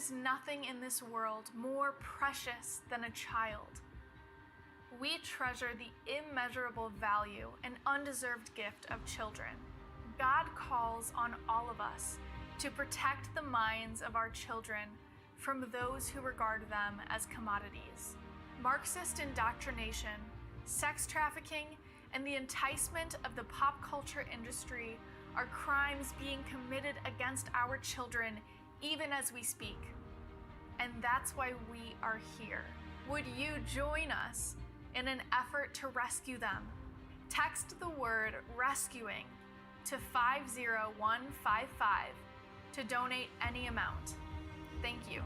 is nothing in this world more precious than a child. We treasure the immeasurable value and undeserved gift of children. God calls on all of us to protect the minds of our children from those who regard them as commodities. Marxist indoctrination, sex trafficking, and the enticement of the pop culture industry are crimes being committed against our children even as we speak. And that's why we are here. Would you join us in an effort to rescue them? Text the word rescuing to 50155 to donate any amount. Thank you.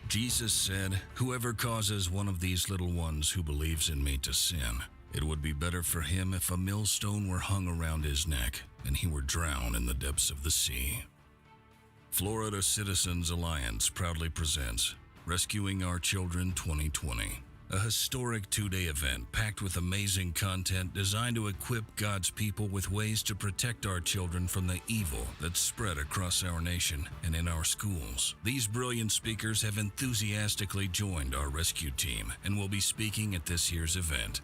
Jesus said, "Whoever causes one of these little ones who believes in me to sin, it would be better for him if a millstone were hung around his neck and he were drowned in the depths of the sea." Florida Citizens Alliance proudly presents Rescuing Our Children 2020, a historic two-day event packed with amazing content designed to equip God's people with ways to protect our children from the evil that's spread across our nation and in our schools. These brilliant speakers have enthusiastically joined our rescue team and will be speaking at this year's event.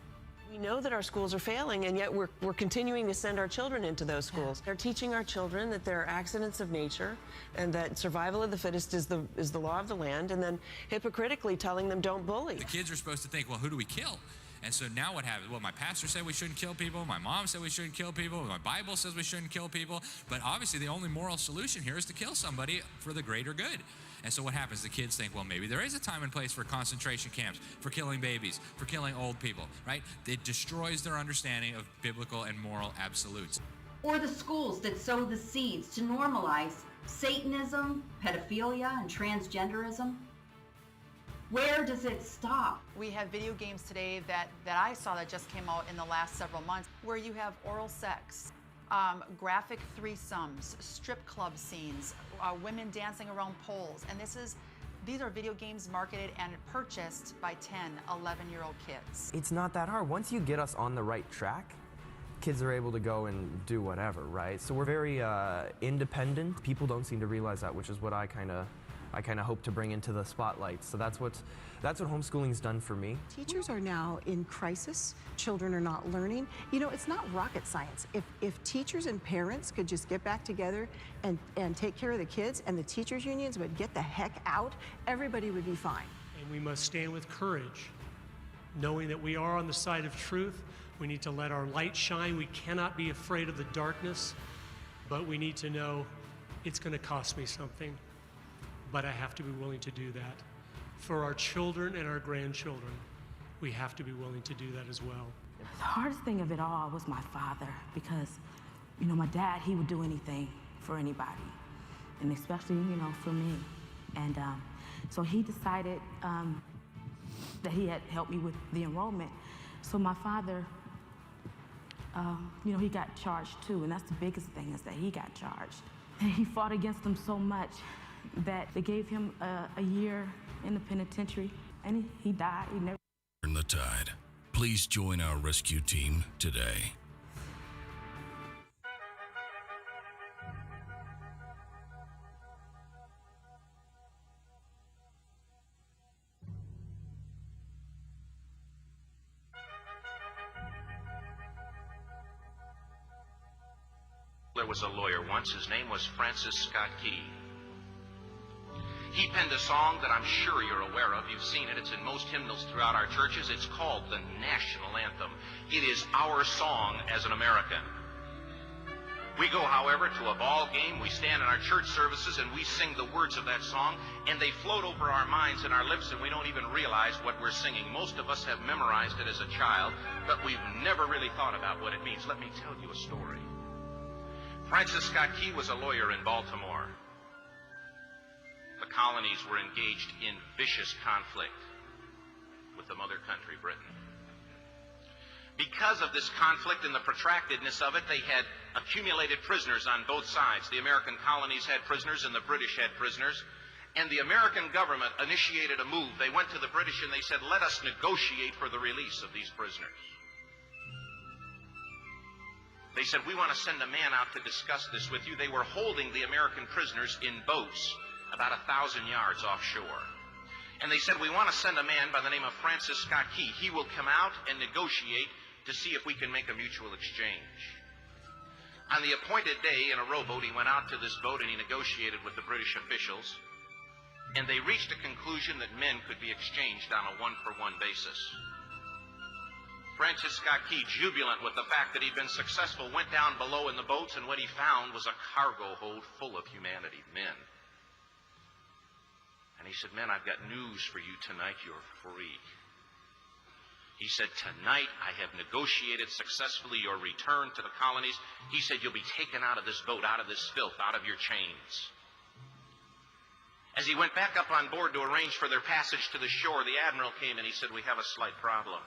We know that our schools are failing, and yet we're continuing to send our children into those schools. They're teaching our children that there are accidents of nature and that survival of the fittest is the law of the land, and then hypocritically telling them don't bully. The kids are supposed to think, well, who do we kill? And so now what happens? Well, my pastor said we shouldn't kill people. My mom said we shouldn't kill people. My Bible says we shouldn't kill people. But obviously the only moral solution here is to kill somebody for the greater good. And so what happens? The kids think, well, maybe there is a time and place for concentration camps, for killing babies, for killing old people, right? It destroys their understanding of biblical and moral absolutes. Or the schools that sow the seeds to normalize Satanism, pedophilia, and transgenderism. Where does it stop? We have video games today that I saw that just came out in the last several months where you have oral sex, graphic threesomes, strip club scenes, women dancing around poles. And these are video games marketed and purchased by 10, 11-year-old kids. It's not that hard. Once you get us on the right track, kids are able to go and do whatever, right? So we're very independent. People don't seem to realize that, which is what I kind of hope to bring into the spotlight. So that's what homeschooling's done for me. Teachers are now in crisis. Children are not learning. You know, it's not rocket science. If teachers and parents could just get back together and take care of the kids, and the teachers unions would get the heck out, everybody would be fine. And we must stand with courage, knowing that we are on the side of truth. We need to let our light shine. We cannot be afraid of the darkness, but we need to know it's going to cost me something. But I have to be willing to do that. For our children and our grandchildren, we have to be willing to do that as well. The hardest thing of it all was my father, because, you know, my dad, he would do anything for anybody, and especially, you know, for me. And so he decided that he had helped me with the enrollment. So my father, you know, he got charged too, and that's the biggest thing, is that he got charged. And he fought against them so much that they gave him a year in the penitentiary, and he died. He never Turn the tide. Please join our rescue team today. There was a lawyer once. His name was Francis Scott Key. He penned a song that I'm sure you're aware of. You've seen it. It's in most hymnals throughout our churches. It's called the National Anthem. It is our song as an American. We go, however, to a ball game. We stand in our church services and we sing the words of that song, and they float over our minds and our lips, and we don't even realize what we're singing. Most of us have memorized it as a child, but we've never really thought about what it means. Let me tell you a story. Francis Scott Key was a lawyer in Baltimore. The colonies were engaged in vicious conflict with the mother country, Britain. Because of this conflict and the protractedness of it, they had accumulated prisoners on both sides. The American colonies had prisoners and the British had prisoners. And the American government initiated a move. They went to the British and they said, let us negotiate for the release of these prisoners. They said, we want to send a man out to discuss this with you. They were holding the American prisoners in boats about 1,000 yards offshore. And they said, we want to send a man by the name of Francis Scott Key. He will come out and negotiate to see if we can make a mutual exchange. On the appointed day, in a rowboat, he went out to this boat and he negotiated with the British officials. And they reached a conclusion that men could be exchanged on a one-for-one basis. Francis Scott Key, jubilant with the fact that he'd been successful, went down below in the boats, and what he found was a cargo hold full of humanity, men. And he said, men, I've got news for you tonight. You're free. He said, tonight I have negotiated successfully your return to the colonies. He said, you'll be taken out of this boat, out of this filth, out of your chains. As he went back up on board to arrange for their passage to the shore, the admiral came and he said, we have a slight problem.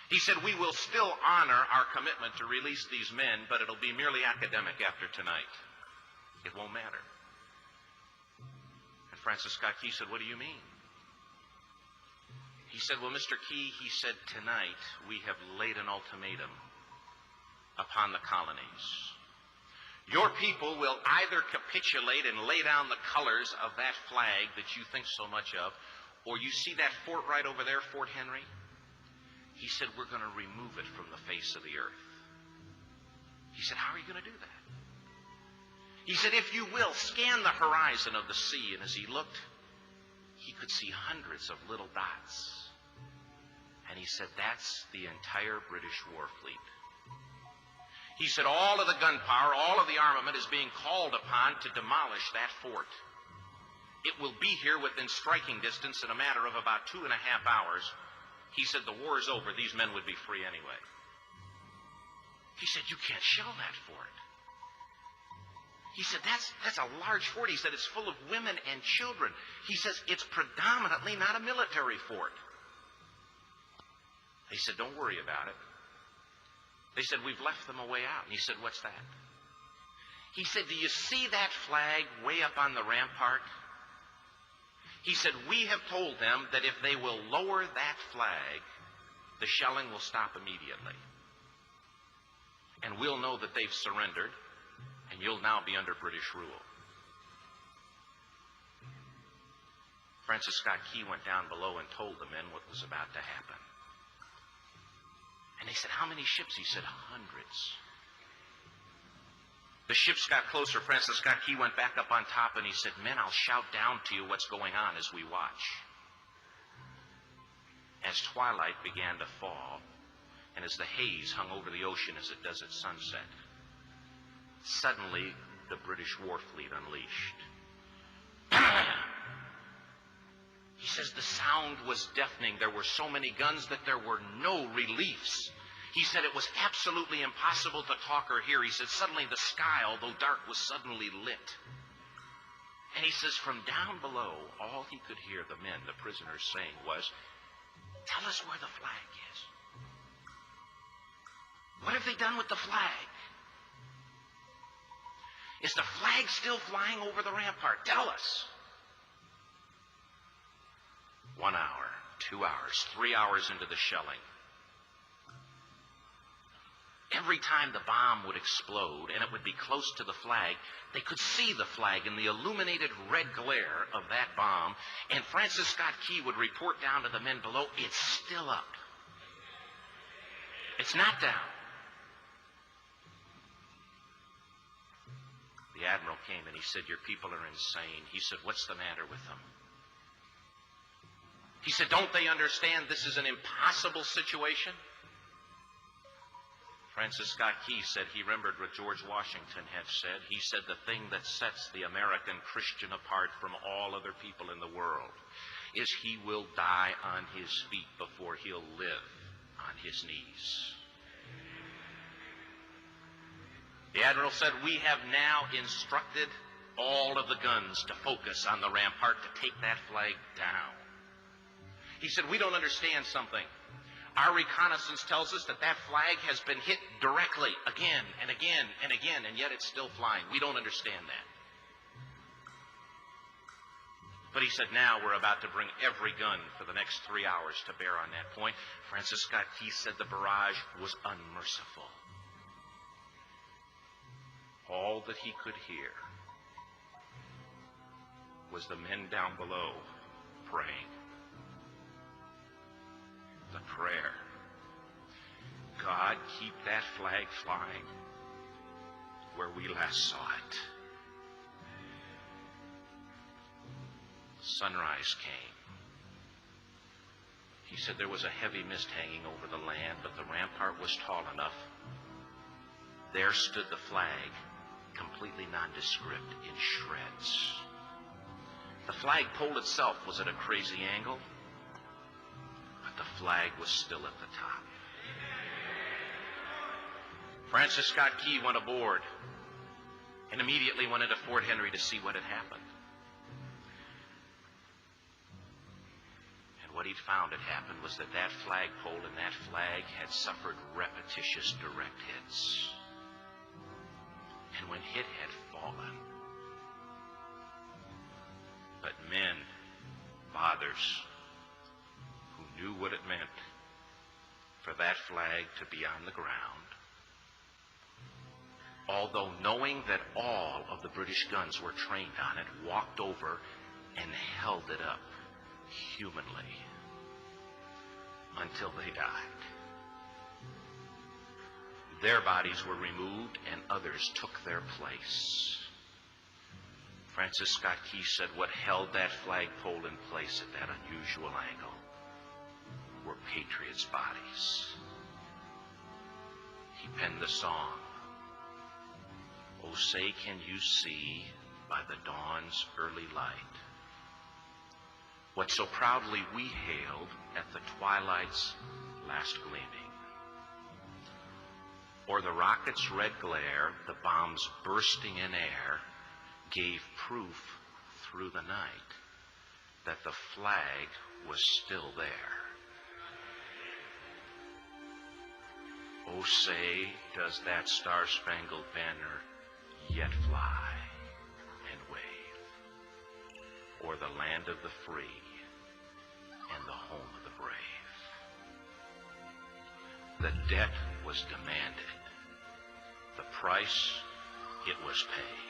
He said, we will still honor our commitment to release these men, but it'll be merely academic after tonight. It won't matter. And Francis Scott Key said, what do you mean? He said, well, Mr. Key, he said, tonight we have laid an ultimatum upon the colonies. Your people will either capitulate and lay down the colors of that flag that you think so much of, or you see that fort right over there, Fort Henry? He said, we're going to remove it from the face of the earth. He said, how are you going to do that? He said, if you will, scan the horizon of the sea. And as he looked, he could see hundreds of little dots. And he said, that's the entire British war fleet. He said, all of the gunpowder, all of the armament is being called upon to demolish that fort. It will be here within striking distance in a matter of about 2.5 hours. He said, the war is over. These men would be free anyway. He said, you can't shell that fort. He said, that's a large fort. He said, it's full of women and children. He says, it's predominantly not a military fort. He said, don't worry about it. They said, we've left them a way out. And he said, what's that? He said, do you see that flag way up on the rampart? He said, we have told them that if they will lower that flag, the shelling will stop immediately. And we'll know that they've surrendered, and you'll now be under British rule. Francis Scott Key went down below and told the men what was about to happen. And they said, how many ships? He said, hundreds. The ships got closer. Francis Scott Key went back up on top and he said, men, I'll shout down to you what's going on as we watch. As twilight began to fall, and as the haze hung over the ocean as it does at sunset, suddenly the British war fleet unleashed. He says the sound was deafening. There were so many guns that there were no reliefs. He said it was absolutely impossible to talk or hear. He said suddenly the sky, although dark, was suddenly lit. And he says from down below, all he could hear the men, the prisoners, saying was, tell us where the flag is. What have they done with the flag? Is the flag still flying over the rampart? Tell us. 1 hour, 2 hours, 3 hours into the shelling. Every time the bomb would explode and it would be close to the flag, they could see the flag in the illuminated red glare of that bomb, and Francis Scott Key would report down to the men below, it's still up. It's not down. The admiral came and he said, your people are insane. He said, what's the matter with them? He said, don't they understand this is an impossible situation? Francis Scott Key said he remembered what George Washington had said. He said the thing that sets the American Christian apart from all other people in the world is he will die on his feet before he'll live on his knees. The admiral said, we have now instructed all of the guns to focus on the rampart to take that flag down. He said, we don't understand something. Our reconnaissance tells us that that flag has been hit directly again and again and again, and yet it's still flying. We don't understand that. But he said, now we're about to bring every gun for the next 3 hours to bear on that point. Francis Scott Key said the barrage was unmerciful. All that he could hear was the men down below praying. The prayer. God, keep that flag flying where we last saw it. Sunrise came. He said there was a heavy mist hanging over the land, but the rampart was tall enough. There stood the flag, completely nondescript, in shreds. The flagpole itself was at a crazy angle, but the flag was still at the top. Francis Scott Key went aboard and immediately went into Fort Henry to see what had happened. And what he'd found had happened was that that flagpole and that flag had suffered repetitious direct hits. And when hit had fallen, but men, fathers, who knew what it meant for that flag to be on the ground, although knowing that all of the British guns were trained on it, walked over and held it up humanly until they died. Their bodies were removed and others took their place. Francis Scott Key said what held that flagpole in place at that unusual angle were patriots' bodies. He penned the song, "Oh, say can you see by the dawn's early light what so proudly we hailed at the twilight's last gleaming? Or the rocket's red glare, the bombs bursting in air, gave proof through the night that the flag was still there. Oh, say, does that star-spangled banner yet fly and wave o'er the land of the free and the home of the brave? The debt was demanded. The price, it was paid.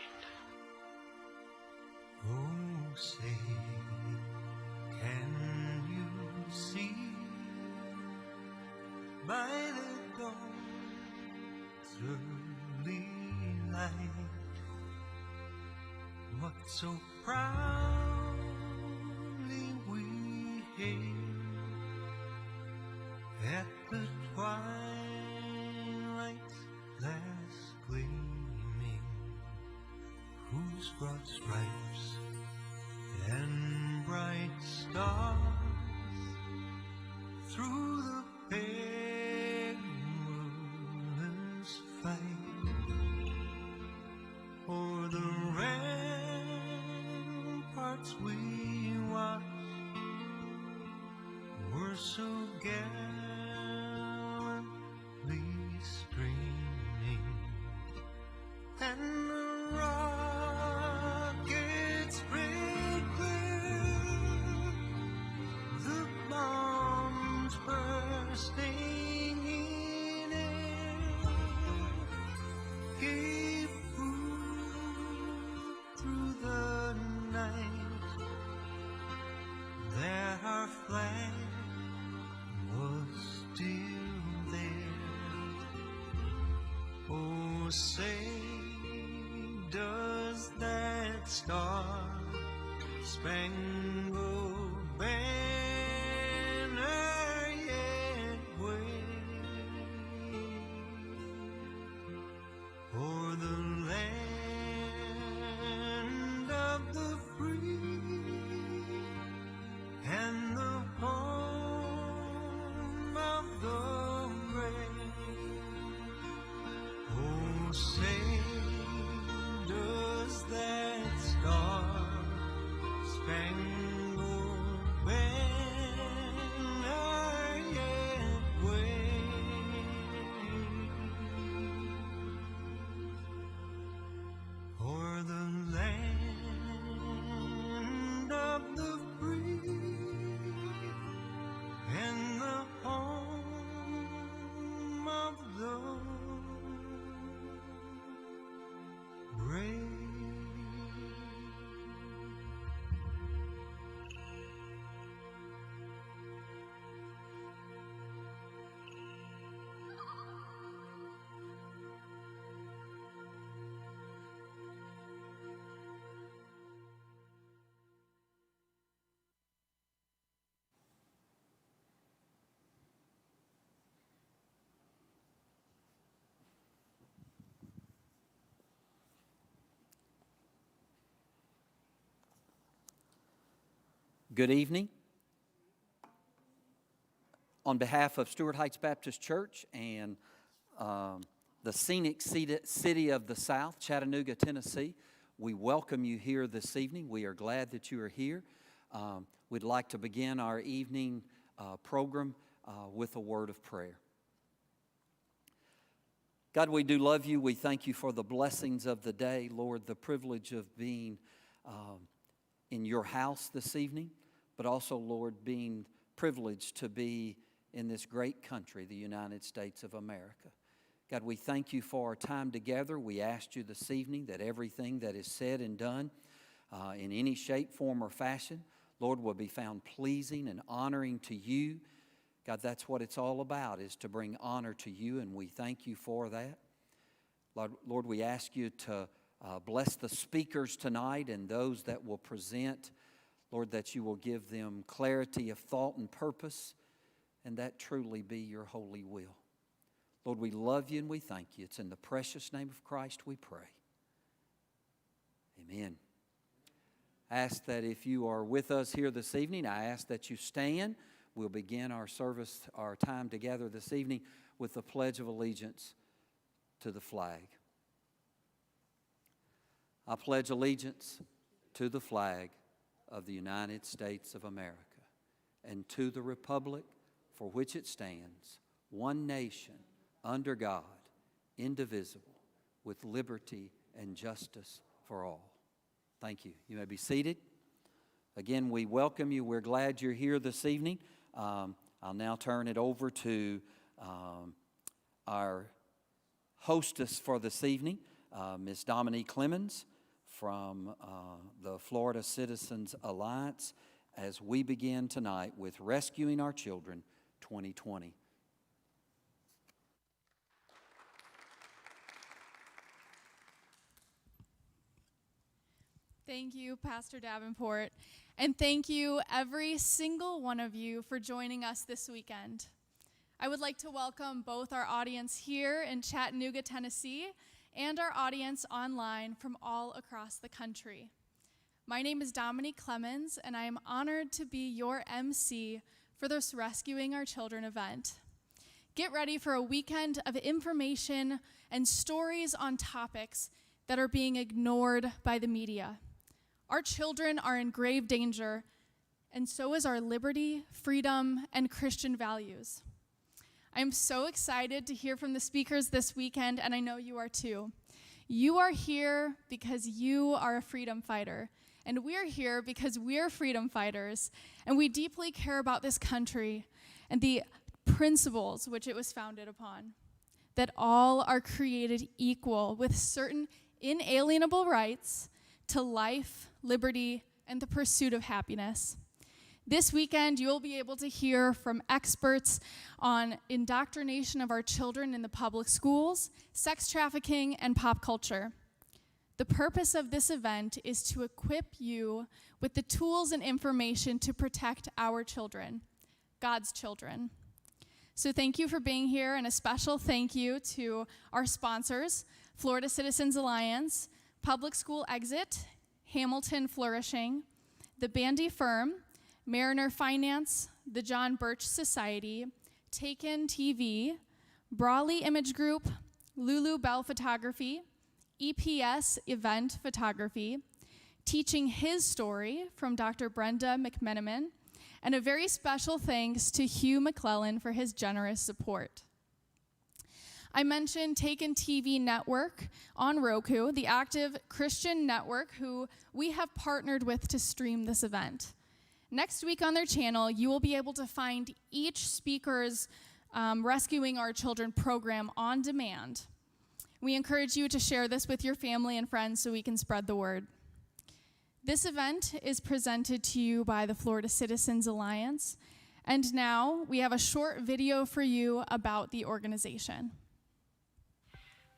Oh, say, can you see by the dawn's early light what so proudly we hailed at the twilight's last gleaming, whose broad stripes and bright stars through the perilous fight o'er the ramparts we watched were so gallantly streaming, and the rockets spread clear, the bombs bursting in air gave proof through the night that our flag was still there. Oh, say, does that star-spangled banner yet wave o'er the land of the free and the home of the brave? Oh, say, does that star-spangled Good evening. On behalf of Stewart Heights Baptist Church and the scenic city of the South, Chattanooga, Tennessee, we welcome you here this evening. We are glad that you are here. We'd like to begin our evening program with a word of prayer. God, we do love you. We thank you for the blessings of the day. Lord, the privilege of being in your house this evening, but also, Lord, being privileged to be in this great country, the United States of America. God, we thank you for our time together. We ask you this evening that everything that is said and done in any shape, form, or fashion, Lord, will be found pleasing and honoring to you. God, that's what it's all about, is to bring honor to you, and we thank you for that. Lord, we ask you to bless the speakers tonight and those that will present. Lord, that you will give them clarity of thought and purpose, and that truly be your holy will. Lord, we love you and we thank you. It's in the precious name of Christ we pray. Amen. I ask that if you are with us here this evening, I ask that you stand. We'll begin our service, our time together this evening with the Pledge of Allegiance to the flag. I pledge allegiance to the flag of the United States of America and to the republic for which it stands, one nation, under God, indivisible, with liberty and justice for all. Thank you. You may be seated. Again, we welcome you. We're glad you're here this evening. I'll now turn it over to our hostess for this evening, Ms. Dominique Clemens from the Florida Citizens Alliance, as we begin tonight with Rescuing Our Children 2020. Thank you, Pastor Davenport, and thank you, every single one of you, for joining us this weekend. I would like to welcome both our audience here in Chattanooga, Tennessee, and our audience online from all across the country. My name is Dominique Clemens, and I am honored to be your MC for this Rescuing Our Children event. Get ready for a weekend of information and stories on topics that are being ignored by the media. Our children are in grave danger, and so is our liberty, freedom, and Christian values. I am so excited to hear from the speakers this weekend, and I know you are too. You are here because you are a freedom fighter, and we're here because we're freedom fighters, and we deeply care about this country and the principles which it was founded upon, that all are created equal with certain inalienable rights to life, liberty, and the pursuit of happiness. This weekend, you will be able to hear from experts on indoctrination of our children in the public schools, sex trafficking, and pop culture. The purpose of this event is to equip you with the tools and information to protect our children, God's children. So thank you for being here, and a special thank you to our sponsors, Florida Citizens Alliance, Public School Exit, Hamilton Flourishing, the Bandy Firm, Mariner Finance, the John Birch Society, Taken TV, Brawley Image Group, Lulu Bell Photography, EPS Event Photography, Teaching His Story from Dr. Brenda McMenamin, and a very special thanks to Hugh McClellan for his generous support. I mentioned Taken TV Network on Roku, the active Christian network who we have partnered with to stream this event. Next week on their channel, you will be able to find each speaker's Rescuing Our Children program on demand. We encourage you to share this with your family and friends so we can spread the word. This event is presented to you by the Florida Citizens Alliance, and now we have a short video for you about the organization.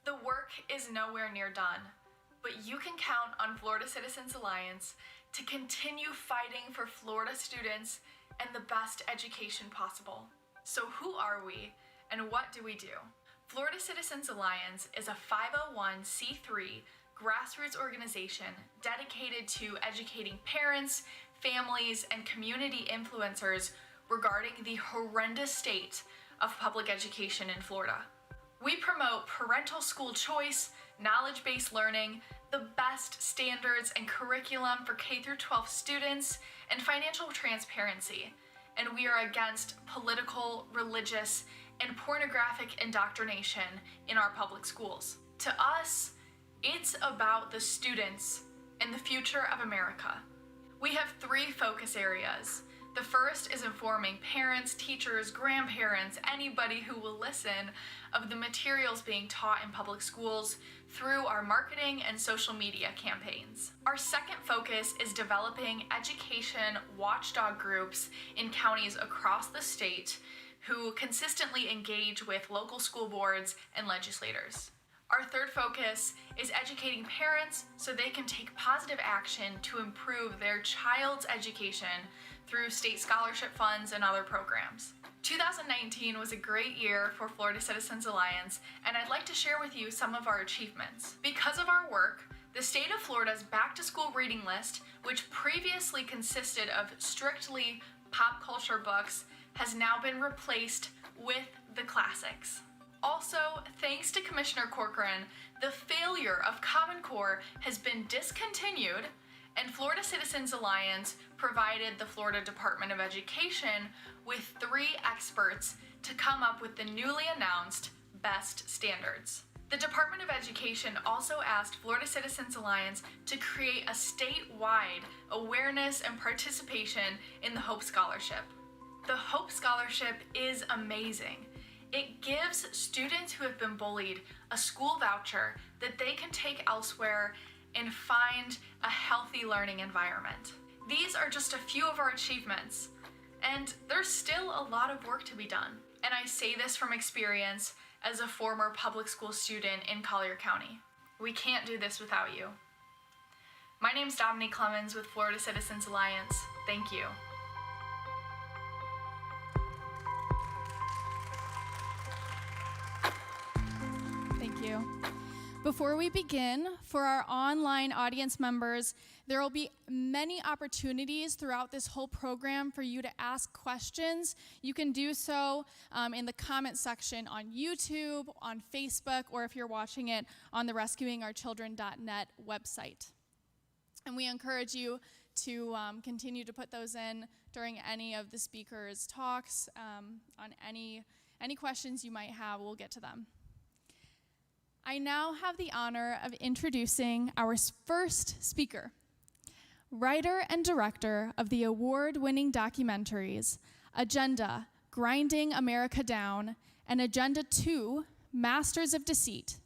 The work is nowhere near done, but you can count on Florida Citizens Alliance to continue fighting for Florida students and the best education possible. So who are we, and what do we do? Florida Citizens Alliance is a 501c3 grassroots organization dedicated to educating parents, families, and community influencers regarding the horrendous state of public education in Florida. We promote parental school choice, knowledge-based learning, the best standards and curriculum for K through 12 students, and financial transparency. And we are against political, religious, and pornographic indoctrination in our public schools. To us, it's about the students and the future of America. We have 3 focus areas. The first is informing parents, teachers, grandparents, anybody who will listen of the materials being taught in public schools through our marketing and social media campaigns. Our second focus is developing education watchdog groups in counties across the state who consistently engage with local school boards and legislators. Our third focus is educating parents so they can take positive action to improve their child's education through state scholarship funds and other programs. 2019 was a great year for Florida Citizens Alliance, and I'd like to share with you some of our achievements. Because of our work, the state of Florida's back-to-school reading list, which previously consisted of strictly pop culture books, has now been replaced with the classics. Also, thanks to Commissioner Corcoran, the failure of Common Core has been discontinued, and Florida Citizens Alliance provided the Florida Department of Education with 3 experts to come up with the newly announced best standards. The Department of Education also asked Florida Citizens Alliance to create a statewide awareness and participation in the Hope Scholarship. The Hope Scholarship is amazing. It gives students who have been bullied a school voucher that they can take elsewhere and find a healthy learning environment. These are just a few of our achievements, and there's still a lot of work to be done. And I say this from experience as a former public school student in Collier County. We can't do this without you. My name's Dominique Clemens with Florida Citizens Alliance. Thank you. Thank you. Before we begin, for our online audience members, there will be many opportunities throughout this whole program for you to ask questions. You can do so in the comment section on YouTube, on Facebook, or if you're watching it on the rescuingourchildren.net website. And we encourage you to continue to put those in during any of the speakers' talks. On any questions you might have, we'll get to them. I now have the honor of introducing our first speaker, writer and director of the award-winning documentaries Agenda, Grinding America Down, and Agenda 2, Masters of Deceit.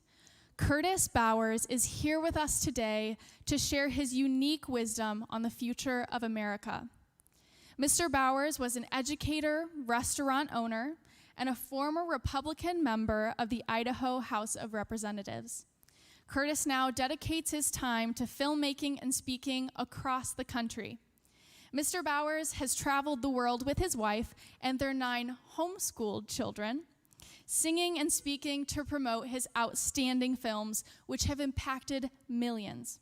Curtis Bowers is here with us today to share his unique wisdom on the future of America. Mr. Bowers was an educator, restaurant owner, and a former Republican member of the Idaho House of Representatives. Curtis now dedicates his time to filmmaking and speaking across the country. Mr. Bowers has traveled the world with his wife and their 9 homeschooled children, singing and speaking to promote his outstanding films, which have impacted millions.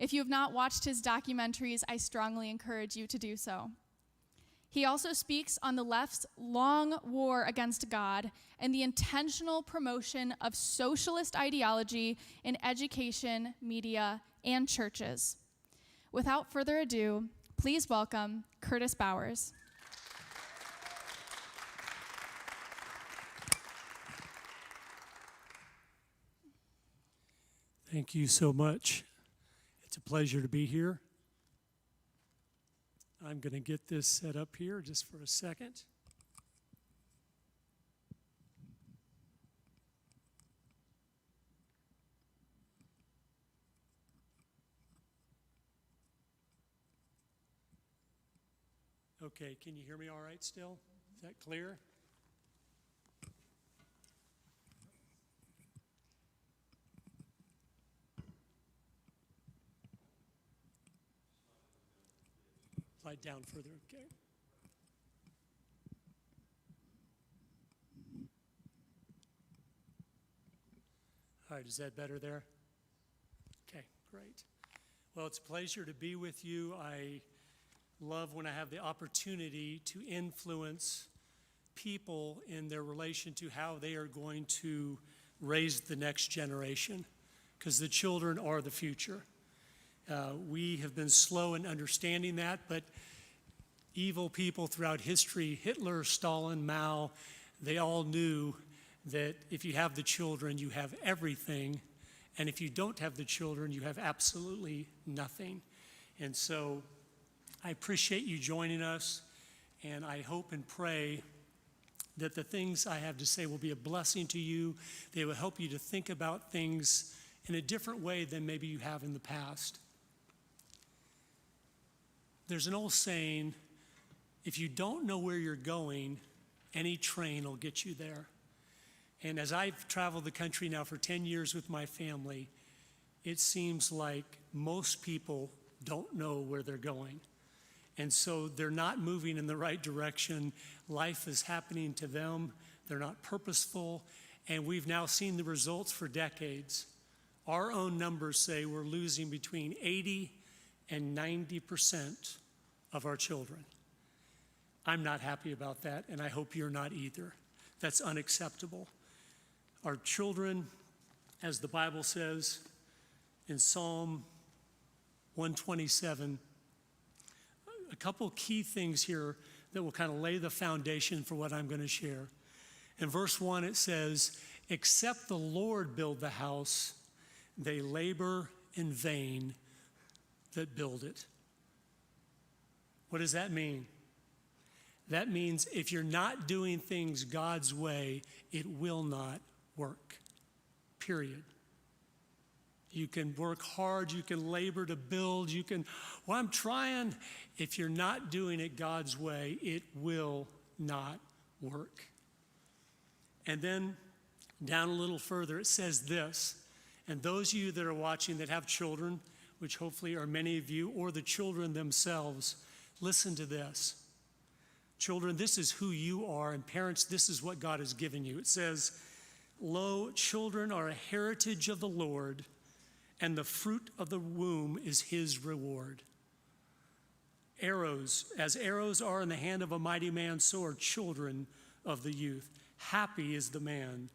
If you have not watched his documentaries, I strongly encourage you to do so. He also speaks on the left's long war against God and the intentional promotion of socialist ideology in education, media, and churches. Without further ado, please welcome Curtis Bowers. Thank you so much. It's a pleasure to be here. I'm going to get this set up here just for a second. Okay, can you hear me all right still? Is that clear? Slide down further, okay. All right, is that better there? Okay, great. Well, it's a pleasure to be with you. I love when I have the opportunity to influence people in their relation to how they are going to raise the next generation, because the children are the future. We have been slow in understanding that, but evil people throughout history, Hitler, Stalin, Mao, they all knew that if you have the children, you have everything, and if you don't have the children, you have absolutely nothing. And so I appreciate you joining us, and I hope and pray that the things I have to say will be a blessing to you. They will help you to think about things in a different way than maybe you have in the past. There's an old saying, if you don't know where you're going, any train will get you there. And as I've traveled the country now for 10 years with my family, it seems like most people don't know where they're going. And so they're not moving in the right direction. Life is happening to them. They're not purposeful. And we've now seen the results for decades. Our own numbers say we're losing between 80 and 90% of our children. I'm not happy about that, and I hope you're not either. That's unacceptable. Our children, as the Bible says in Psalm 127, a couple key things here that will kind of lay the foundation for what I'm going to share. In verse 1, it says, "Except the Lord build the house, they labor in vain that build it." What does that mean? That means if you're not doing things God's way, it will not work, period. You can work hard, you can labor to build, well, I'm trying. If you're not doing it God's way, it will not work. And then down a little further, it says this, and those of you that are watching that have children, which hopefully are many of you, or the children themselves, listen to this. Children, this is who you are, and parents, this is what God has given you. It says, "Lo, children are a heritage of the Lord, and the fruit of the womb is his reward." Arrows, as arrows are in the hand of a mighty man, so are children of the youth. Happy is the man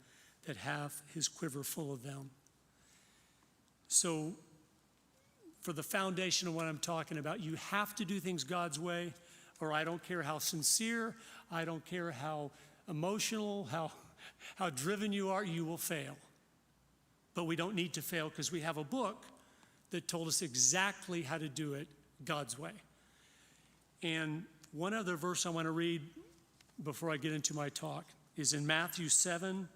that hath his quiver full of them. So, for the foundation of what I'm talking about, you have to do things God's way, or I don't care how sincere, I don't care how emotional, how driven you are, you will fail. But we don't need to fail because we have a book that told us exactly how to do it God's way. And one other verse I want to read before I get into my talk is in Matthew 7,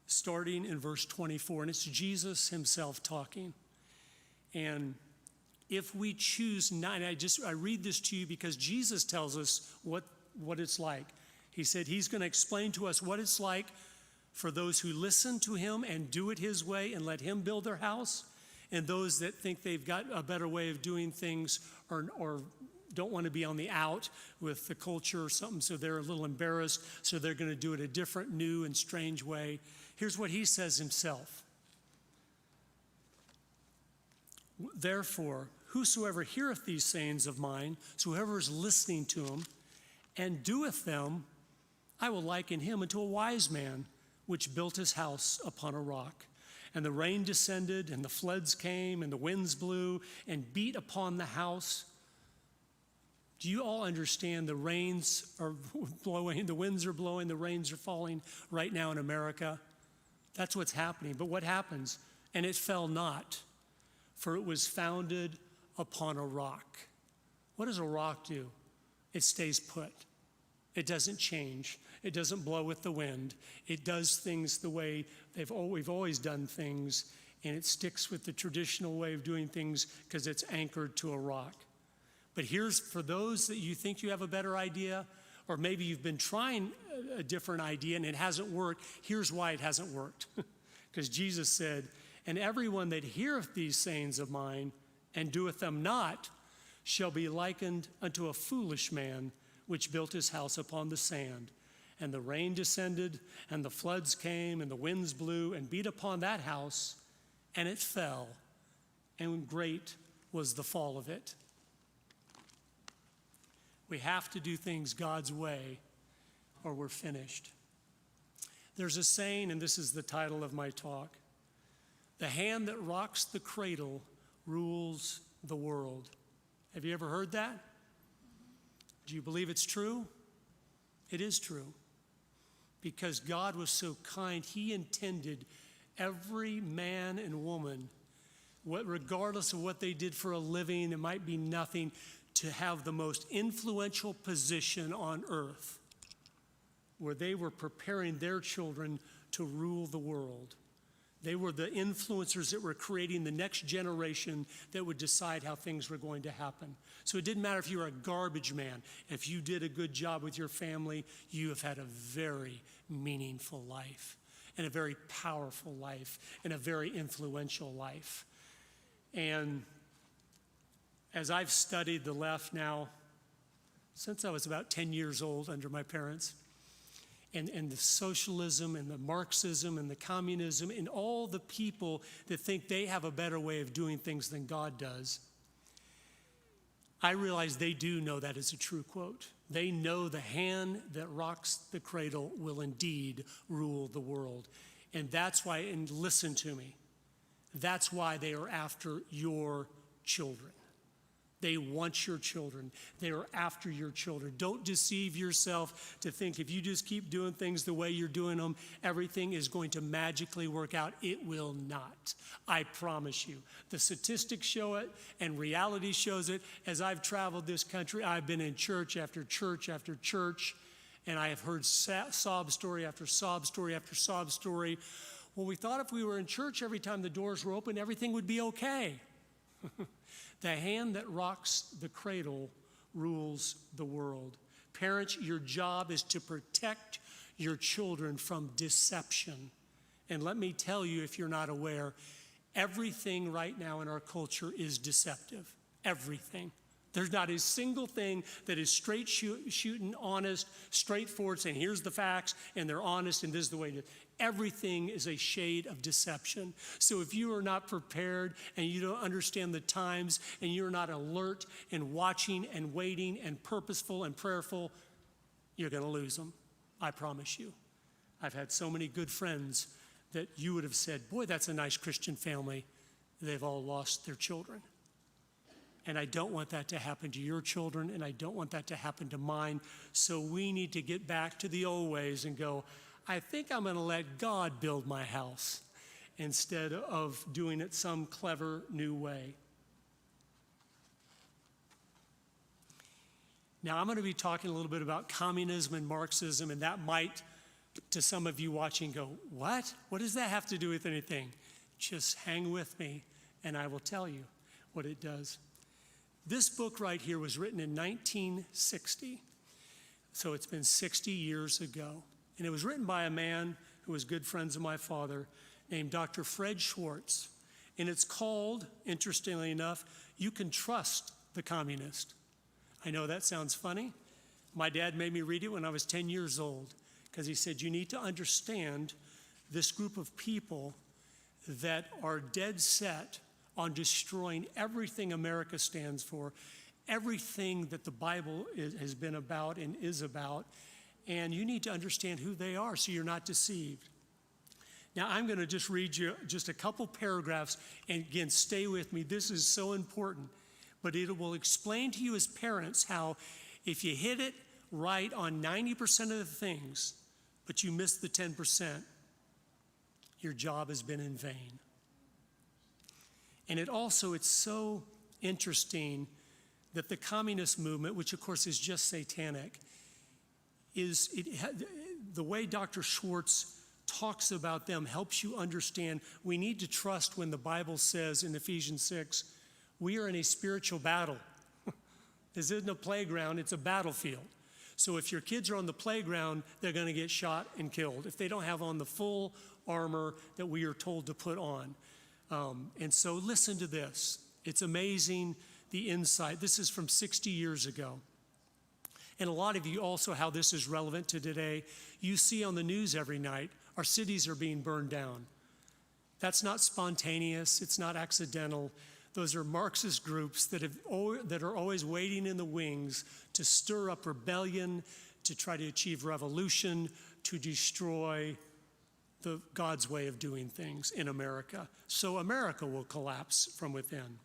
starting in verse 24. And it's Jesus himself talking. And if we choose not, and I read this to you because Jesus tells us what it's like. He said he's going to explain to us what it's like for those who listen to him and do it his way and let him build their house, and those that think they've got a better way of doing things or don't want to be on the out with the culture or something, so they're a little embarrassed, so they're going to do it a different, new, and strange way. Here's what he says himself. "Therefore, whosoever heareth these sayings of mine, so whoever is listening to them, and doeth them, I will liken him unto a wise man, which built his house upon a rock. And the rain descended, and the floods came, and the winds blew, and beat upon the house." Do you all understand the rains are blowing, the winds are blowing, the rains are falling right now in America? That's what's happening. But what happens? "And it fell not, for it was founded upon a rock." What does a rock do? It stays put. It doesn't change. It doesn't blow with the wind. It does things the way we've always done things, and it sticks with the traditional way of doing things because it's anchored to a rock. But here's for those that you think you have a better idea, or maybe you've been trying a different idea and it hasn't worked. Here's why it hasn't worked. Because Jesus said, "And everyone that heareth these sayings of mine and doeth them not shall be likened unto a foolish man which built his house upon the sand. And the rain descended, and the floods came, and the winds blew, and beat upon that house, and it fell, and great was the fall of it." We have to do things God's way or we're finished. There's a saying, and this is the title of my talk: the hand that rocks the cradle rules the world. Have you ever heard that? Do you believe it's true? It is true. Because God was so kind, He intended every man and woman, regardless of what they did for a living, it might be nothing, to have the most influential position on earth, where they were preparing their children to rule the world. They were the influencers that were creating the next generation that would decide how things were going to happen. So it didn't matter if you were a garbage man. If you did a good job with your family, you have had a very meaningful life, and a very powerful life, and a very influential life. And as I've studied the left now, since I was about 10 years old under my parents, and the socialism and the Marxism and the communism and all the people that think they have a better way of doing things than God does, I realize they do know that is a true quote. They know the hand that rocks the cradle will indeed rule the world. And that's why, and listen to me, that's why they are after your children. They want your children. They are after your children. Don't deceive yourself to think if you just keep doing things the way you're doing them, everything is going to magically work out. It will not. I promise you. The statistics show it, and reality shows it. As I've traveled this country, I've been in church after church after church, and I have heard sob story after sob story after sob story. Well, we thought if we were in church every time the doors were open, everything would be okay. The hand that rocks the cradle rules the world. Parents, your job is to protect your children from deception. And let me tell you, if you're not aware, everything right now in our culture is deceptive. Everything. There's not a single thing that is straight shooting, honest, straightforward, saying here's the facts, and they're honest, and this is the way to. Everything is a shade of deception. So if you are not prepared and you don't understand the times and you're not alert and watching and waiting and purposeful and prayerful, you're going to lose them. I promise you. I've had so many good friends that you would have said, boy, that's a nice Christian family. They've all lost their children. And I don't want that to happen to your children, and I don't want that to happen to mine. So we need to get back to the old ways and go, I think I'm going to let God build my house instead of doing it some clever new way. Now, I'm going to be talking a little bit about communism and Marxism, and that might, to some of you watching, go, what? What does that have to do with anything? Just hang with me, and I will tell you what it does. This book right here was written in 1960, so it's been 60 years ago. And it was written by a man who was good friends of my father named Dr. Fred Schwartz. And it's called, interestingly enough, You Can Trust the Communist. I know that sounds funny. My dad made me read it when I was 10 years old because he said, you need to understand this group of people that are dead set on destroying everything America stands for, everything that the Bible has been about and is about. And you need to understand who they are so you're not deceived. Now, I'm going to just read you just a couple paragraphs. And again, stay with me. This is so important. But it will explain to you as parents how if you hit it right on 90% of the things, but you miss the 10%, your job has been in vain. And it's so interesting that the communist movement, which of course is just satanic, the way Dr. Schwartz talks about them helps you understand we need to trust when the Bible says in Ephesians 6, we are in a spiritual battle. This isn't a playground, it's a battlefield. So if your kids are on the playground, they're going to get shot and killed if they don't have on the full armor that we are told to put on. And so listen to this. It's amazing, the insight. This is from 60 years ago. And a lot of you also, how this is relevant to today. You see on the news every night, our cities are being burned down. That's not spontaneous. It's not accidental. Those are Marxist groups that are always waiting in the wings to stir up rebellion, to try to achieve revolution, to destroy God's way of doing things in America. So America will collapse from within.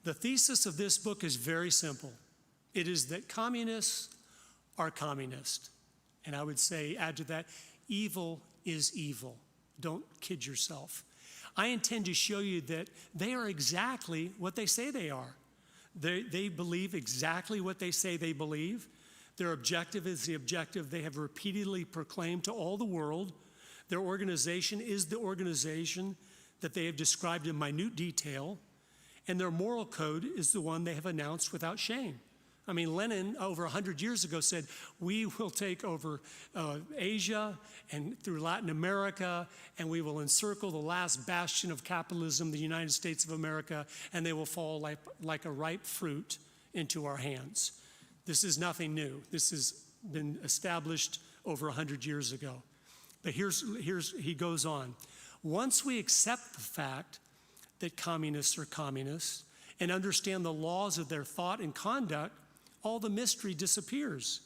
The thesis of this book is very simple. It is that communists are communist. And I would say, add to that, evil is evil. Don't kid yourself. I intend to show you that they are exactly what they say they are. They believe exactly what they say they believe. Their objective is the objective they have repeatedly proclaimed to all the world. Their organization is the organization that they have described in minute detail. And their moral code is the one they have announced without shame. I mean, Lenin, over 100 years ago, said, we will take over Asia and through Latin America, and we will encircle the last bastion of capitalism, the United States of America, and they will fall like a ripe fruit into our hands. This is nothing new. This has been established over 100 years ago. But he goes on. Once we accept the fact that communists are communists and understand the laws of their thought and conduct, all the mystery disappears.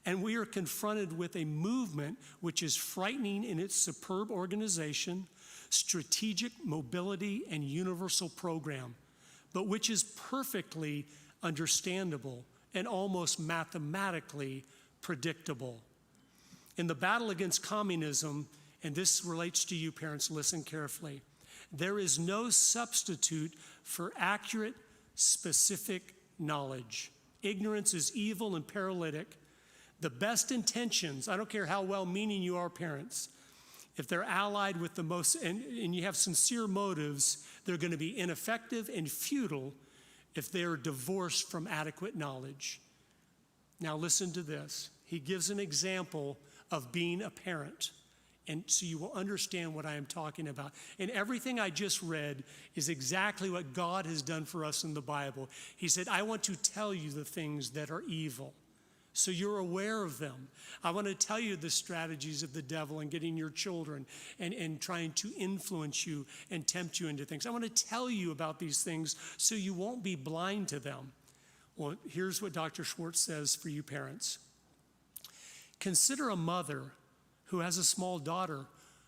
And we are confronted with a movement which is frightening in its superb organization, strategic mobility, and universal program, but which is perfectly understandable and almost mathematically predictable. In the battle against communism, and this relates to you parents, listen carefully, there is no substitute for accurate, specific knowledge. Ignorance is evil and paralytic. The best intentions, I don't care how well-meaning you are, parents, if they're allied with the most, and you have sincere motives, they're going to be ineffective and futile if they are divorced from adequate knowledge. Now listen to this. He gives an example of being a parent, and so you will understand what I am talking about. And everything I just read is exactly what God has done for us in the Bible. He said, I want to tell you the things that are evil, so you're aware of them. I want to tell you the strategies of the devil in getting your children and trying to influence you and tempt you into things. I want to tell you about these things so you won't be blind to them. Well, here's what Dr. Schwartz says for you parents. Consider a mother who has a small daughter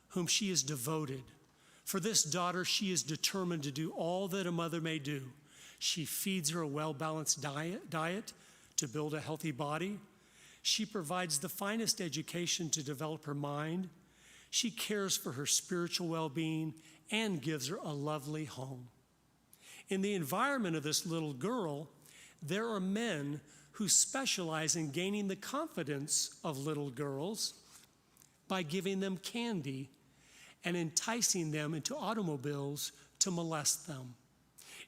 whom she is devoted. For this daughter, she is determined to do all that a mother may do. She feeds her a well-balanced diet to build a healthy body. She provides the finest education to develop her mind. She cares for her spiritual well-being and gives her a lovely home. In the environment of this little girl, there are men who specialize in gaining the confidence of little girls by giving them candy and enticing them into automobiles to molest them.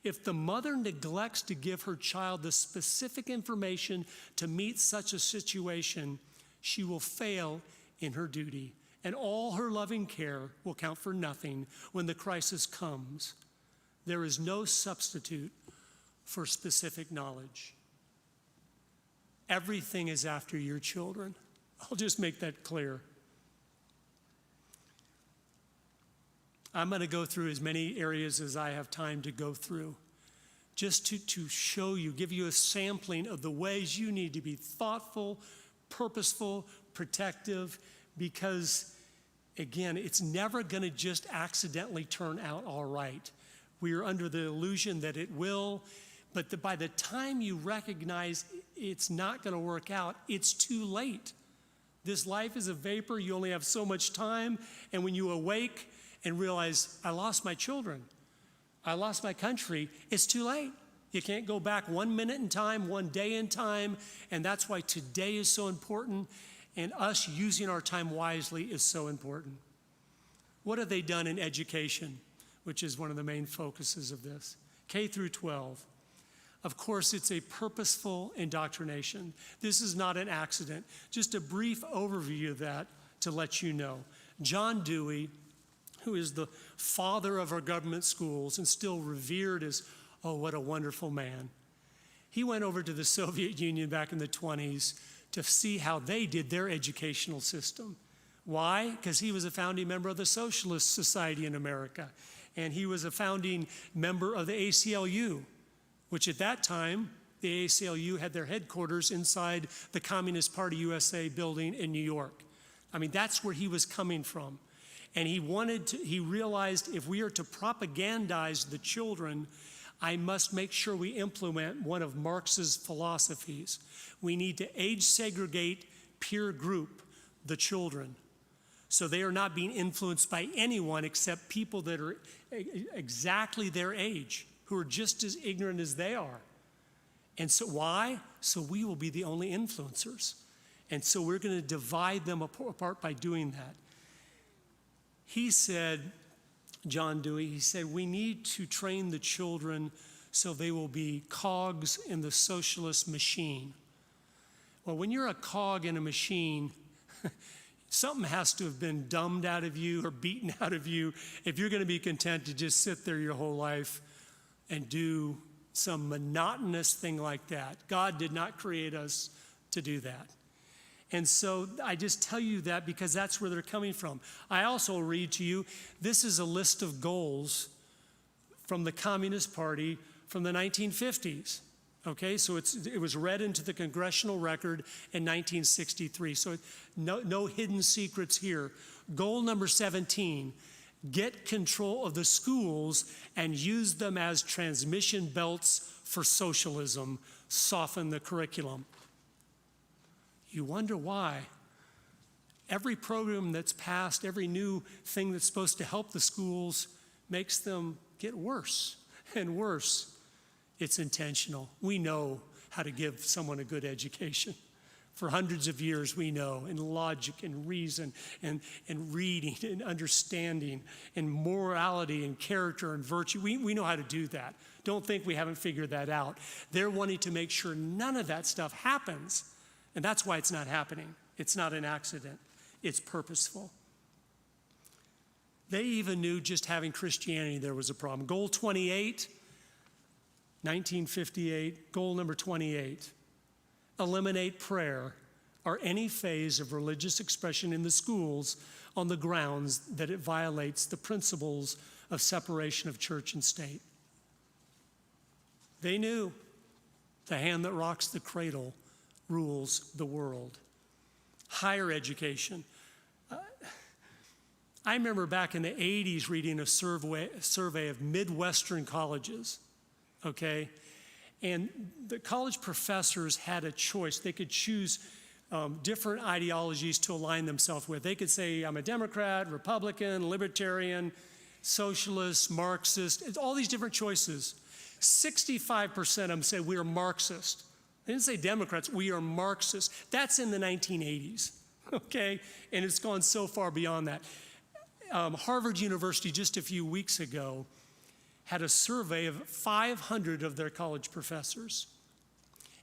If the mother neglects to give her child the specific information to meet such a situation, she will fail in her duty, and all her loving care will count for nothing when the crisis comes. There is no substitute for specific knowledge. Everything is after your children. I'll just make that clear. I'm going to go through as many areas as I have time to go through, just to show you, give you a sampling of the ways you need to be thoughtful, purposeful, protective, because, again, it's never going to just accidentally turn out all right. We are under the illusion that it will, but by the time you recognize it's not going to work out, it's too late. This life is a vapor. You only have so much time, and when you awake and realize, I lost my children, I lost my country, it's too late. You can't go back 1 minute in time, 1 day in time, and that's why today is so important, and us using our time wisely is so important. What have they done in education, which is one of the main focuses of this? K through 12. Of course, it's a purposeful indoctrination. This is not an accident. Just a brief overview of that to let you know. John Dewey, who is the father of our government schools and still revered as, oh, what a wonderful man. He went over to the Soviet Union back in the 20s to see how they did their educational system. Why? Because he was a founding member of the Socialist Society in America. And he was a founding member of the ACLU, which at that time, the ACLU had their headquarters inside the Communist Party USA building in New York. I mean, that's where he was coming from. And he realized if we are to propagandize the children, I must make sure we implement one of Marx's philosophies. We need to age segregate, peer group the children, so they are not being influenced by anyone except people that are exactly their age, who are just as ignorant as they are. And so why? So we will be the only influencers. And so we're going to divide them apart by doing that. He said, John Dewey, he said, we need to train the children so they will be cogs in the socialist machine. Well, when you're a cog in a machine, something has to have been dumbed out of you or beaten out of you if you're going to be content to just sit there your whole life and do some monotonous thing like that. God did not create us to do that. And so I just tell you that because that's where they're coming from. I also read to you, this is a list of goals from the Communist Party from the 1950s. Okay, so it was read into the congressional record in 1963. So no hidden secrets here. Goal number 17, get control of the schools and use them as transmission belts for socialism. Soften the curriculum. You wonder why. Every program that's passed, every new thing that's supposed to help the schools makes them get worse and worse. It's intentional. We know how to give someone a good education. For hundreds of years, we know, in logic and reason and reading and understanding and morality and character and virtue. We know how to do that. Don't think we haven't figured that out. They're wanting to make sure none of that stuff happens. And that's why it's not happening. It's not an accident. It's purposeful. They even knew just having Christianity there was a problem. Goal 28, 1958, goal number 28, eliminate prayer or any phase of religious expression in the schools on the grounds that it violates the principles of separation of church and state. They knew the hand that rocks the cradle rules the world. Higher education. I remember back in the 80s reading a survey of Midwestern colleges. Okay? And the college professors had a choice. They could choose different ideologies to align themselves with. They could say, I'm a Democrat, Republican, Libertarian, Socialist, Marxist, all these different choices. 65% of them say we are Marxist. They didn't say Democrats, we are Marxist. That's in the 1980s, okay? And it's gone so far beyond that. Harvard University just a few weeks ago had a survey of 500 of their college professors.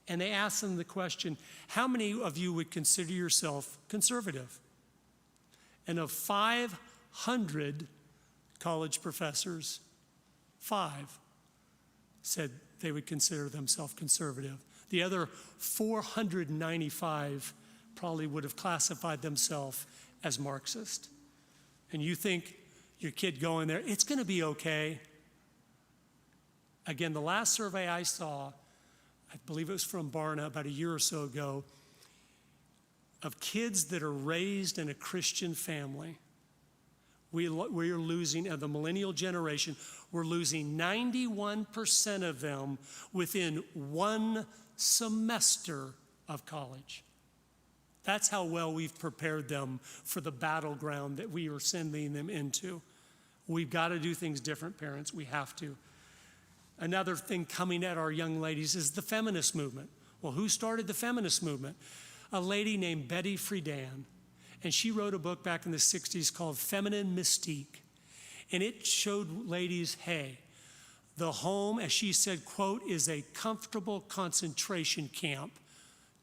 And they asked them the question, how many of you would consider yourself conservative? And of 500 college professors, 5 said they would consider themselves conservative. The other 495 probably would have classified themselves as Marxist. And you think your kid going there, it's going to be okay. Again, the last survey I saw, I believe it was from Barna about a year or so ago, of kids that are raised in a Christian family. We are losing, the millennial generation, we're losing 91% of them within one semester of college. That's how well we've prepared them for the battleground that we are sending them into. We've got to do things different, parents. We have to. Another thing coming at our young ladies is the feminist movement. Well, who started the feminist movement? A lady named Betty Friedan. And she wrote a book back in the 60s called Feminine Mystique. And it showed ladies, hey, the home, as she said, quote, is a comfortable concentration camp.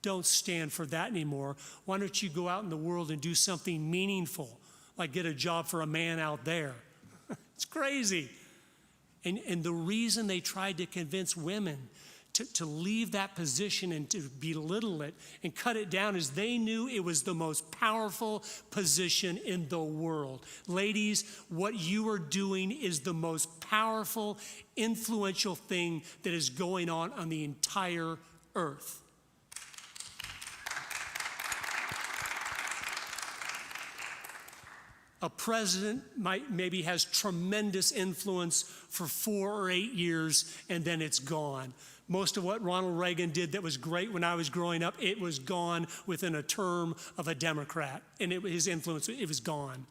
Don't stand for that anymore. Why don't you go out in the world and do something meaningful, like get a job for a man out there? It's crazy. And the reason they tried to convince women to leave that position and to belittle it and cut it down is they knew it was the most powerful position in the world. Ladies, what you are doing is the most powerful, influential thing that is going on the entire earth. A president maybe has tremendous influence for 4 or 8 years, and then it's gone. Most of what Ronald Reagan did that was great when I was growing up, it was gone within a term of a Democrat, and his influence, it was gone.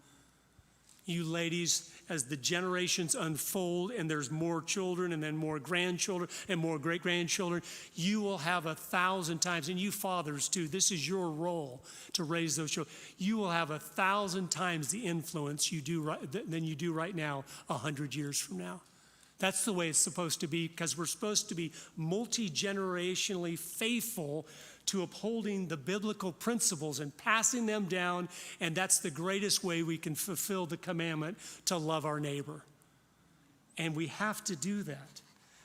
You ladies, as the generations unfold and there's more children and then more grandchildren and more great-grandchildren, you will have 1,000 times, and you fathers too, this is your role to raise those children. You will have 1,000 times the influence than you do right now 100 years from now. That's the way it's supposed to be, because we're supposed to be multi-generationally faithful to upholding the biblical principles and passing them down, and that's the greatest way we can fulfill the commandment to love our neighbor. And we have to do that.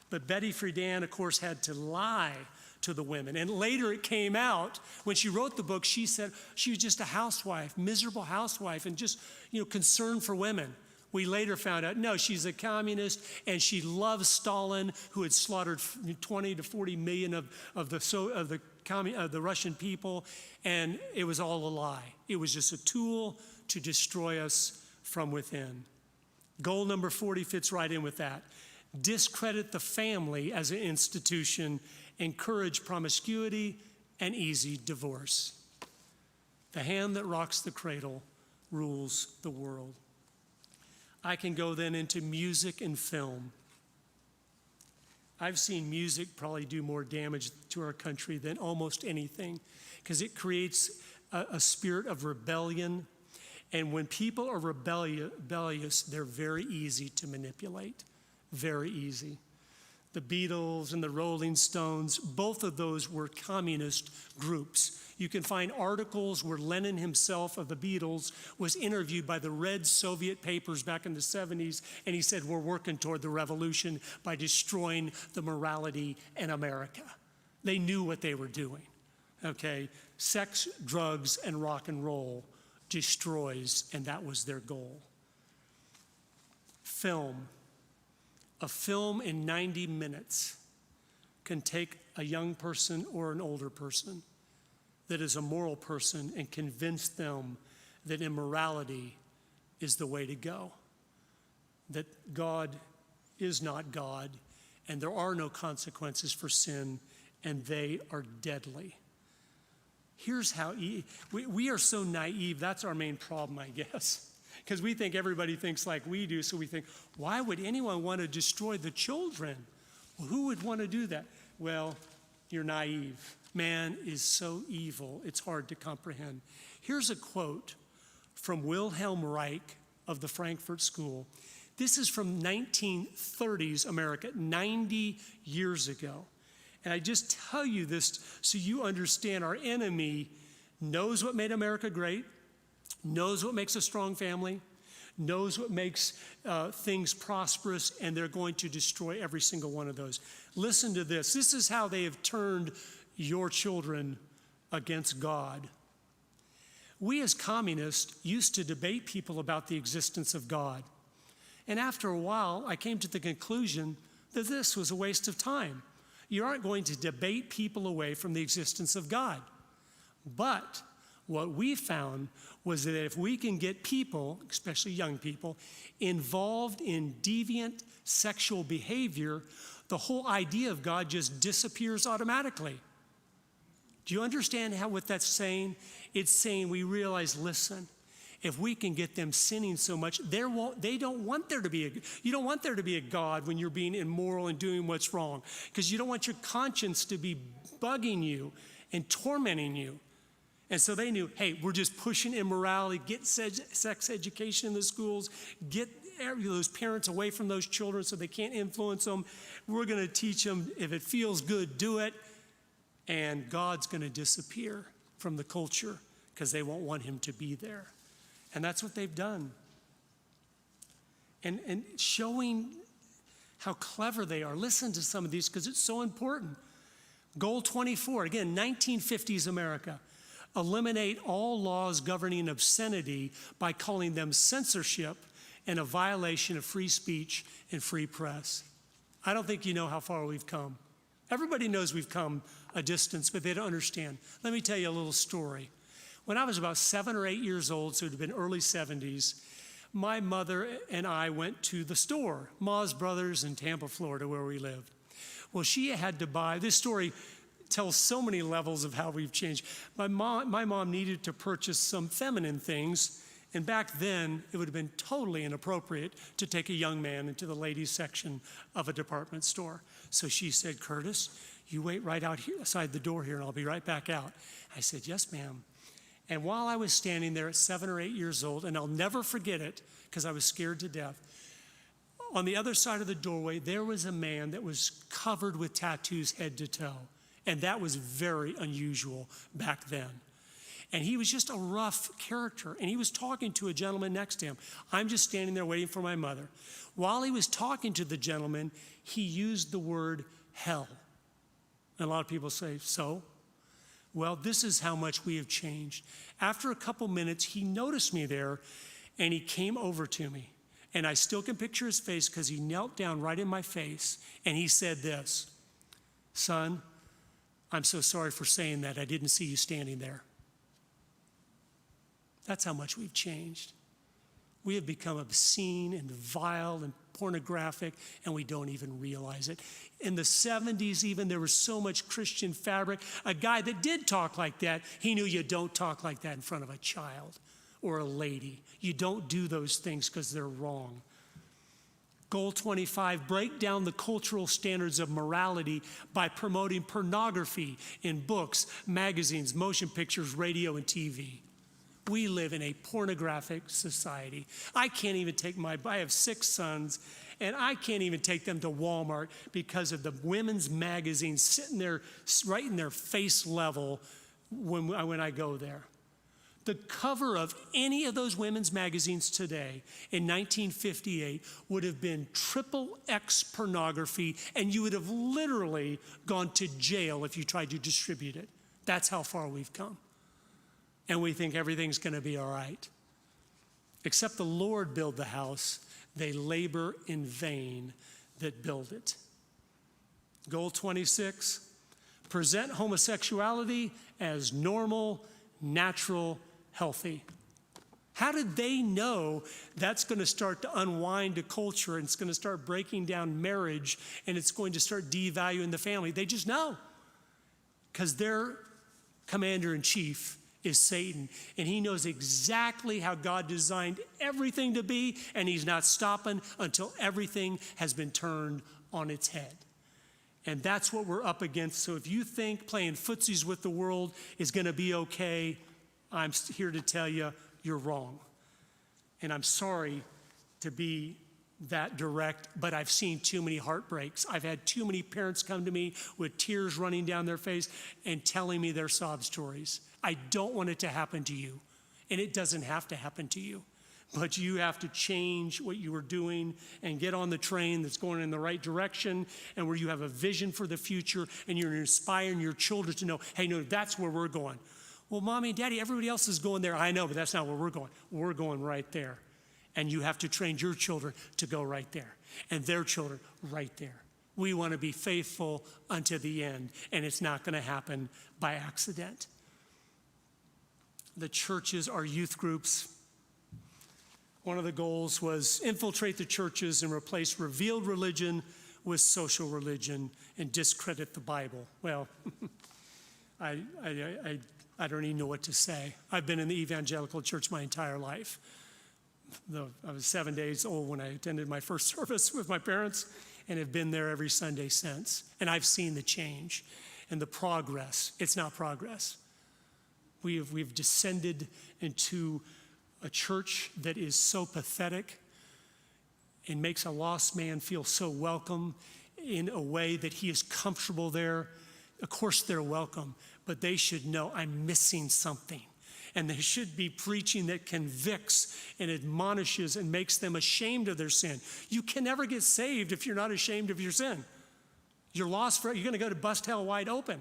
But Betty Friedan, of course, had to lie to the women. And later it came out, when she wrote the book, she said she was just a housewife, miserable housewife, and just, concerned for women. We later found out, no, she's a communist, and she loves Stalin, who had slaughtered 20 to 40 million of the Russian people, and it was all a lie. It was just a tool to destroy us from within. Goal number 40 fits right in with that. Discredit the family as an institution, encourage promiscuity and easy divorce. The hand that rocks the cradle rules the world. I can go then into music and film. I've seen music probably do more damage to our country than almost anything, because it creates a spirit of rebellion. And when people are rebellious, they're very easy to manipulate, very easy. The Beatles and the Rolling Stones, both of those were communist groups. You can find articles where Lenin himself of the Beatles was interviewed by the red Soviet papers back in the 70s, and he said, we're working toward the revolution by destroying the morality in America. They knew what they were doing, okay? Sex, drugs, and rock and roll destroys, and that was their goal. Film. A film in 90 minutes can take a young person or an older person that is a moral person and convince them that immorality is the way to go, that God is not God, and there are no consequences for sin, and they are deadly. Here's how we are so naive. That's our main problem, I guess, because we think everybody thinks like we do, so we think, why would anyone want to destroy the children? Well, who would want to do that? Well, you're naive. Man is so evil, it's hard to comprehend. Here's a quote from Wilhelm Reich of the Frankfurt School. This is from 1930s America, 90 years ago. And I just tell you this so you understand our enemy knows what made America great, knows what makes a strong family, knows what makes things prosperous, and they're going to destroy every single one of those. Listen to this. This is how they have turned your children against God. We as communists used to debate people about the existence of God. And after a while, I came to the conclusion that this was a waste of time. You aren't going to debate people away from the existence of God. But what we found was that if we can get people, especially young people, involved in deviant sexual behavior, the whole idea of God just disappears automatically. Do you understand what that's saying? It's saying we realize, listen, if we can get them sinning so much, they don't want there to be you don't want there to be a God when you're being immoral and doing what's wrong, because you don't want your conscience to be bugging you and tormenting you. And so they knew, hey, we're just pushing immorality, get sex education in the schools, get those parents away from those children so they can't influence them. We're going to teach them, if it feels good, do it. And God's going to disappear from the culture because they won't want him to be there. And that's what they've done. And showing how clever they are. Listen to some of these because it's so important. Goal 24, again, 1950s America. Eliminate all laws governing obscenity by calling them censorship and a violation of free speech and free press. I don't think you know how far we've come. Everybody knows we've come a distance, but they don't understand. Let me tell you a little story. When I was about 7 or 8 years old, so it would have been early 70s, my mother and I went to the store, Ma's Brothers in Tampa, Florida, where we lived. Well, she had to buy, this story tells so many levels of how we've changed. My mom needed to purchase some feminine things, and back then it would have been totally inappropriate to take a young man into the ladies section of a department store. So she said, Curtis, you wait right out here outside the door here and I'll be right back out. I said, yes, ma'am. And while I was standing there at 7 or 8 years old, and I'll never forget it because I was scared to death, on the other side of the doorway, there was a man that was covered with tattoos head to toe. And that was very unusual back then. And he was just a rough character. And he was talking to a gentleman next to him. I'm just standing there waiting for my mother. While he was talking to the gentleman, he used the word hell. And a lot of people say, so? Well, this is how much we have changed. After a couple minutes, he noticed me there, and he came over to me. And I still can picture his face because he knelt down right in my face, and he said this, son, I'm so sorry for saying that. I didn't see you standing there. That's how much we've changed. We have become obscene and vile and pornographic, and we don't even realize it. In the 70s even, there was so much Christian fabric. A guy that did talk like that, he knew you don't talk like that in front of a child or a lady. You don't do those things because they're wrong. Goal 25, break down the cultural standards of morality by promoting pornography in books, magazines, motion pictures, radio, and TV. We live in a pornographic society. I can't even take I have 6 sons, and I can't even take them to Walmart because of the women's magazines sitting there right in their face level when I go there. The cover of any of those women's magazines today in 1958 would have been XXX pornography, and you would have literally gone to jail if you tried to distribute it. That's how far we've come. And we think everything's going to be all right. Except the Lord build the house, they labor in vain that build it. Goal 26, present homosexuality as normal, natural, healthy. How did they know that's going to start to unwind a culture and it's going to start breaking down marriage and it's going to start devaluing the family? They just know. Because their commander-in-chief is Satan, and he knows exactly how God designed everything to be, and he's not stopping until everything has been turned on its head. And that's what we're up against. So if you think playing footsies with the world is going to be okay, I'm here to tell you you're wrong. And I'm sorry to be that direct, but I've seen too many heartbreaks. I've had too many parents come to me with tears running down their face and telling me their sob stories. I don't want it to happen to you, and it doesn't have to happen to you. But you have to change what you are doing and get on the train that's going in the right direction and where you have a vision for the future and you're inspiring your children to know, hey, no, that's where we're going. Well, Mommy and Daddy, everybody else is going there. I know, but that's not where we're going. We're going right there. And you have to train your children to go right there and their children right there. We want to be faithful unto the end, and it's not going to happen by accident. The churches, our youth groups, one of the goals was infiltrate the churches and replace revealed religion with social religion and discredit the Bible. Well, I don't even know what to say. I've been in the evangelical church my entire life. I was 7 days old when I attended my first service with my parents and have been there every Sunday since. And I've seen the change and the progress. It's not progress. We've descended into a church that is so pathetic and makes a lost man feel so welcome in a way that he is comfortable there. Of course they're welcome, but they should know I'm missing something. And they should be preaching that convicts and admonishes and makes them ashamed of their sin. You can never get saved if you're not ashamed of your sin. You're lost forever. You're going to go to bust hell wide open.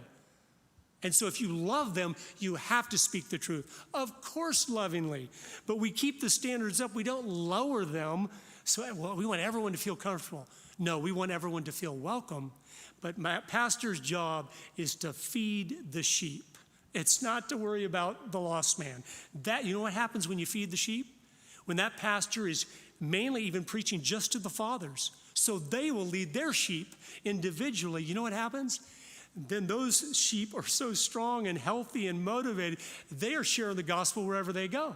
And so if you love them, you have to speak the truth. Of course, lovingly. But we keep the standards up. We don't lower them. So, well, we want everyone to feel comfortable. No, we want everyone to feel welcome. But my pastor's job is to feed the sheep. It's not to worry about the lost man. You know what happens when you feed the sheep? When that pastor is mainly even preaching just to the fathers, so they will lead their sheep individually. You know what happens? Then those sheep are so strong and healthy and motivated, they are sharing the gospel wherever they go.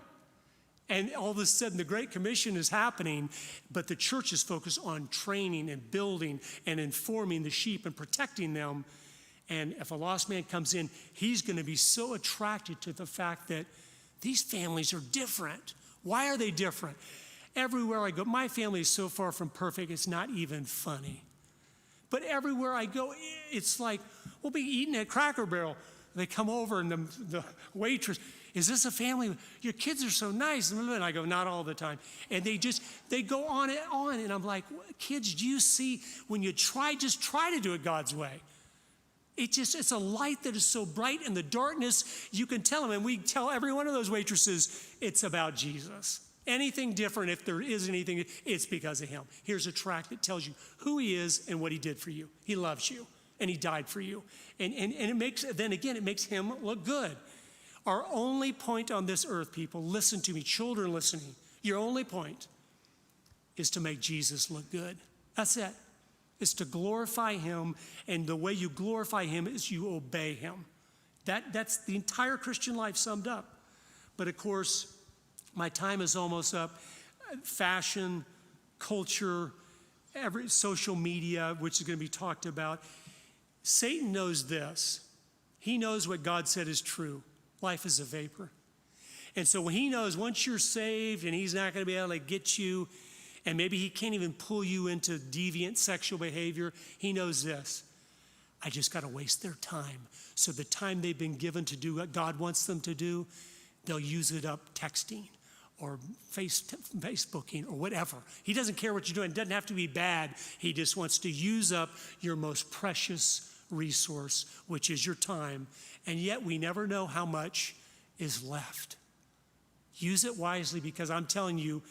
And all of a sudden, the Great Commission is happening, but the church is focused on training and building and informing the sheep and protecting them. And if a lost man comes in, he's going to be so attracted to the fact that these families are different. Why are they different? Everywhere I go, my family is so far from perfect, it's not even funny. But everywhere I go, it's like, we'll be eating at Cracker Barrel. They come over and the waitress, is this a family? Your kids are so nice. And I go, not all the time. And they go on and on. And I'm like, kids, do you see when you just try to do it God's way? It's a light that is so bright in the darkness, you can tell them. And we tell every one of those waitresses, it's about Jesus. Anything different, if there is anything, it's because of him. Here's a tract that tells you who he is and what he did for you. He loves you and he died for you. And it makes him look good. Our only point on this earth, people, listen to me, children listening, your only point is to make Jesus look good. That's it. It's to glorify him, and the way you glorify him is you obey him. That's the entire Christian life summed up. But of course, my time is almost up. Fashion, culture, social media, which is going to be talked about. Satan knows this. He knows what God said is true. Life is a vapor. And so when he knows once you're saved and he's not going to be able to get you, and maybe he can't even pull you into deviant sexual behavior, he knows this. I just got to waste their time. So the time they've been given to do what God wants them to do, they'll use it up texting or Facebooking or whatever. He doesn't care what you're doing. It doesn't have to be bad. He just wants to use up your most precious resource, which is your time. And yet we never know how much is left. Use it wisely, because I'm telling you,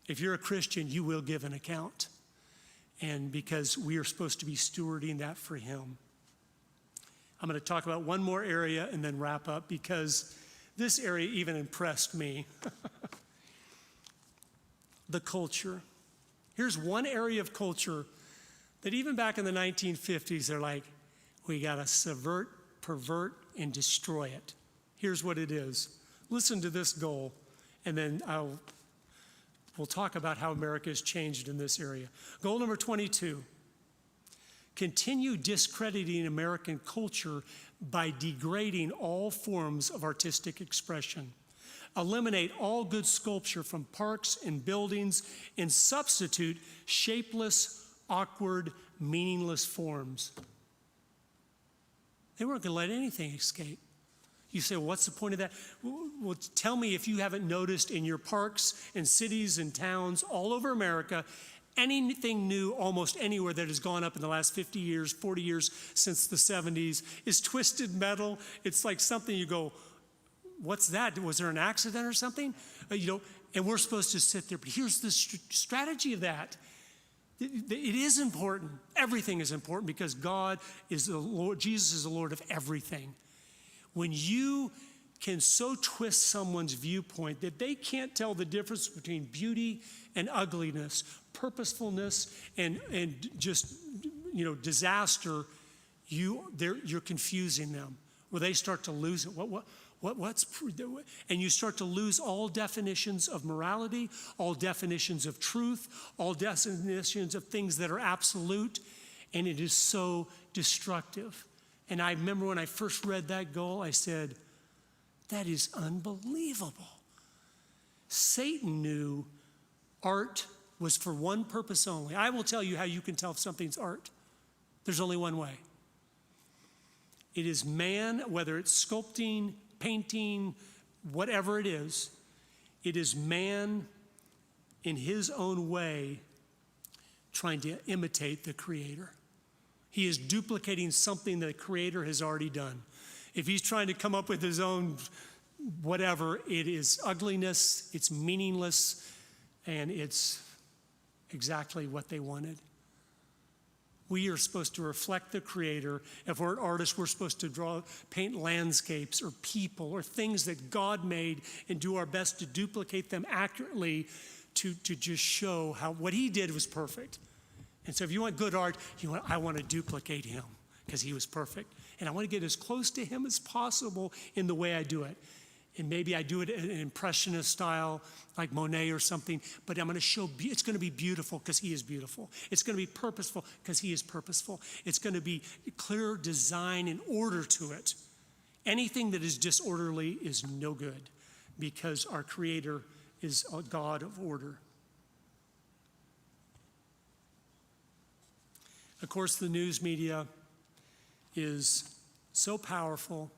if you're a Christian, you will give an account. And because we are supposed to be stewarding that for him. I'm going to talk about one more area and then wrap up, because this area even impressed me. The culture. Here's one area of culture that even back in the 1950s, they're like, we got to subvert, pervert, and destroy it. Here's what it is. Listen to this goal, and then we'll talk about how America has changed in this area. Goal number 22, continue discrediting American culture by degrading all forms of artistic expression. Eliminate all good sculpture from parks and buildings and substitute shapeless, awkward, meaningless forms. They weren't going to let anything escape. You say, well, what's the point of that? Well, tell me if you haven't noticed in your parks and cities and towns all over America, anything new almost anywhere that has gone up in the last 50 years, 40 years since the 70s is twisted metal. It's like something you go, what's that? Was there an accident or something? And we're supposed to sit there. But here's the strategy of that. It is important. Everything is important, because God is the Lord. Jesus is the Lord of everything. When you can so twist someone's viewpoint that they can't tell the difference between beauty and ugliness, purposefulness and just disaster, you're confusing them. Well, they start to lose it. And you start to lose all definitions of morality, all definitions of truth, all definitions of things that are absolute, and it is so destructive. And I remember when I first read that goal, I said, that is unbelievable. Satan knew art was for one purpose only. I will tell you how you can tell if something's art. There's only one way. It is man, whether it's sculpting, painting, whatever it is man in his own way trying to imitate the Creator. He is duplicating something the Creator has already done. If he's trying to come up with his own whatever, it is ugliness, it's meaningless, and it's exactly what they wanted. We are supposed to reflect the Creator. If we're an artist, we're supposed to paint landscapes or people or things that God made and do our best to duplicate them accurately to just show how what he did was perfect. And so if you want good art, I want to duplicate him because he was perfect. And I want to get as close to him as possible in the way I do it. And maybe I do it in an impressionist style, like Monet or something, but I'm going to show, it's going to be beautiful because he is beautiful. It's going to be purposeful because he is purposeful. It's going to be clear design and order to it. Anything that is disorderly is no good because our Creator is a God of order. Of course, the news media is so powerful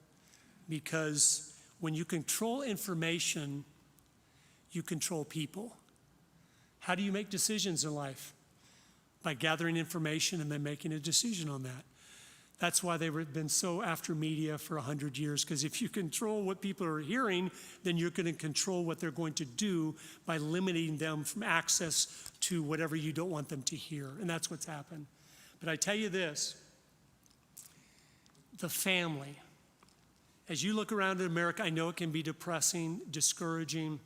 because when you control information, you control people. How do you make decisions in life? By gathering information and then making a decision on that. That's why they've been so after media for 100 years, because if you control what people are hearing, then you're going to control what they're going to do by limiting them from access to whatever you don't want them to hear. And that's what's happened. But I tell you this, the family. As you look around in America, I know it can be depressing, discouraging,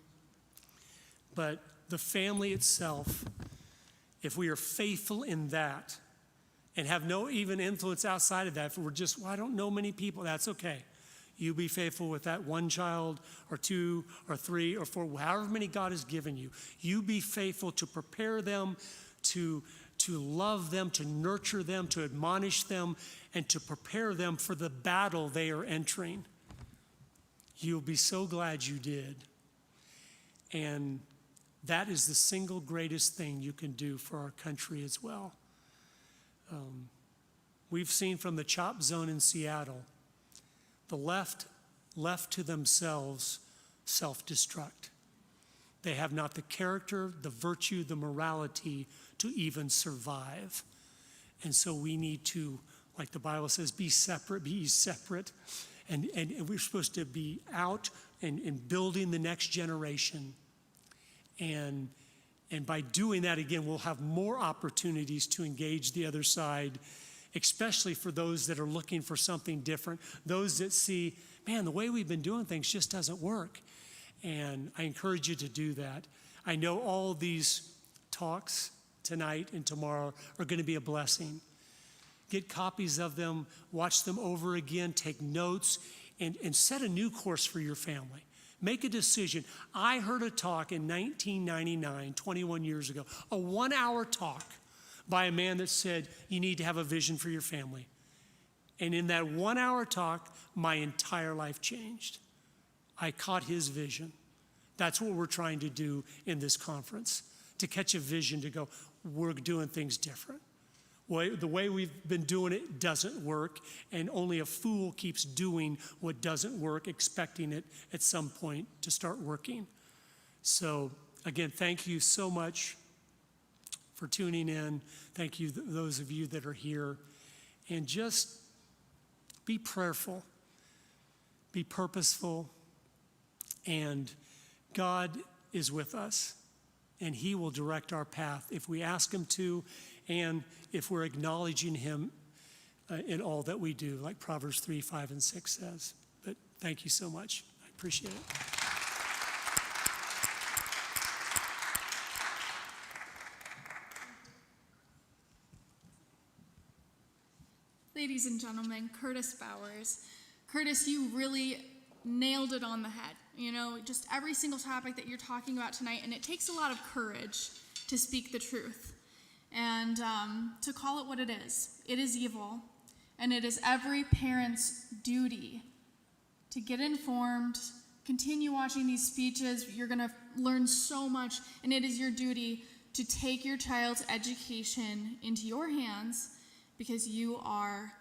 but the family itself, if we are faithful in that and have no even influence outside of that, if we're just, well, I don't know many people, that's okay. You be faithful with that one child or two or three or four, however many God has given you. You be faithful to prepare them, to love them, to nurture them, to admonish them, and to prepare them for the battle they are entering. You'll be so glad you did. And that is the single greatest thing you can do for our country as well. We've seen from the CHOP zone in Seattle, the left to themselves self-destruct. They have not the character, the virtue, the morality to even survive. And so we need to, like the Bible says, be separate. And we're supposed to be out and building the next generation. And by doing that, again, we'll have more opportunities to engage the other side, especially for those that are looking for something different, those that see, man, the way we've been doing things just doesn't work. And I encourage you to do that. I know all these talks tonight and tomorrow are going to be a blessing. Get copies of them, watch them over again, take notes, and set a new course for your family. Make a decision. I heard a talk in 1999, 21 years ago, a 1-hour talk by a man that said, you need to have a vision for your family. And in that 1-hour talk, my entire life changed. I caught his vision. That's what we're trying to do in this conference, to catch a vision, to go, we're doing things different. Well, the way we've been doing it doesn't work, and only a fool keeps doing what doesn't work, expecting it at some point to start working. So, again, thank you so much for tuning in. Thank you, those of you that are here. And just be prayerful, be purposeful, and God is with us, and He will direct our path if we ask Him to, and if we're acknowledging Him in all that we do, like Proverbs 3, 5, and 6 says. But thank you so much. I appreciate it. Ladies and gentlemen, Curtis Bowers. Curtis, you really nailed it on the head. You know, just every single topic that you're talking about tonight, and it takes a lot of courage to speak the truth and to call it what it is. It is evil, and it is every parent's duty to get informed, continue watching these speeches. You're going to learn so much, and it is your duty to take your child's education into your hands, because you are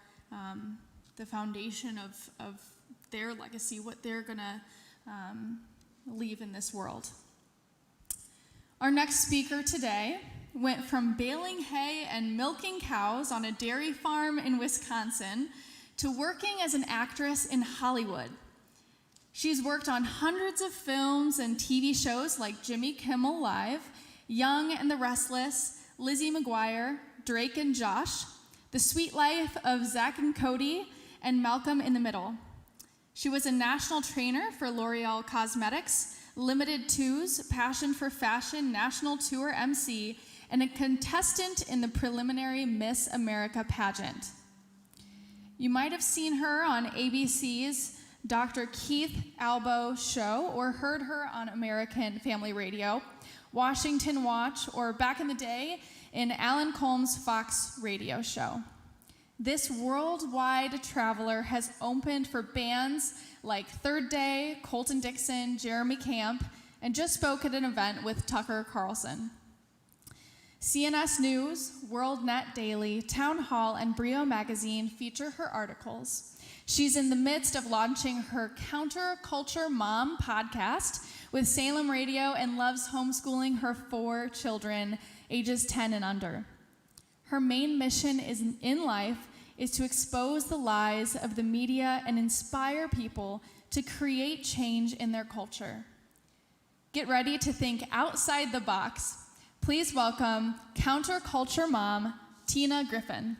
the foundation of their legacy, what they're going to leave in this world. Our next speaker today went from baling hay and milking cows on a dairy farm in Wisconsin to working as an actress in Hollywood. She's worked on hundreds of films and TV shows like Jimmy Kimmel Live, Young and the Restless, Lizzie McGuire, Drake and Josh, The Sweet Life of Zack and Cody, and Malcolm in the Middle. She was a national trainer for L'Oreal Cosmetics, Limited Two's Passion for Fashion National Tour MC, and a contestant in the preliminary Miss America pageant. You might have seen her on ABC's Dr. Keith Albo show or heard her on American Family Radio, Washington Watch, or back in the day in Alan Colmes' Fox radio show. This worldwide traveler has opened for bands like Third Day, Colton Dixon, Jeremy Camp, and just spoke at an event with Tucker Carlson. CNS News, WorldNet Daily, Town Hall, and Brio Magazine feature her articles. She's in the midst of launching her Counterculture Mom podcast with Salem Radio and loves homeschooling her 4 children, ages 10 and under. Her main mission in life is to expose the lies of the media and inspire people to create change in their culture. Get ready to think outside the box. Please welcome Counterculture Mom, Tina Griffin.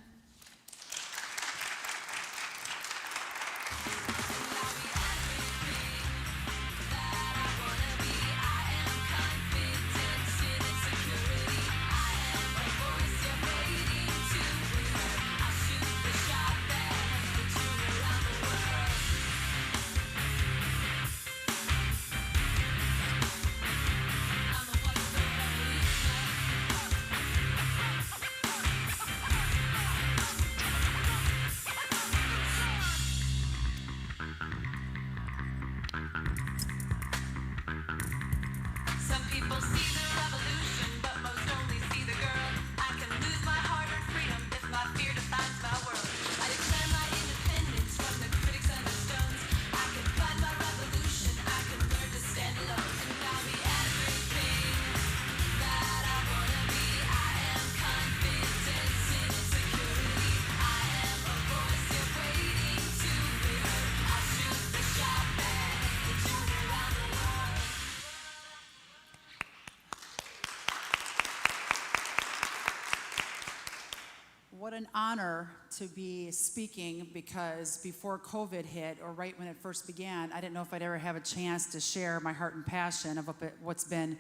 What an honor to be speaking, because before COVID hit, or right when it first began, I didn't know if I'd ever have a chance to share my heart and passion of what's been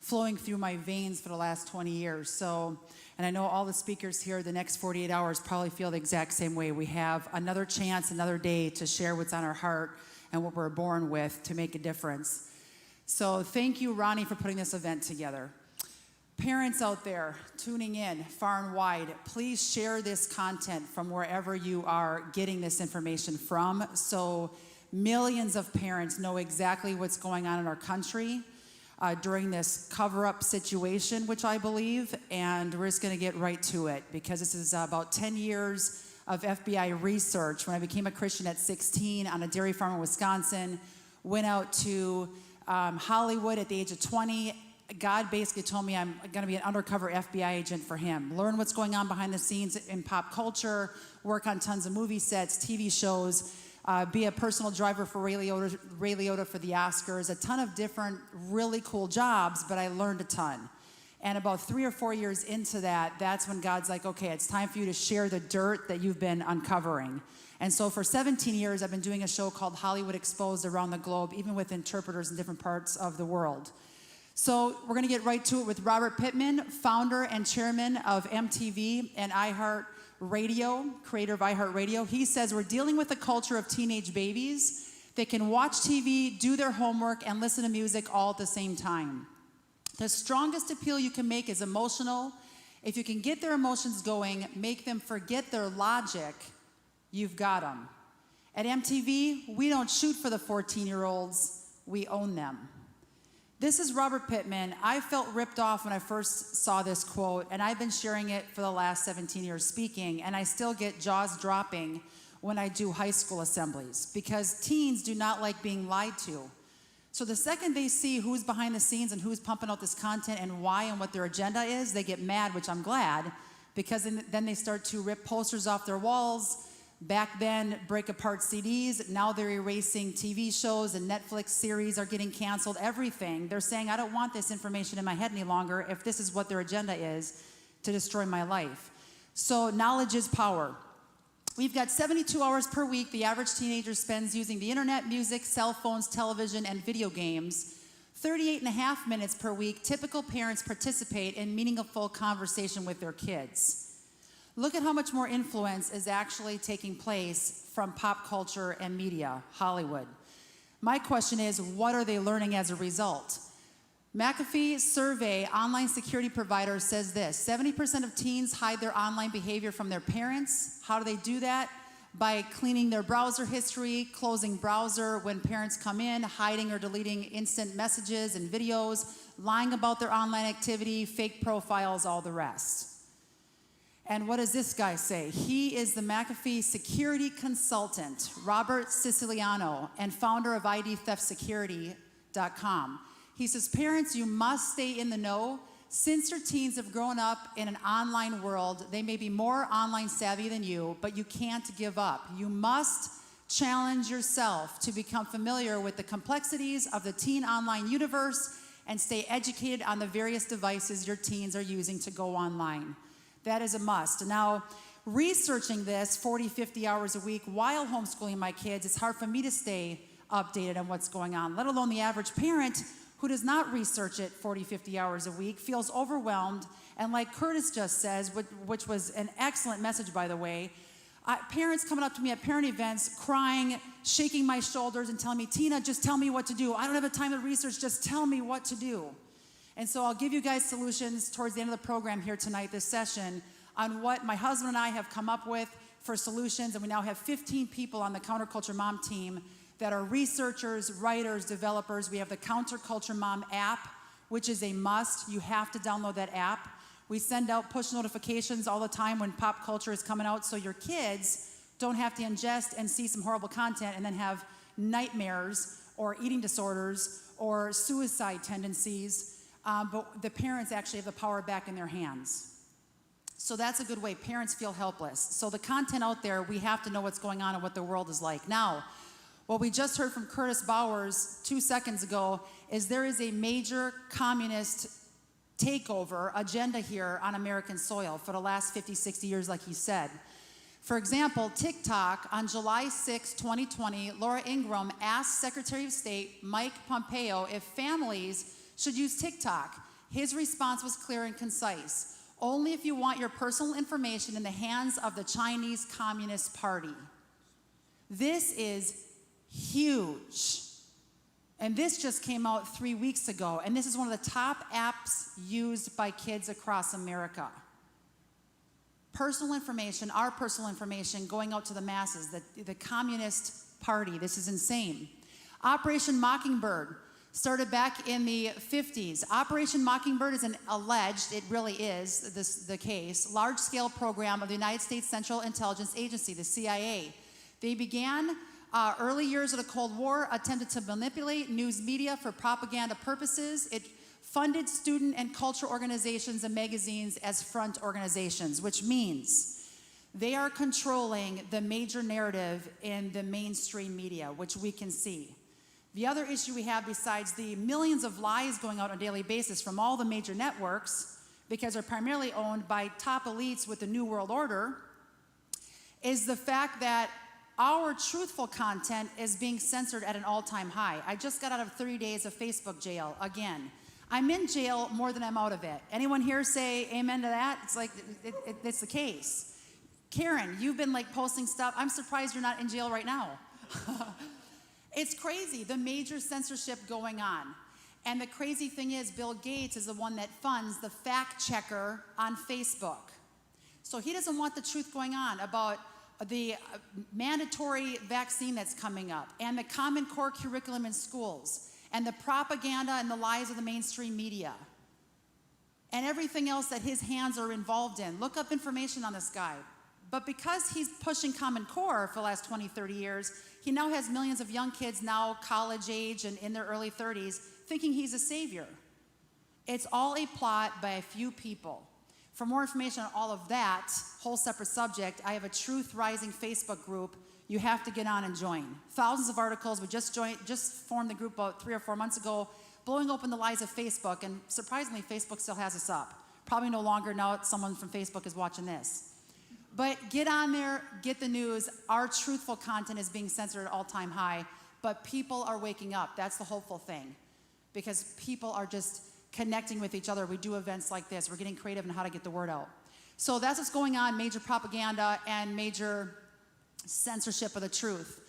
flowing through my veins for the last 20 years. So, and I know all the speakers here the next 48 hours probably feel the exact same way. We have another chance, another day to share what's on our heart and what we're born with to make a difference. So thank you, Ronnie, for putting this event together. Parents out there tuning in far and wide, please share this content from wherever you are getting this information from, so millions of parents know exactly what's going on in our country during this cover-up situation, which I believe, and we're just gonna get right to it, because this is about 10 years of FBI research. When I became a Christian at 16 on a dairy farm in Wisconsin, went out to Hollywood at the age of 20, God basically told me I'm going to be an undercover FBI agent for him. Learn what's going on behind the scenes in pop culture, work on tons of movie sets, TV shows, be a personal driver for Ray Liotta for the Oscars, a ton of different really cool jobs, but I learned a ton. And about 3 or 4 years into that, that's when God's like, okay, it's time for you to share the dirt that you've been uncovering. And so for 17 years, I've been doing a show called Hollywood Exposed around the globe, even with interpreters in different parts of the world. So we're gonna get right to it with Robert Pittman, founder and chairman of MTV and iHeartRadio, creator of iHeartRadio. He says we're dealing with a culture of teenage babies. They can watch TV, do their homework, and listen to music all at the same time. The strongest appeal you can make is emotional. If you can get their emotions going, make them forget their logic, you've got them. At MTV, we don't shoot for the 14-year-olds, we own them. This is Robert Pittman. I felt ripped off when I first saw this quote, and I've been sharing it for the last 17 years speaking, and I still get jaws dropping when I do high school assemblies, because teens do not like being lied to. So the second they see who's behind the scenes and who's pumping out this content and why and what their agenda is, they get mad, which I'm glad, because then they start to rip posters off their walls. Back then, break apart CDs. Now they're erasing TV shows and Netflix series are getting canceled, everything. They're saying, I don't want this information in my head any longer if this is what their agenda is to destroy my life. So knowledge is power. We've got 72 hours per week the average teenager spends using the internet, music, cell phones, television, and video games. 38.5 minutes per week, typical parents participate in meaningful conversation with their kids. Look at how much more influence is actually taking place from pop culture and media, Hollywood. My question is, what are they learning as a result? McAfee survey, online security provider, says this: 70% of teens hide their online behavior from their parents. How do they do that? By cleaning their browser history, closing browser when parents come in, hiding or deleting instant messages and videos, lying about their online activity, fake profiles, all the rest. And what does this guy say? He is the McAfee security consultant, Robert Siciliano, and founder of IDTheftSecurity.com. He says, parents, you must stay in the know. Since your teens have grown up in an online world, they may be more online savvy than you, but you can't give up. You must challenge yourself to become familiar with the complexities of the teen online universe and stay educated on the various devices your teens are using to go online. That is a must. Now, researching this 40, 50 hours a week while homeschooling my kids, it's hard for me to stay updated on what's going on, let alone the average parent who does not research it 40, 50 hours a week, feels overwhelmed, and like Curtis just says, which was an excellent message, by the way, parents coming up to me at parent events, crying, shaking my shoulders, and telling me, Tina, just tell me what to do. I don't have the time to research, just tell me what to do. And so I'll give you guys solutions towards the end of the program here tonight, this session, on what my husband and I have come up with for solutions, and we now have 15 people on the Counterculture Mom team that are researchers, writers, developers. We have the Counterculture Mom app, which is a must. You have to download that app. We send out push notifications all the time when pop culture is coming out so your kids don't have to ingest and see some horrible content and then have nightmares or eating disorders or suicide tendencies, but the parents actually have the power back in their hands. So that's a good way. Parents feel helpless. So the content out there, we have to know what's going on and what the world is like. Now, what we just heard from Curtis Bowers 2 seconds ago is there is a major communist takeover agenda here on American soil for the last 50, 60 years, like he said. For example, TikTok, on July 6, 2020, Laura Ingraham asked Secretary of State Mike Pompeo if families should use TikTok. His response was clear and concise: only if you want your personal information in the hands of the Chinese Communist Party. This is huge. And this just came out 3 weeks ago, and this is one of the top apps used by kids across America. Personal information, our personal information, going out to the masses, the Communist Party. This is insane. Operation Mockingbird started back in the 50s. Operation Mockingbird is an alleged, it really is the case, large-scale program of the United States Central Intelligence Agency, the CIA. They began early years of the Cold War, attempted to manipulate news media for propaganda purposes. It funded student and culture organizations and magazines as front organizations, which means they are controlling the major narrative in the mainstream media, which we can see. The other issue we have, besides the millions of lies going out on a daily basis from all the major networks, because they're primarily owned by top elites with the New World Order, is the fact that our truthful content is being censored at an all-time high. I just got out of 30 days of Facebook jail again. I'm in jail more than I'm out of it. Anyone here say amen to that? It's like, it's the case. Karen, you've been like posting stuff. I'm surprised you're not in jail right now. It's crazy, the major censorship going on. And the crazy thing is, Bill Gates is the one that funds the fact checker on Facebook. So he doesn't want the truth going on about the mandatory vaccine that's coming up, and the Common Core curriculum in schools, and the propaganda and the lies of the mainstream media, and everything else that his hands are involved in. Look up information on this guy. But because he's pushing Common Core for the last 20, 30 years, he now has millions of young kids now college age and in their early 30s thinking he's a savior. It's all a plot by a few people. For more information on all of that, whole separate subject, I have a Truth Rising Facebook group. You have to get on and join. Thousands of articles. We just formed the group about 3 or 4 months ago, blowing open the lies of Facebook, and surprisingly, Facebook still has us up. Probably no longer now that someone from Facebook is watching this. But get on there, get the news. Our truthful content is being censored at all-time high, but people are waking up. That's the hopeful thing, because people are just connecting with each other. We do events like this. We're getting creative in how to get the word out. So that's what's going on, major propaganda and major censorship of the truth.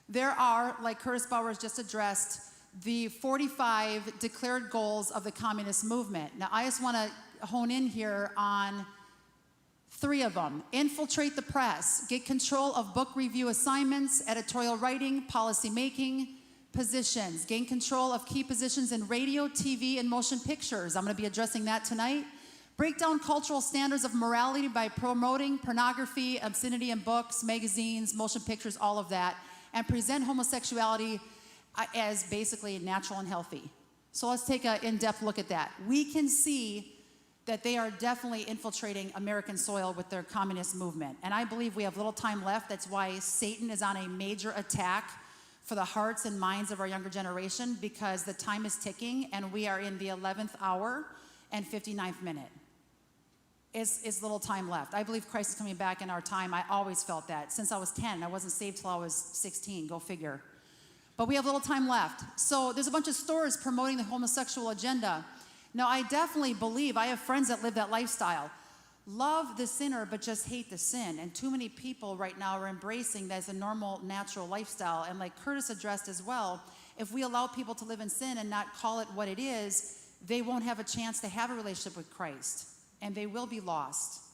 There are, like Curtis Bowers just addressed, the 45 declared goals of the communist movement. Now, I just want to hone in here on 3 of them. Infiltrate the press, get control of book review assignments, editorial writing, policy making, positions, gain control of key positions in radio, TV, and motion pictures. I'm going to be addressing that tonight. Break down cultural standards of morality by promoting pornography, obscenity in books, magazines, motion pictures, all of that, and present homosexuality as basically natural and healthy. So let's take an in-depth look at that. We can see that they are definitely infiltrating American soil with their communist movement. And I believe we have little time left. That's why Satan is on a major attack for the hearts and minds of our younger generation, because the time is ticking and we are in the 11th hour and 59th minute. It's little time left. I believe Christ is coming back in our time. I always felt that. Since I was 10, I wasn't saved till I was 16, go figure. But we have little time left. So there's a bunch of stores promoting the homosexual agenda. Now, I definitely believe, I have friends that live that lifestyle. Love the sinner, but just hate the sin. And too many people right now are embracing that as a normal, natural lifestyle. And like Curtis addressed as well, if we allow people to live in sin and not call it what it is, they won't have a chance to have a relationship with Christ. And they will be lost.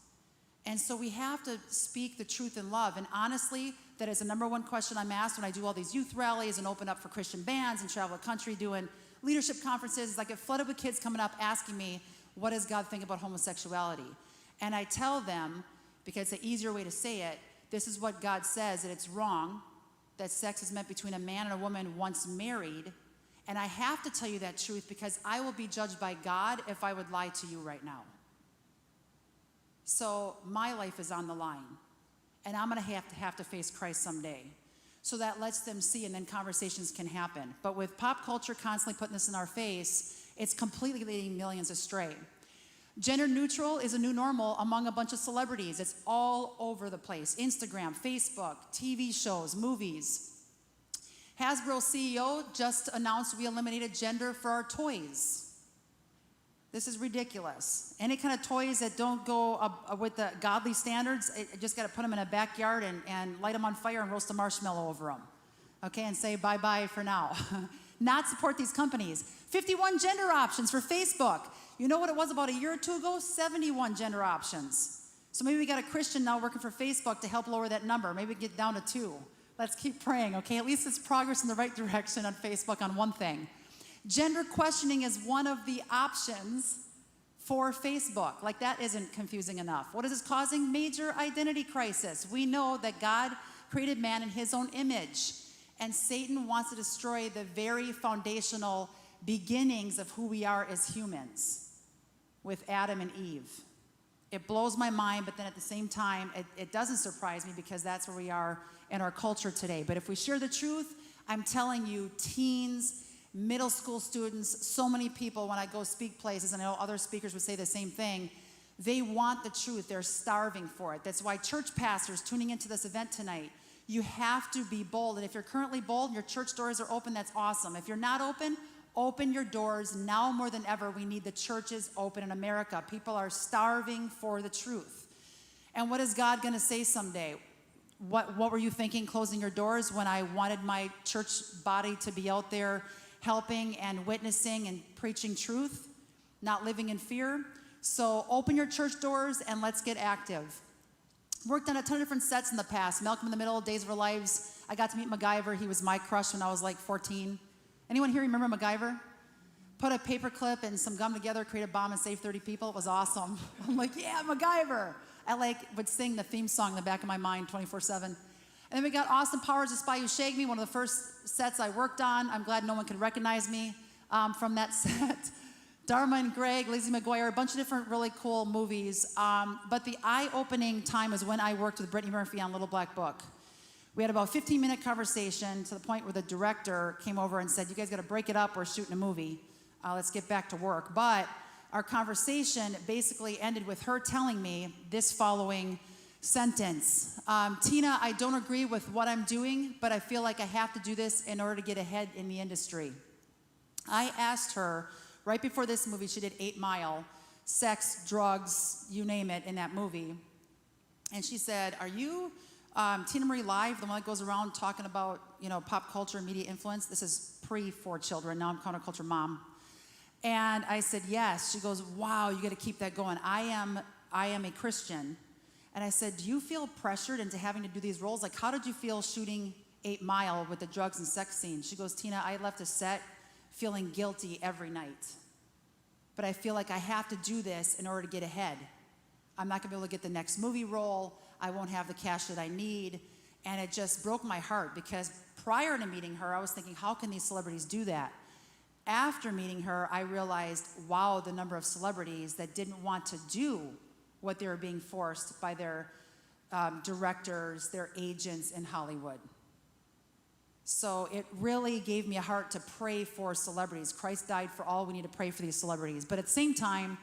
And so we have to speak the truth in love. And honestly, that is the number one question I'm asked when I do all these youth rallies and open up for Christian bands and travel the country doing leadership conferences. I get flooded with kids coming up asking me, what does God think about homosexuality? And I tell them, because it's an easier way to say it, this is what God says, that it's wrong, that sex is meant between a man and a woman once married. And I have to tell you that truth because I will be judged by God if I would lie to you right now. So my life is on the line. And I'm going to have to face Christ someday. So that lets them see, and then conversations can happen. But with pop culture constantly putting this in our face, it's completely leading millions astray. Gender neutral is a new normal among a bunch of celebrities. It's all over the place. Instagram, Facebook, TV shows, movies. Hasbro CEO just announced we eliminated gender for our toys. This is ridiculous. Any kind of toys that don't go with the godly standards, you just got to put them in a backyard and light them on fire and roast a marshmallow over them. Okay, and say bye-bye for now. Not support these companies. 51 gender options for Facebook. You know what it was about a year or two ago? 71 gender options. So maybe we got a Christian now working for Facebook to help lower that number. Maybe get down to 2. Let's keep praying, okay? At least it's progress in the right direction on Facebook on one thing. Gender questioning is one of the options for Facebook. Like, that isn't confusing enough. What is this causing? Major identity crisis. We know that God created man in his own image, and Satan wants to destroy the very foundational beginnings of who we are as humans with Adam and Eve. It blows my mind, but then at the same time, it doesn't surprise me because that's where we are in our culture today. But if we share the truth, I'm telling you, teens, middle school students, so many people, when I go speak places, and I know other speakers would say the same thing, they want the truth. They're starving for it. That's why church pastors tuning into this event tonight, you have to be bold. And if you're currently bold and your church doors are open, that's awesome. If you're not open, open your doors. Now more than ever, we need the churches open in America. People are starving for the truth. And what is God going to say someday? What were you thinking closing your doors when I wanted my church body to be out there helping and witnessing and preaching truth, not living in fear? So open your church doors and let's get active. Worked on a ton of different sets in the past. Malcolm in the Middle, Days of Our Lives. I got to meet MacGyver. He was my crush when I was like 14. Anyone here remember MacGyver? Put a paper clip and some gum together, create a bomb and save 30 people. It was awesome. I'm like, yeah, MacGyver. I would sing the theme song in the back of my mind 24/7. And then we got Austin Powers' The Spy Who Shagged Me, one of the first sets I worked on. I'm glad no one could recognize me from that set. Dharma and Greg, Lizzie McGuire, a bunch of different really cool movies. But the eye-opening time was when I worked with Brittany Murphy on Little Black Book. We had about a 15-minute conversation to the point where the director came over and said, you guys got to break it up. We're shooting a movie. Let's get back to work. But our conversation basically ended with her telling me this following sentence. Tina, I don't agree with what I'm doing, but I feel like I have to do this in order to get ahead in the industry. I asked her, right before this movie, she did 8 Mile, sex, drugs, you name it, in that movie. And she said, are you Tina Marie Live, the one that goes around talking about, pop culture and media influence? This is pre-4 children. Now I'm counterculture mom. And I said, yes. She goes, wow, you got to keep that going. I am a Christian. And I said, do you feel pressured into having to do these roles? Like, how did you feel shooting 8 Mile with the drugs and sex scenes? She goes, Tina, I left a set feeling guilty every night. But I feel like I have to do this in order to get ahead. I'm not going to be able to get the next movie role. I won't have the cash that I need. And it just broke my heart because prior to meeting her, I was thinking, how can these celebrities do that? After meeting her, I realized, wow, the number of celebrities that didn't want to do what they were being forced by their directors, their agents in Hollywood. So it really gave me a heart to pray for celebrities. Christ died for all. We need to pray for these celebrities. But at the same time,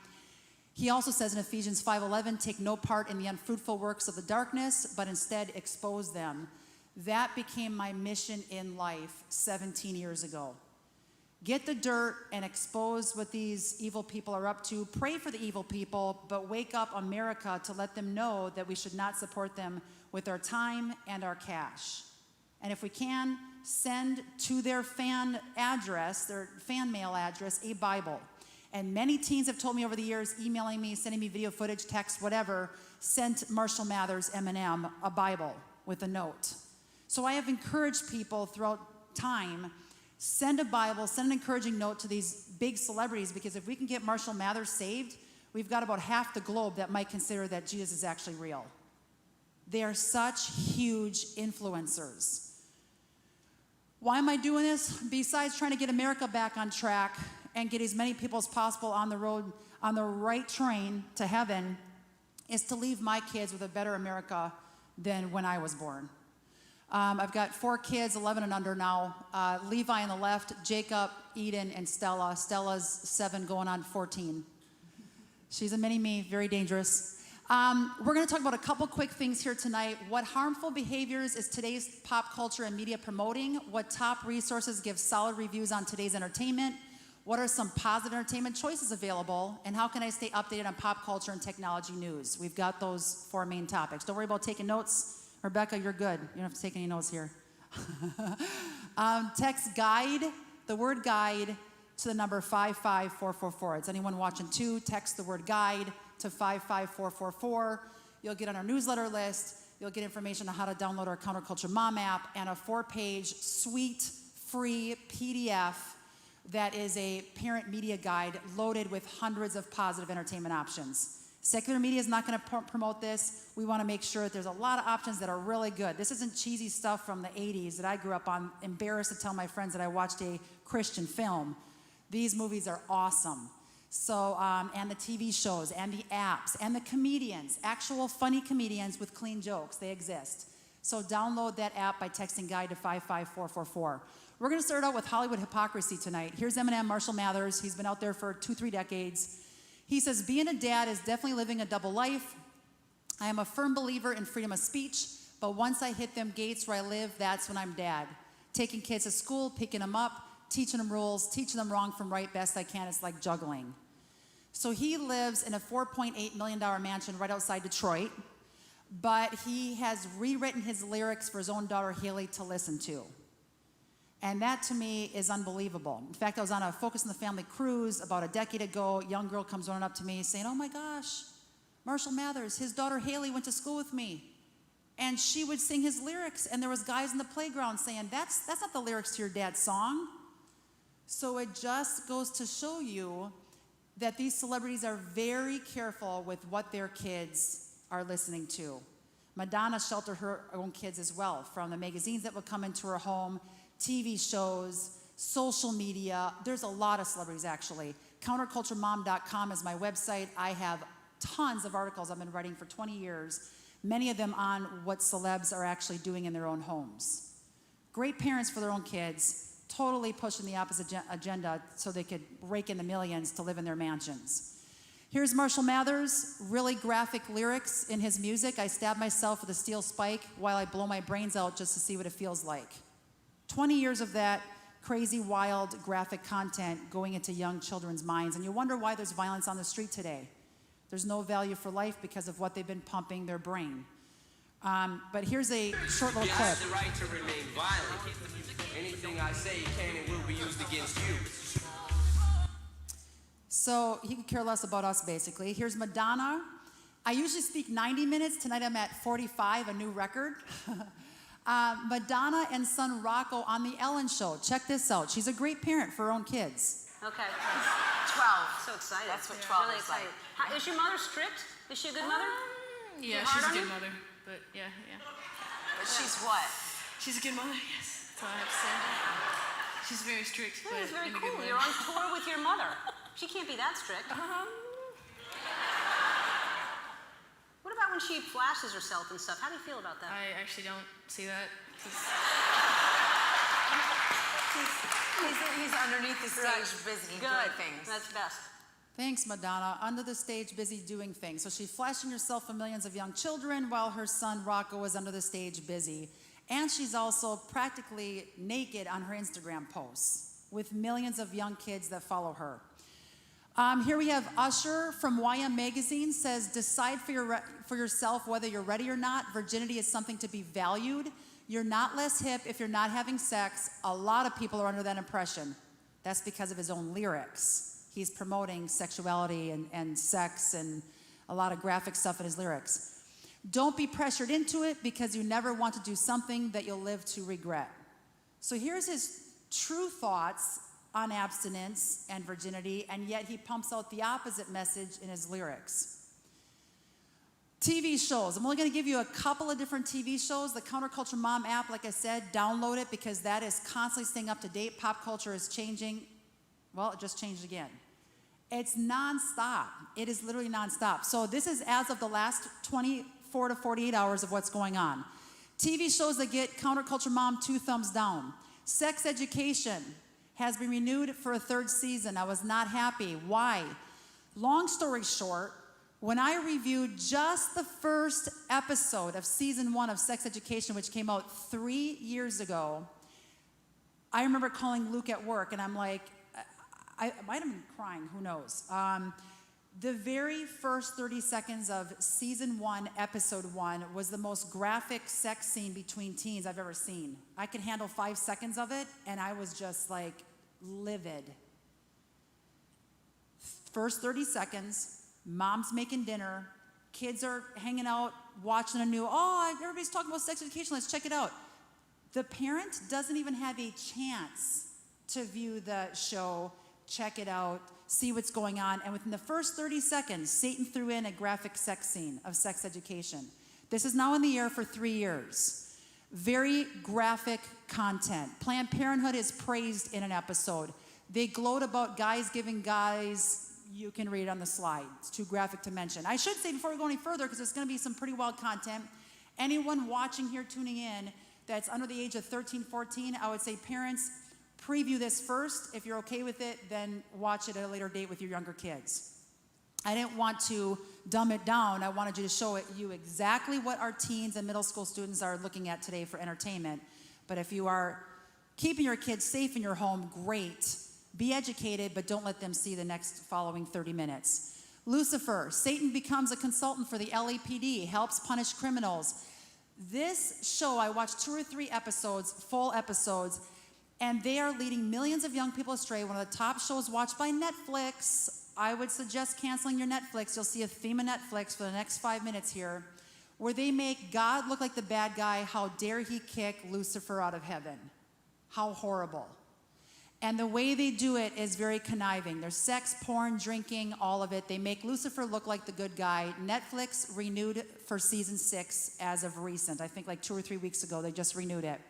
he also says in Ephesians 5:11, take no part in the unfruitful works of the darkness, but instead expose them. That became my mission in life 17 years ago. Get the dirt and expose what these evil people are up to. Pray for the evil people, but wake up America to let them know that we should not support them with our time and our cash. And if we can, send to their fan address, their fan mail address, a Bible. And many teens have told me over the years, emailing me, sending me video footage, text, whatever, sent Marshall Mathers, Eminem, a Bible with a note. So I have encouraged people throughout time, send a Bible, send an encouraging note to these big celebrities, because if we can get Marshall Mathers saved, we've got about half the globe that might consider that Jesus is actually real. They are such huge influencers. Why am I doing this? Besides trying to get America back on track and get as many people as possible on the road, on the right train to heaven, is to leave my kids with a better America than when I was born. I've got 4 kids, 11 and under now. Levi on the left, Jacob, Eden, and Stella. Stella's 7 going on 14. She's a mini-me, very dangerous. We're going to talk about a couple quick things here tonight. What harmful behaviors is today's pop culture and media promoting? What top resources give solid reviews on today's entertainment? What are some positive entertainment choices available? And how can I stay updated on pop culture and technology news? We've got those 4 main topics. Don't worry about taking notes. Rebecca, you're good. You don't have to take any notes here. Text guide, the word guide, to the number 55444. It's anyone watching too. Text the word guide to 55444. You'll get on our newsletter list. You'll get information on how to download our Counterculture Mom app and a 4-page sweet free PDF that is a parent media guide loaded with hundreds of positive entertainment options. Secular media is not going to promote this. We want to make sure that there's a lot of options that are really good. This isn't cheesy stuff from the 80s that I grew up on, embarrassed to tell my friends that I watched a Christian film. These movies are awesome. So, and the TV shows, and the apps, and the comedians, actual funny comedians with clean jokes, they exist. So download that app by texting guide to 55444. We're going to start out with Hollywood hypocrisy tonight. Here's Eminem, Marshall Mathers. He's been out there for 2-3 decades. He says, being a dad is definitely living a double life. I am a firm believer in freedom of speech, but once I hit them gates where I live, that's when I'm dad. Taking kids to school, picking them up, teaching them rules, teaching them wrong from right best I can. It's like juggling. So he lives in a $4.8 million mansion right outside Detroit, but he has rewritten his lyrics for his own daughter, Haley, to listen to. And that, to me, is unbelievable. In fact, I was on a Focus on the Family cruise about a decade ago. A young girl comes running up to me saying, oh my gosh, Marshall Mathers, his daughter Haley went to school with me. And she would sing his lyrics, and there was guys in the playground saying, that's not the lyrics to your dad's song. So it just goes to show you that these celebrities are very careful with what their kids are listening to. Madonna sheltered her own kids as well from the magazines that would come into her home, TV shows, social media. There's a lot of celebrities, actually. Counterculturemom.com is my website. I have tons of articles I've been writing for 20 years, many of them on what celebs are actually doing in their own homes. Great parents for their own kids, totally pushing the opposite agenda so they could rake in the millions to live in their mansions. Here's Marshall Mathers, really graphic lyrics in his music. I stab myself with a steel spike while I blow my brains out just to see what it feels like. 20 years of that crazy, wild, graphic content going into young children's minds. And you wonder why there's violence on the street today. There's no value for life because of what they've been pumping their brain. But here's a short little clip. You have the right to remain violent. Anything I say can and will be used against you. So he could care less about us, basically. Here's Madonna. I usually speak 90 minutes. Tonight I'm at 45, a new record. Madonna and son Rocco on The Ellen Show. Check this out. She's a great parent for her own kids. Okay. 12. So excited. That's what 12 really is excited. Like. Is your mother strict? Is she a good mother? Yeah, she's a good mother. But yeah. But she's what? She's a good mother, yes. That's all I have to say. She's very strict, but That's very in a good cool. way. You're on tour with your mother. She can't be that strict. What about when she flashes herself and stuff? How do you feel about that? I actually don't see that. He's underneath the stage busy doing things. That's best. Thanks, Madonna. Under the stage, busy doing things. So she's flashing herself for millions of young children while her son Rocco is under the stage busy. And she's also practically naked on her Instagram posts with millions of young kids that follow her. Here we have Usher from YM Magazine says, decide for yourself whether you're ready or not. Virginity is something to be valued. You're not less hip if you're not having sex. A lot of people are under that impression. That's because of his own lyrics. He's promoting sexuality and sex and a lot of graphic stuff in his lyrics. Don't be pressured into it because you never want to do something that you'll live to regret. So here's his true thoughts on abstinence and virginity, and yet he pumps out the opposite message in his lyrics. TV shows. I'm only going to give you a couple of different TV shows. The Counterculture Mom app, like I said, download it because that is constantly staying up to date. Pop culture is changing. Well, it just changed again. It's nonstop. It is literally nonstop. So this is as of the last 24 to 48 hours of what's going on. TV shows that get Counterculture Mom 2 thumbs down. Sex Education has been renewed for a 3rd season. I was not happy. Why? Long story short, when I reviewed just the first episode of season 1 of Sex Education, which came out 3 years ago, I remember calling Luke at work, and I'm like, I might have been crying, who knows. The very first 30 seconds of season 1, episode 1, was the most graphic sex scene between teens I've ever seen. I could handle 5 seconds of it, and I was just like livid. First 30 seconds, mom's making dinner, kids are hanging out, watching a new, everybody's talking about sex education, let's check it out. The parent doesn't even have a chance to view the show, check it out, see what's going on, and within the first 30 seconds, Satan threw in a graphic sex scene of sex education. This is now in the air for 3 years. Very graphic content. Planned Parenthood is praised in an episode. They gloat about guys giving guys, you can read it on the slide. It's too graphic to mention. I should say before we go any further, because there's going to be some pretty wild content, anyone watching here, tuning in, that's under the age of 13, 14, I would say parents, preview this first. If you're okay with it, then watch it at a later date with your younger kids. I didn't want to dumb it down. I wanted you to show you exactly what our teens and middle school students are looking at today for entertainment. But if you are keeping your kids safe in your home, great. Be educated, but don't let them see the next following 30 minutes. Lucifer, Satan becomes a consultant for the LAPD, helps punish criminals. This show, I watched 2 or 3 episodes, full episodes, and they are leading millions of young people astray. One of the top shows watched by Netflix. I would suggest canceling your Netflix. You'll see a theme of Netflix for the next 5 minutes here, where they make God look like the bad guy. How dare he kick Lucifer out of heaven? How horrible. And the way they do it is very conniving. There's sex, porn, drinking, all of it. They make Lucifer look like the good guy. Netflix renewed for season 6 as of recent. I think like 2 or 3 weeks ago, they just renewed it.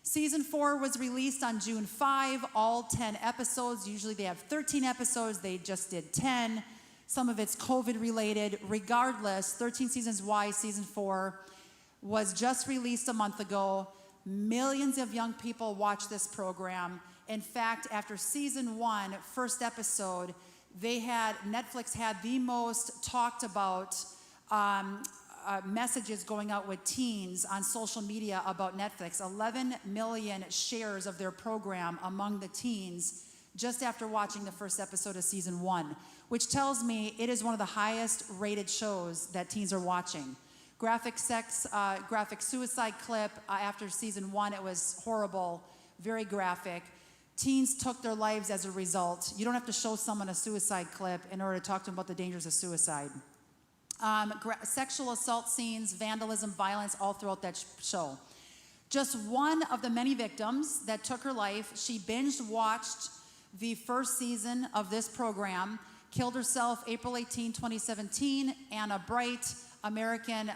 Season 4 was released on June 5, all 10 episodes. Usually they have 13 episodes. They just did 10. Some of it's COVID related. Regardless, 13 seasons why season 4 was just released a month ago. Millions of young people watch this program. In fact, after season 1, first episode, Netflix had the most talked about messages going out with teens on social media about Netflix. 11 million shares of their program among the teens just after watching the first episode of season 1, which tells me it is one of the highest rated shows that teens are watching. Graphic suicide clip after season 1, it was horrible, very graphic. Teens took their lives as a result. You don't have to show someone a suicide clip in order to talk to them about the dangers of suicide. Sexual assault scenes, vandalism, violence, all throughout that show. Just one of the many victims that took her life, she watched the first season of this program, killed herself April 18, 2017. Anna Bright, American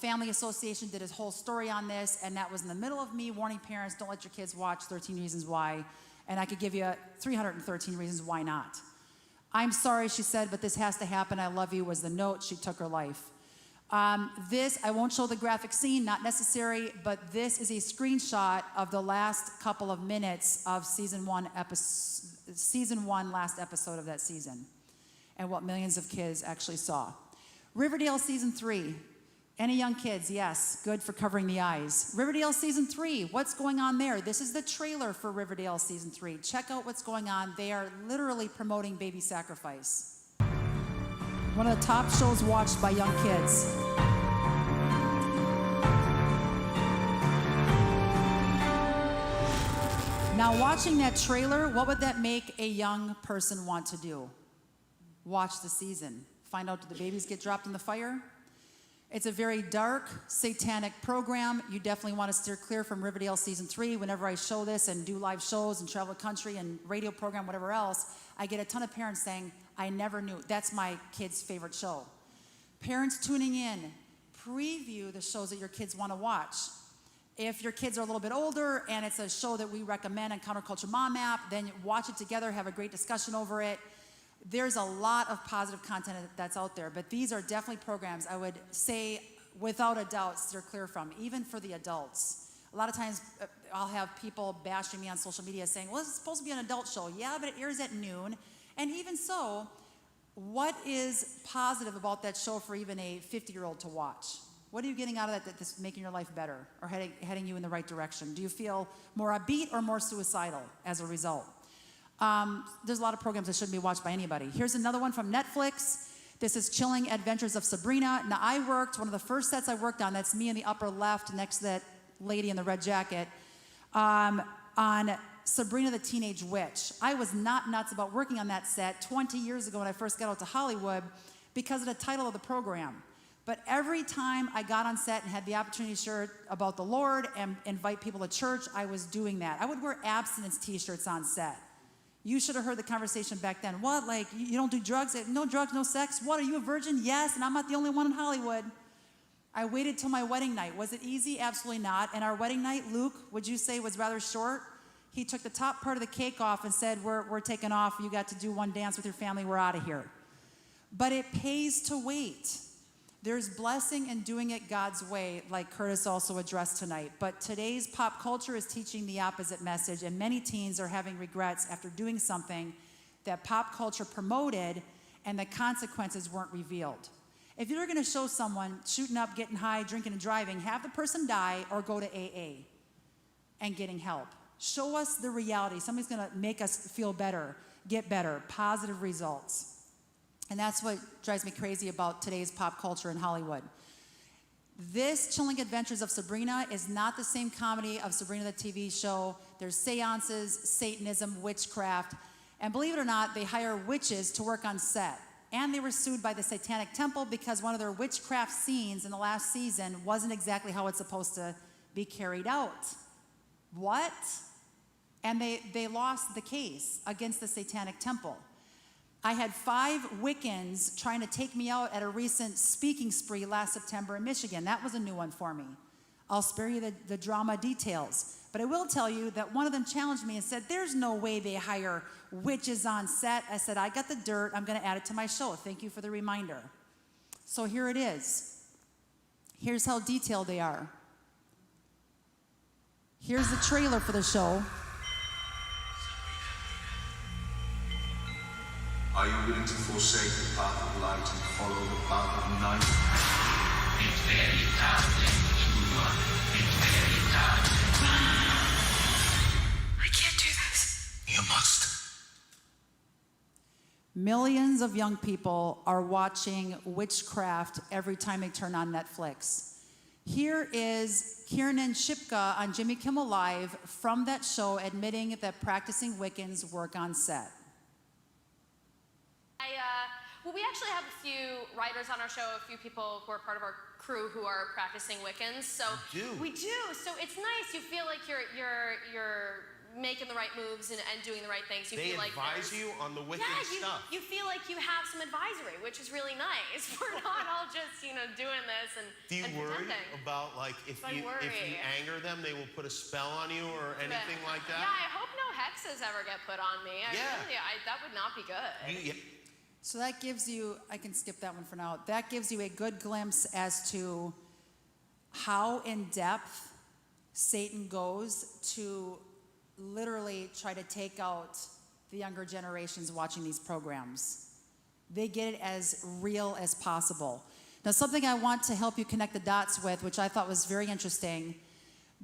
Family Association, did his whole story on this, and that was in the middle of me warning parents, don't let your kids watch 13 Reasons Why. And I could give you 313 reasons why not. I'm sorry, she said, but this has to happen. I love you was the note. She took her life. This, I won't show the graphic scene, not necessary, but this is a screenshot of the last couple of minutes of season 1, last episode of that season, and what millions of kids actually saw. Riverdale season 3. Any young kids? Yes, good for covering the eyes. Riverdale season 3, what's going on there? This is the trailer for Riverdale season 3. Check out what's going on. They are literally promoting baby sacrifice. One of the top shows watched by young kids. Now, watching that trailer, what would that make a young person want to do? Watch the season. Find out, do the babies get dropped in the fire? It's a very dark, satanic program. You definitely want to steer clear from Riverdale season 3. Whenever I show this and do live shows and travel the country and radio program, whatever else, I get a ton of parents saying, I never knew. That's my kid's favorite show. Parents tuning in, preview the shows that your kids want to watch. If your kids are a little bit older and it's a show that we recommend on Counterculture Mom app, then watch it together, have a great discussion over it. There's a lot of positive content that's out there, but these are definitely programs I would say, without a doubt, steer clear from, even for the adults. A lot of times I'll have people bashing me on social media saying, well, this is supposed to be an adult show. Yeah, but it airs at noon. And even so, what is positive about that show for even a 50-year-old to watch? What are you getting out of that that's making your life better or heading you in the right direction? Do you feel more upbeat or more suicidal as a result? There's a lot of programs that shouldn't be watched by anybody. Here's another one from Netflix. This is Chilling Adventures of Sabrina. Now, one of the first sets I worked on, that's me in the upper left next to that lady in the red jacket, on Sabrina the Teenage Witch. I was not nuts about working on that set 20 years ago when I first got out to Hollywood because of the title of the program. But every time I got on set and had the opportunity to share about the Lord and invite people to church, I was doing that. I would wear abstinence t-shirts on set. You should have heard the conversation back then. What, like, you don't do drugs? No drugs, no sex? What, are you a virgin? Yes, and I'm not the only one in Hollywood. I waited till my wedding night. Was it easy? Absolutely not. And our wedding night, Luke, would you say was rather short? He took the top part of the cake off and said, we're taking off. You got to do one dance with your family. We're out of here. But it pays to wait. There's blessing in doing it God's way, like Curtis also addressed tonight. But today's pop culture is teaching the opposite message, and many teens are having regrets after doing something that pop culture promoted and the consequences weren't revealed. If you're going to show someone shooting up, getting high, drinking and driving, have the person die or go to AA and getting help. Show us the reality. Somebody's going to make us feel better, get better, positive results. And that's what drives me crazy about today's pop culture in Hollywood. This Chilling Adventures of Sabrina is not the same comedy of Sabrina the TV show. There's seances, Satanism, witchcraft. And believe it or not, they hire witches to work on set. And they were sued by the Satanic Temple because one of their witchcraft scenes in the last season wasn't exactly how it's supposed to be carried out. What? and they lost the case against the Satanic Temple. I had 5 Wiccans trying to take me out at a recent speaking spree last September in Michigan. That was a new one for me. I'll spare you the drama details. But I will tell you that one of them challenged me and said, there's no way they hire witches on set. I said, I got the dirt. I'm going to add it to my show. Thank you for the reminder. So here it is. Here's how detailed they are. Here's the trailer for the show. Are you willing to forsake the path of light and follow the path of night? It's very tough. It's very tough. I can't do this. You must. Millions of young people are watching witchcraft every time they turn on Netflix. Here is Kiernan Shipka on Jimmy Kimmel Live from that show admitting that practicing Wiccans work on set. Well, we actually have a few writers on our show, a few people who are part of our crew who are practicing Wiccans. So we do. So it's nice. You feel like you're making the right moves and doing the right things. You They feel like advise you on the Wiccan stuff. You feel like you have some advisory, which is really nice. We're not all just doing this and Do you worry about like if you anger them, they will put a spell on you or anything like that? Yeah, I hope no hexes ever get put on me. That would not be good. So that gives you, I can skip that one for now, that gives you a good glimpse as to how in depth Satan goes to literally try to take out the younger generations watching these programs. They get it as real as possible. Now, something I want to help you connect the dots with, which I thought was very interesting,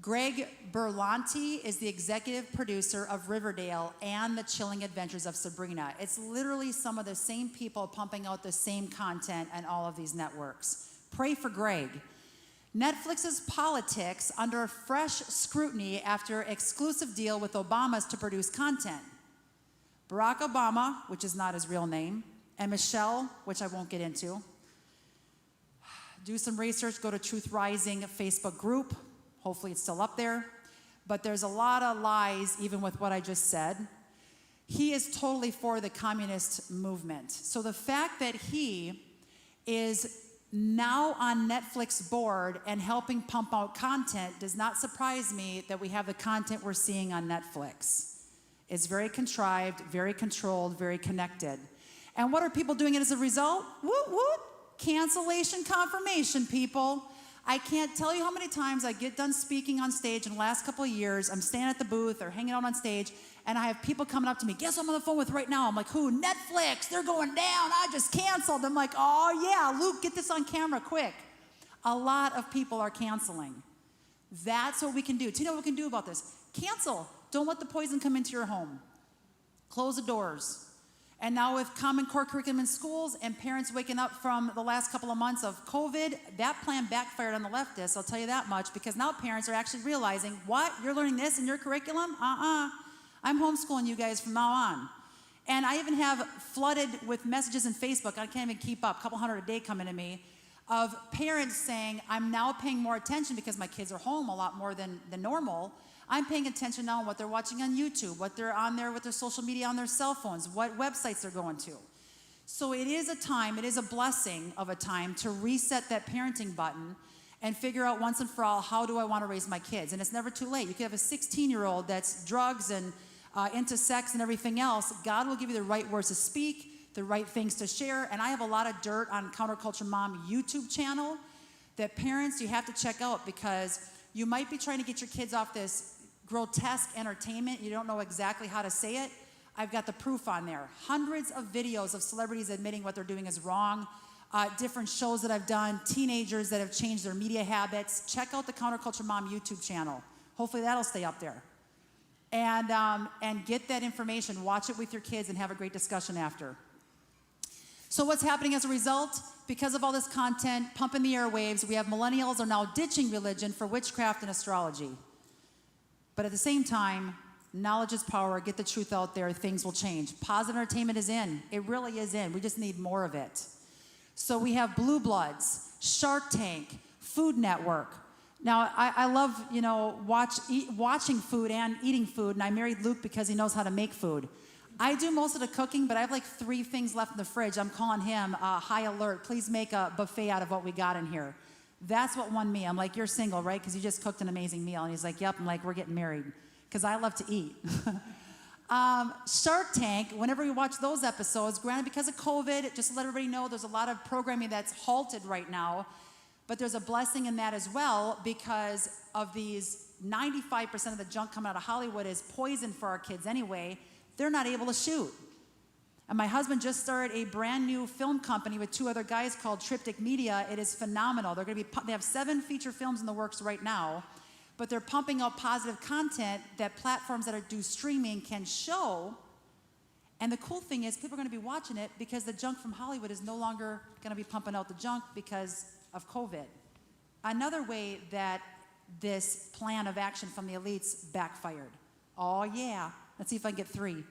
Greg Berlanti is the executive producer of Riverdale and The Chilling Adventures of Sabrina. It's literally some of the same people pumping out the same content on all of these networks. Pray for Greg. Netflix's politics under fresh scrutiny after exclusive deal with Obama's to produce content. Barack Obama, which is not his real name, and Michelle, which I won't get into. Do some research, go to Truth Rising Facebook group. Hopefully it's still up there. But there's a lot of lies even with what I just said. He is totally for the communist movement. So the fact that he is now on Netflix board and helping pump out content does not surprise me that we have the content we're seeing on Netflix. It's very contrived, very controlled, very connected. And what are people doing as a result? Woot woot, cancellation confirmation, people. I can't tell you how many times I get done speaking on stage in the last couple of years. I'm standing at the booth or hanging out on stage, and I have people coming up to me, guess who I'm on the phone with right now? I'm like, who? Netflix, they're going down. I just canceled. I'm like, oh yeah, Luke, get this on camera quick. A lot of people are canceling. That's what we can do. Do you know what we can do about this? Cancel. Don't let the poison come into your home. Close the doors. And now with Common Core curriculum in schools and parents waking up from the last couple of months of COVID, that plan backfired on the leftists, I'll tell you that much, because now parents are actually realizing, what, you're learning this in your curriculum? I'm homeschooling you guys from now on. And I even have flooded with messages in Facebook, I can't even keep up, a couple hundred a day coming to me, of parents saying, I'm now paying more attention because my kids are home a lot more than normal. I'm paying attention now on what they're watching on YouTube, what they're on there with their social media on their cell phones, what websites they're going to. So it is a time, it is a blessing of a time to reset that parenting button and figure out once and for all, how do I want to raise my kids? And it's never too late. You could have a 16-year-old that's drugs and into sex and everything else. God will give you the right words to speak, the right things to share. And I have a lot of dirt on Counterculture Mom YouTube channel that parents, you have to check out, because you might be trying to get your kids off this grotesque entertainment. You don't know exactly how to say it. I've got the proof on there. Hundreds of videos of celebrities admitting what they're doing is wrong. Different shows that I've done, teenagers that have changed their media habits. Check out the Counterculture Mom YouTube channel. Hopefully that'll stay up there. And get that information. Watch it with your kids and have a great discussion after. So what's happening as a result? Because of all this content pumping the airwaves, we have millennials are now ditching religion for witchcraft and astrology. But at the same time, knowledge is power. Get the truth out there. Things will change. Positive entertainment is in. It really is in. We just need more of it. So we have Blue Bloods, Shark Tank, Food Network, Now, I love, watching food and eating food, and I married Luke because he knows how to make food. I do most of the cooking, but I have like 3 things left in the fridge. I'm calling him high alert. Please make a buffet out of what we got in here. That's what won me. I'm like, you're single, right? Because you just cooked an amazing meal. And he's like, yep. I'm like, we're getting married because I love to eat. Shark Tank, whenever we watch those episodes, granted because of COVID, just to let everybody know, there's a lot of programming that's halted right now. But there's a blessing in that as well because of these 95% of the junk coming out of Hollywood is poison for our kids anyway. They're not able to shoot. And my husband just started a brand new film company with 2 other guys called Triptych Media. It is phenomenal. They have 7 feature films in the works right now, but they're pumping out positive content that platforms that do streaming can show. And the cool thing is people are going to be watching it because the junk from Hollywood is no longer going to be pumping out the junk because of COVID. Another way that this plan of action from the elites backfired. Oh yeah, let's see if I can get 3.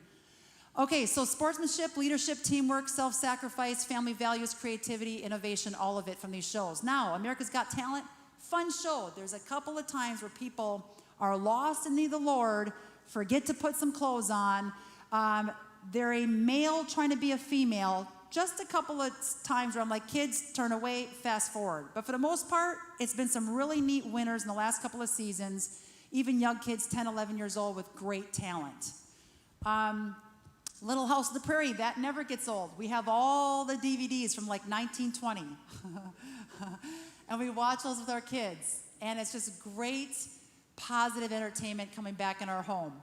Okay, so sportsmanship, leadership, teamwork, self-sacrifice, family values, creativity, innovation, all of it from these shows. Now, America's Got Talent, fun show. There's a couple of times where people are lost and need the Lord, forget to put some clothes on. They're a male trying to be a female. Just a couple of times where I'm like, kids, turn away, fast forward. But for the most part, it's been some really neat winners in the last couple of seasons, even young kids, 10, 11 years old with great talent. Little House on the Prairie, that never gets old. We have all the DVDs from like 1920. And we watch those with our kids. And it's just great, positive entertainment coming back in our home.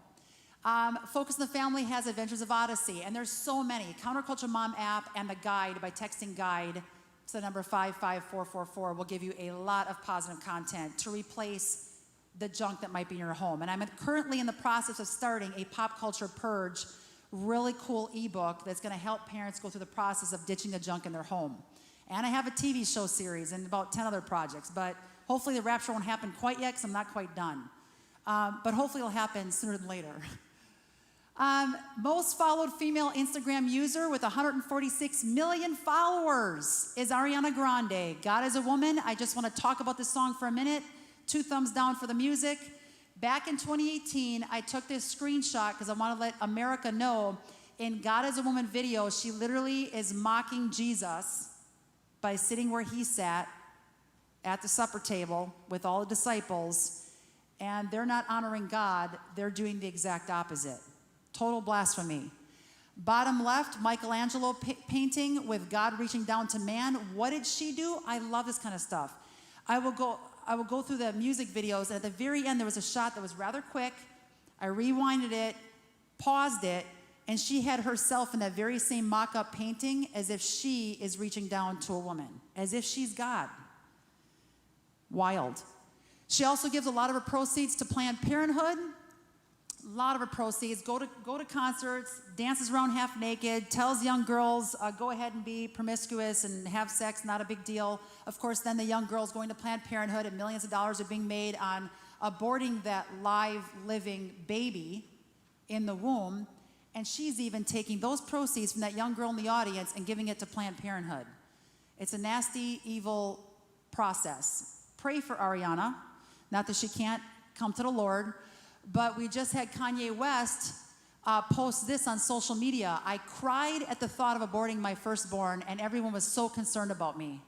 Focus on the Family has Adventures of Odyssey, and there's so many. Counterculture Mom app and the guide by texting guide to the number 55444 will give you a lot of positive content to replace the junk that might be in your home. And I'm currently in the process of starting a pop culture purge, really cool ebook that's going to help parents go through the process of ditching the junk in their home. And I have a TV show series and about 10 other projects, but hopefully the rapture won't happen quite yet because I'm not quite done. But hopefully it'll happen sooner than later. Most followed female Instagram user with 146 million followers is Ariana Grande. God is a Woman. I just want to talk about this song for a minute. 2 thumbs down for the music. Back in 2018, I took this screenshot because I want to let America know in God is a Woman video, she literally is mocking Jesus by sitting where he sat at the supper table with all the disciples, and they're not honoring God, they're doing the exact opposite. Total blasphemy. Bottom left, Michelangelo painting with God reaching down to man. What did she do? I love this kind of stuff. I will go through the music videos, and at the very end, there was a shot that was rather quick. I rewinded it, paused it, and she had herself in that very same mock-up painting as if she is reaching down to a woman, as if she's God. Wild. She also gives a lot of her proceeds to Planned Parenthood. A lot of her proceeds go to concerts, dances around half naked, tells young girls, go ahead and be promiscuous and have sex, not a big deal. Of course, then the young girls going to Planned Parenthood and millions of dollars are being made on aborting that live, living baby in the womb. And she's even taking those proceeds from that young girl in the audience and giving it to Planned Parenthood. It's a nasty, evil process. Pray for Ariana. Not that she can't come to the Lord, but we just had Kanye West post this on social media. I cried at the thought of aborting my firstborn, and everyone was so concerned about me.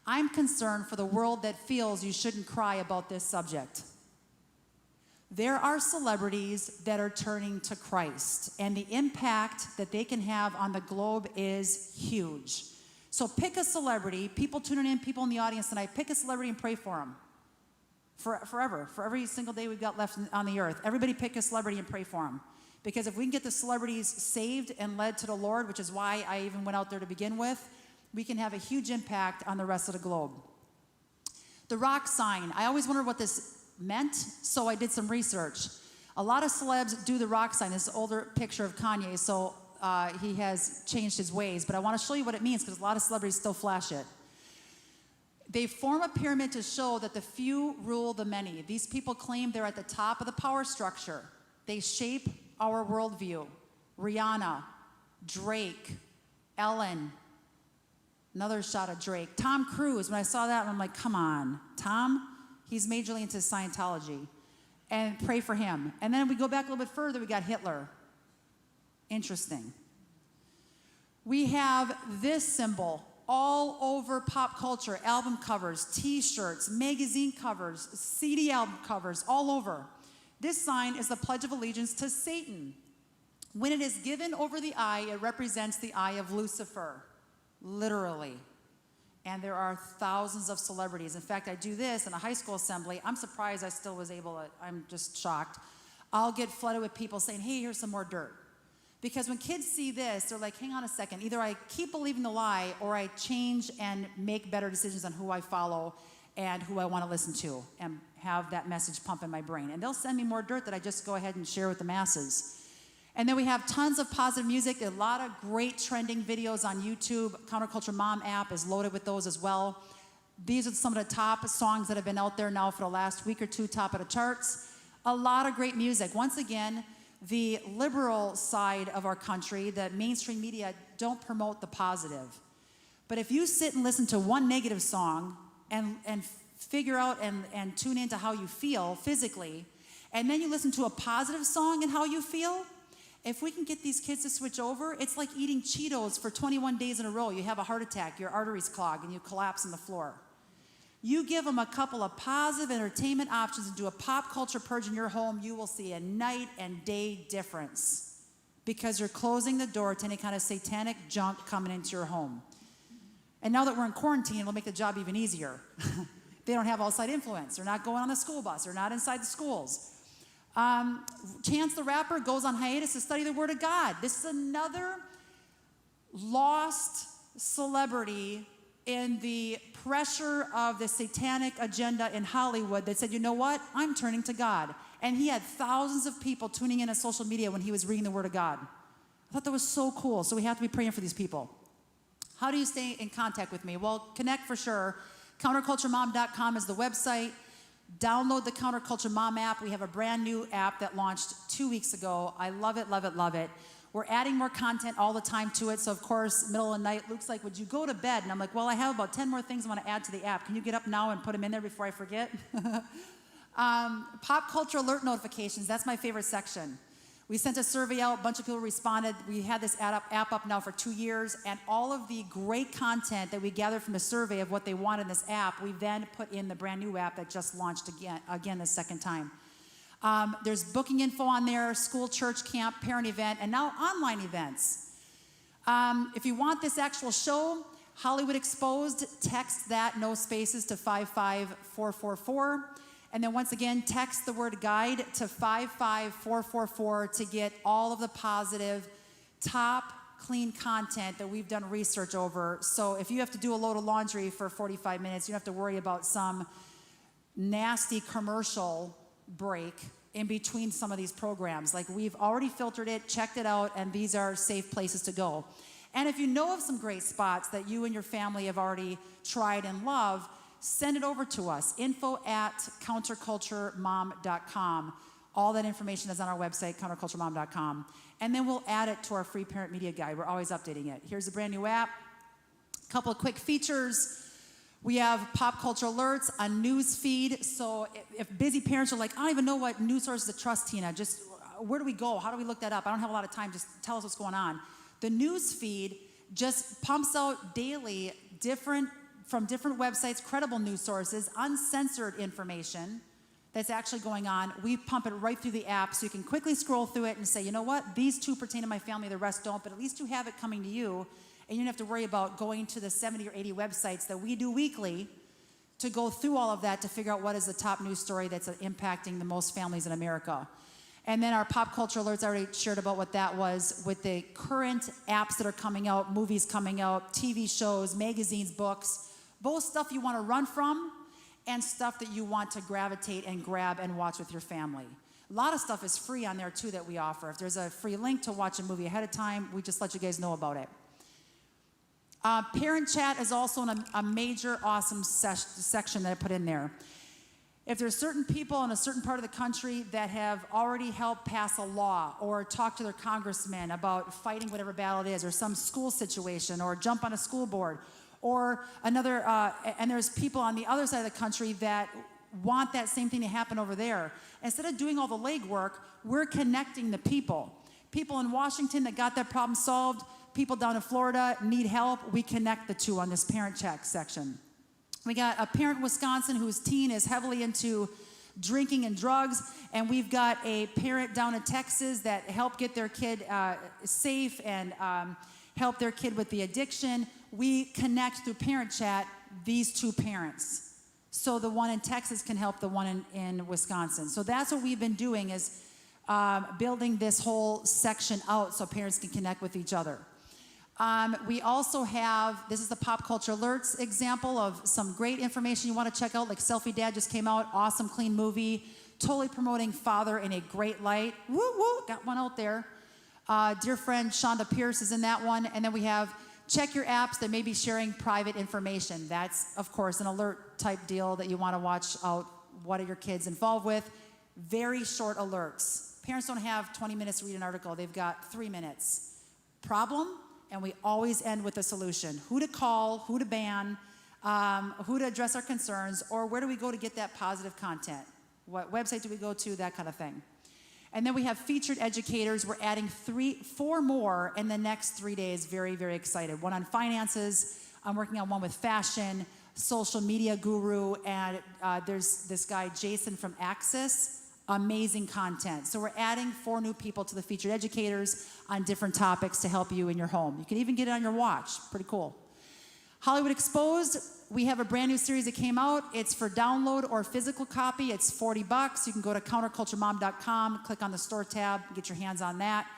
I'm concerned for the world that feels you shouldn't cry about this subject. There are celebrities that are turning to Christ, and the impact that they can have on the globe is huge. So pick a celebrity, people tuning in, people in the audience tonight, pick a celebrity and pray for them. Forever, for every single day we've got left on the earth. Everybody pick a celebrity and pray for them. Because if we can get the celebrities saved and led to the Lord, which is why I even went out there to begin with, we can have a huge impact on the rest of the globe. The rock sign. I always wondered what this meant, so I did some research. A lot of celebs do the rock sign. This is an older picture of Kanye, so he has changed his ways. But I want to show you what it means because a lot of celebrities still flash it. They form a pyramid to show that the few rule the many. These people claim they're at the top of the power structure. They shape our worldview. Rihanna, Drake, Ellen, another shot of Drake. Tom Cruise, when I saw that, I'm like, come on, Tom, He's majorly into Scientology. And pray for him. And then we go back a little bit further, we got Hitler. Interesting. We have this symbol all over pop culture, album covers, t-shirts, magazine covers, CD album covers, all over. This sign is the Pledge of Allegiance to Satan. When it is given over the eye, it represents the eye of Lucifer, literally. And there are thousands of celebrities. In fact, I do this in a high school assembly. I'm surprised I still was able to, I'm just shocked. I'll get flooded with people saying, hey, here's some more dirt. Because when kids see this, they're like, hang on a second. Either I keep believing the lie or I change and make better decisions on who I follow and who I want to listen to and have that message pump in my brain. And they'll send me more dirt that I just go ahead and share with the masses. And then we have tons of positive music, a lot of great trending videos on YouTube. Counterculture Mom app is loaded with those as well. These are some of the top songs that have been out there now for the last week or two, top of the charts. A lot of great music. Once again, the liberal side of our country, the mainstream media, don't promote the positive. But if you sit and listen to one negative song and figure out and tune into how you feel physically, and then you listen to a positive song and how you feel, if we can get these kids to switch over, it's like eating Cheetos for 21 days in a row. You have a heart attack, your arteries clog, and you collapse on the floor. You give them a couple of positive entertainment options and do a pop culture purge in your home, you will see a night and day difference because you're closing the door to any kind of satanic junk coming into your home. And now that we're in quarantine, it'll make the job even easier. They don't have outside influence. They're not going on the school bus. They're not inside the schools. Chance the Rapper goes on hiatus to study the Word of God. This is another lost celebrity in the pressure of the satanic agenda in Hollywood that said, you know what, I'm turning to God. And he had thousands of people tuning in on social media when he was reading the Word of God. I thought that was so cool. So we have to be praying for these people. How do you stay in contact with me? Well, connect for sure. Counterculturemom.com is the website. Download the Counterculture Mom app. We have a brand new app that launched 2 weeks ago. I love it, love it, love it. We're adding more content all the time to it. So, of course, middle of the night, Luke's like, would you go to bed? And I'm like, well, I have about 10 more things I want to add to the app. Can you get up now and put them in there before I forget? Pop culture alert notifications. That's my favorite section. We sent a survey out. A bunch of people responded. We had this app up now for 2 years. And all of the great content that we gathered from the survey of what they want in this app, we then put in the brand new app that just launched again the second time. There's booking info on there, school, church, camp, parent event, and now online events. If you want this actual show, Hollywood Exposed, text that, no spaces, to 55444. And then once again, text the word guide to 55444 to get all of the positive, top, clean content that we've done research over. So if you have to do a load of laundry for 45 minutes, you don't have to worry about some nasty commercial break in between some of these programs. Like, we've already filtered it, checked it out, and these are safe places to go. And if you know of some great spots that you and your family have already tried and love, send it over to us, info@counterculturemom.com. All that information is on our website, counterculturemom.com. And then we'll add it to our free parent media guide. We're always updating it. Here's a brand new app. A couple of quick features. We have pop culture alerts, a news feed. So if busy parents are like, I don't even know what news sources to trust, Tina, just where do we go? How do we look that up? I don't have a lot of time. Just tell us what's going on. The news feed just pumps out daily from different websites, credible news sources, uncensored information that's actually going on. We pump it right through the app so you can quickly scroll through it and say, you know what, these two pertain to my family, the rest don't, but at least you have it coming to you, and you don't have to worry about going to the 70 or 80 websites that we do weekly to go through all of that to figure out what is the top news story that's impacting the most families in America. And then our pop culture alerts, I already shared about what that was with the current apps that are coming out, movies coming out, TV shows, magazines, books, both stuff you want to run from and stuff that you want to gravitate and grab and watch with your family. A lot of stuff is free on there too that we offer. If there's a free link to watch a movie ahead of time, we just let you guys know about it. Parent chat is also a major awesome section that I put in there. If there's certain people in a certain part of the country that have already helped pass a law or talk to their congressman about fighting whatever battle it is, or some school situation, or jump on a school board, or another, and there's people on the other side of the country that want that same thing to happen over there. Instead of doing all the legwork, we're connecting the people. People in Washington that got that problem solved, people down in Florida need help, we connect the two on this parent check section. We got a parent in Wisconsin whose teen is heavily into drinking and drugs, and we've got a parent down in Texas that helped get their kid safe and help their kid with the addiction. We connect through parent chat these two parents, so the one in Texas can help the one in Wisconsin. So that's what we've been doing, is building this whole section out so parents can connect with each other. We also have, this is the pop culture alerts example of some great information you want to check out, like Selfie Dad just came out, awesome, clean movie, totally promoting father in a great light. Woo, woo, got one out there. Dear friend Shonda Pierce is in that one. And then we have check your apps that may be sharing private information. That's, of course, an alert type deal that you want to watch out what are your kids involved with. Very short alerts. Parents don't have 20 minutes to read an article. They've got 3 minutes. Problem? And we always end with a solution. Who to call, who to ban, who to address our concerns, or where do we go to get that positive content? What website do we go to, that kind of thing. And then we have featured educators. We're adding 4 more in the next 3 days. Very, very excited. One on finances. I'm working on one with fashion, social media guru, and there's this guy, Jason from Axis. Amazing content. So we're adding 4 new people to the featured educators on different topics to help you in your home. You can even get it on your watch. Pretty cool. Hollywood Exposed, we have a brand new series that came out. It's for download or physical copy. It's $40. You can go to counterculturemom.com, click on the store tab, get your hands on that.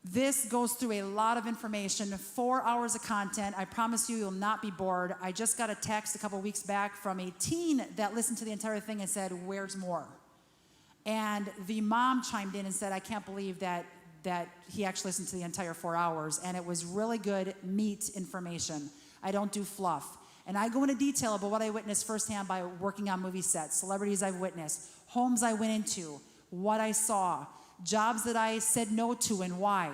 This goes through a lot of information, 4 hours of content. I promise you, you'll not be bored. I just got a text a couple weeks back from a teen that listened to the entire thing and said, "Where's more?" And the mom chimed in and said, "I can't believe that he actually listened to the entire 4 hours." And it was really good meat information. I don't do fluff. And I go into detail about what I witnessed firsthand by working on movie sets, celebrities I've witnessed, homes I went into, what I saw, jobs that I said no to and why,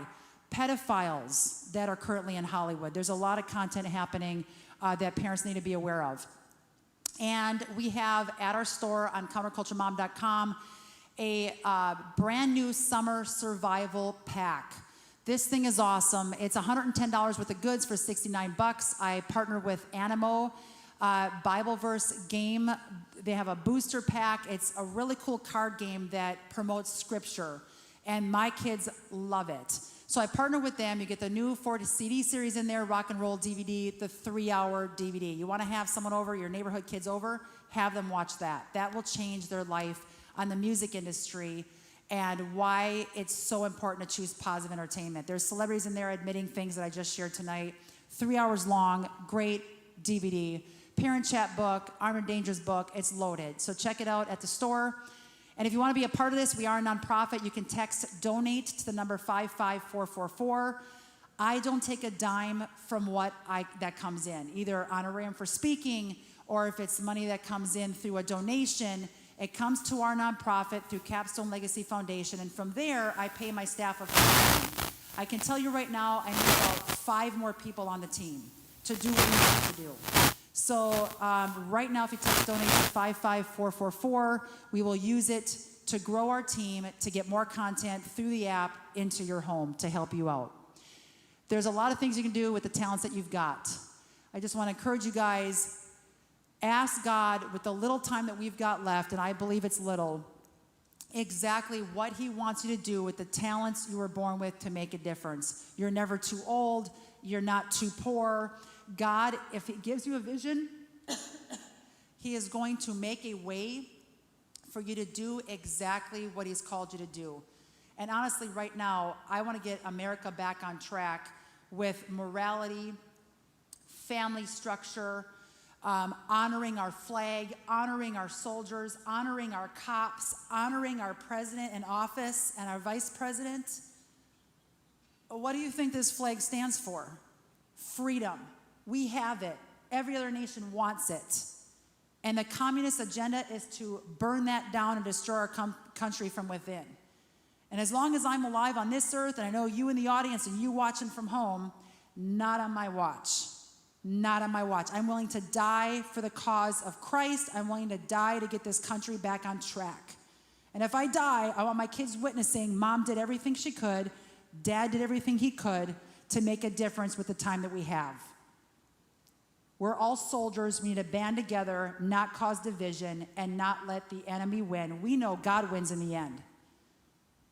pedophiles that are currently in Hollywood. There's a lot of content happening that parents need to be aware of. And we have at our store on counterculturemom.com a brand new summer survival pack. This thing is awesome. It's $110 worth of goods for $69. I partner with Animo Bible verse game. They have a booster pack. It's a really cool card game that promotes scripture, and my kids love it. So I partner with them. You get the new 4 CD series in there, rock and roll DVD, the 3-hour DVD. You want to have someone over, your neighborhood kids over, have them watch that. That will change their life on the music industry and why it's so important to choose positive entertainment. There's celebrities in there admitting things that I just shared tonight. 3 hours long, great DVD. Parent chat book, Armed and Dangerous book, it's loaded. So check it out at the store. And if you want to be a part of this, we are a nonprofit. You can text donate to the number 55444. I don't take a dime from that comes in, either honorarium for speaking, or if it's money that comes in through a donation. It comes to our nonprofit through Capstone Legacy Foundation, and from there, I pay my staff of $50. I can tell you right now, I need about 5 more people on the team to do what we need to do. So right now, if you text donate to 55444, we will use it to grow our team, to get more content through the app into your home to help you out. There's a lot of things you can do with the talents that you've got. I just want to encourage you guys, ask God with the little time that we've got left, and I believe it's little, exactly what He wants you to do with the talents you were born with to make a difference. You're never too old. You're not too poor. God, if He gives you a vision, He is going to make a way for you to do exactly what He's called you to do. And honestly, right now, I want to get America back on track with morality, family structure, honoring our flag, honoring our soldiers, honoring our cops, honoring our president in office and our vice president. What do you think this flag stands for? Freedom. We have it. Every other nation wants it. And the communist agenda is to burn that down and destroy our country from within. And as long as I'm alive on this earth, and I know you in the audience and you watching from home, not on my watch. Not on my watch. I'm willing to die for the cause of Christ. I'm willing to die to get this country back on track. And if I die, I want my kids witnessing Mom did everything she could, Dad did everything he could to make a difference with the time that we have. We're all soldiers. We need to band together, not cause division, and not let the enemy win. We know God wins in the end.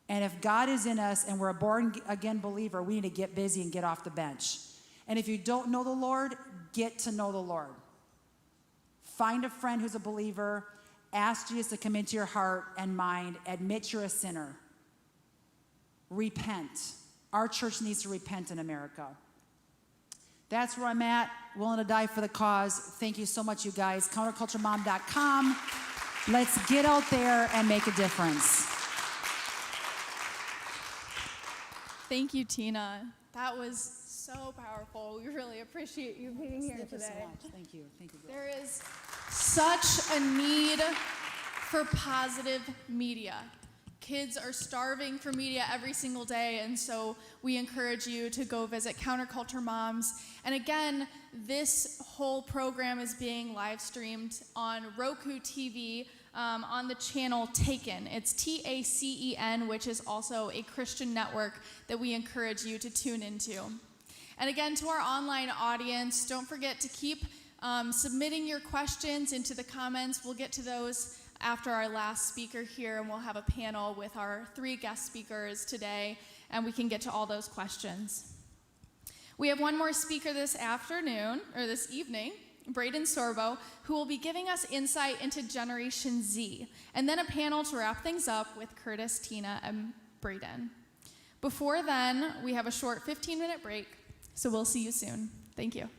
And if God is in us and we're a born-again believer, we need to get busy and get off the bench. And if you don't know the Lord, get to know the Lord. Find a friend who's a believer. Ask Jesus to come into your heart and mind. Admit you're a sinner. Repent. Our church needs to repent in America. That's where I'm at, willing to die for the cause. Thank you so much, you guys. Counterculturemom.com. Let's get out there and make a difference. Thank you, Tina. That was so powerful. We really appreciate you being here today. Thank you so much. Thank you. Thank you. There is such a need for positive media. Kids are starving for media every single day, and so we encourage you to go visit Counterculture Moms. And again, this whole program is being live streamed on Roku TV on the channel Taken. It's TACEN, which is also a Christian network that we encourage you to tune into. And again, to our online audience, don't forget to keep submitting your questions into the comments. We'll get to those after our last speaker here, and we'll have a panel with our 3 guest speakers today, and we can get to all those questions. We have one more speaker this evening, Braden Sorbo, who will be giving us insight into Generation Z, and then a panel to wrap things up with Curtis, Tina, and Braden. Before then, we have a short 15-minute break, so we'll see you soon. Thank you.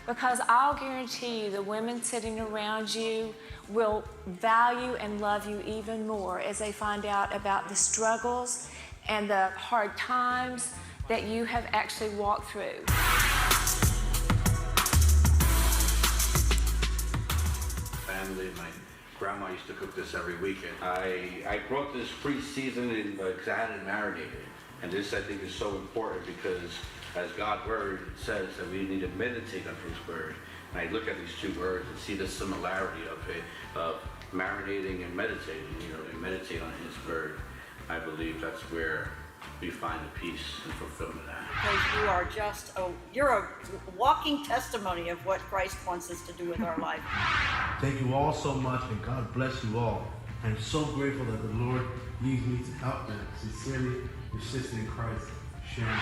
Because I'll guarantee you the women sitting around you will value and love you even more as they find out about the struggles and the hard times that you have actually walked through. Family, my grandma used to cook this every weekend. I brought this pre-seasoned because I had it marinated. And this, I think, is so important because as God's word says that we need to meditate on his word. And I look at these 2 words and see the similarity of it, of marinating and meditating, and meditate on his word. I believe that's where we find the peace and fulfillment at. Because you are just you're a walking testimony of what Christ wants us to do with our life. Thank you all so much, and God bless you all. I'm so grateful that the Lord leads me to help them. Sincerely, your sister in Christ, Sharon.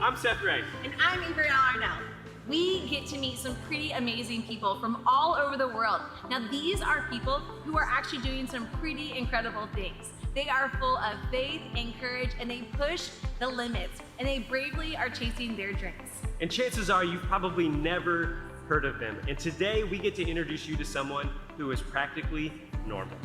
I'm Seth Ray. And I'm Adriana Arnell. We get to meet some pretty amazing people from all over the world. Now, these are people who are actually doing some pretty incredible things. They are full of faith and courage, and they push the limits, and they bravely are chasing their dreams. And chances are you've probably never heard of them. And today we get to introduce you to someone who is practically normal.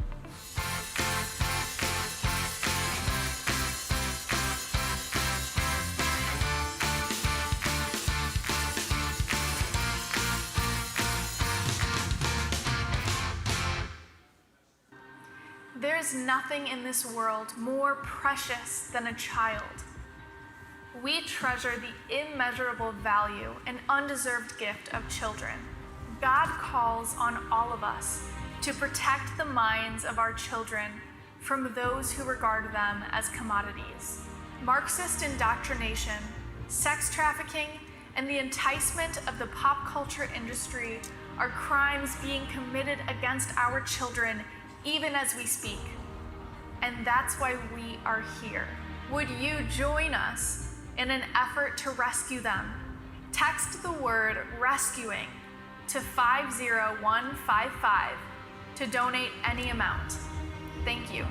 There's nothing in this world more precious than a child. We treasure the immeasurable value and undeserved gift of children. God calls on all of us to protect the minds of our children from those who regard them as commodities. Marxist indoctrination, sex trafficking, and the enticement of the pop culture industry are crimes being committed against our children even as we speak. And that's why we are here. Would you join us in an effort to rescue them? Text the word rescuing to 50155 to donate any amount. Thank you.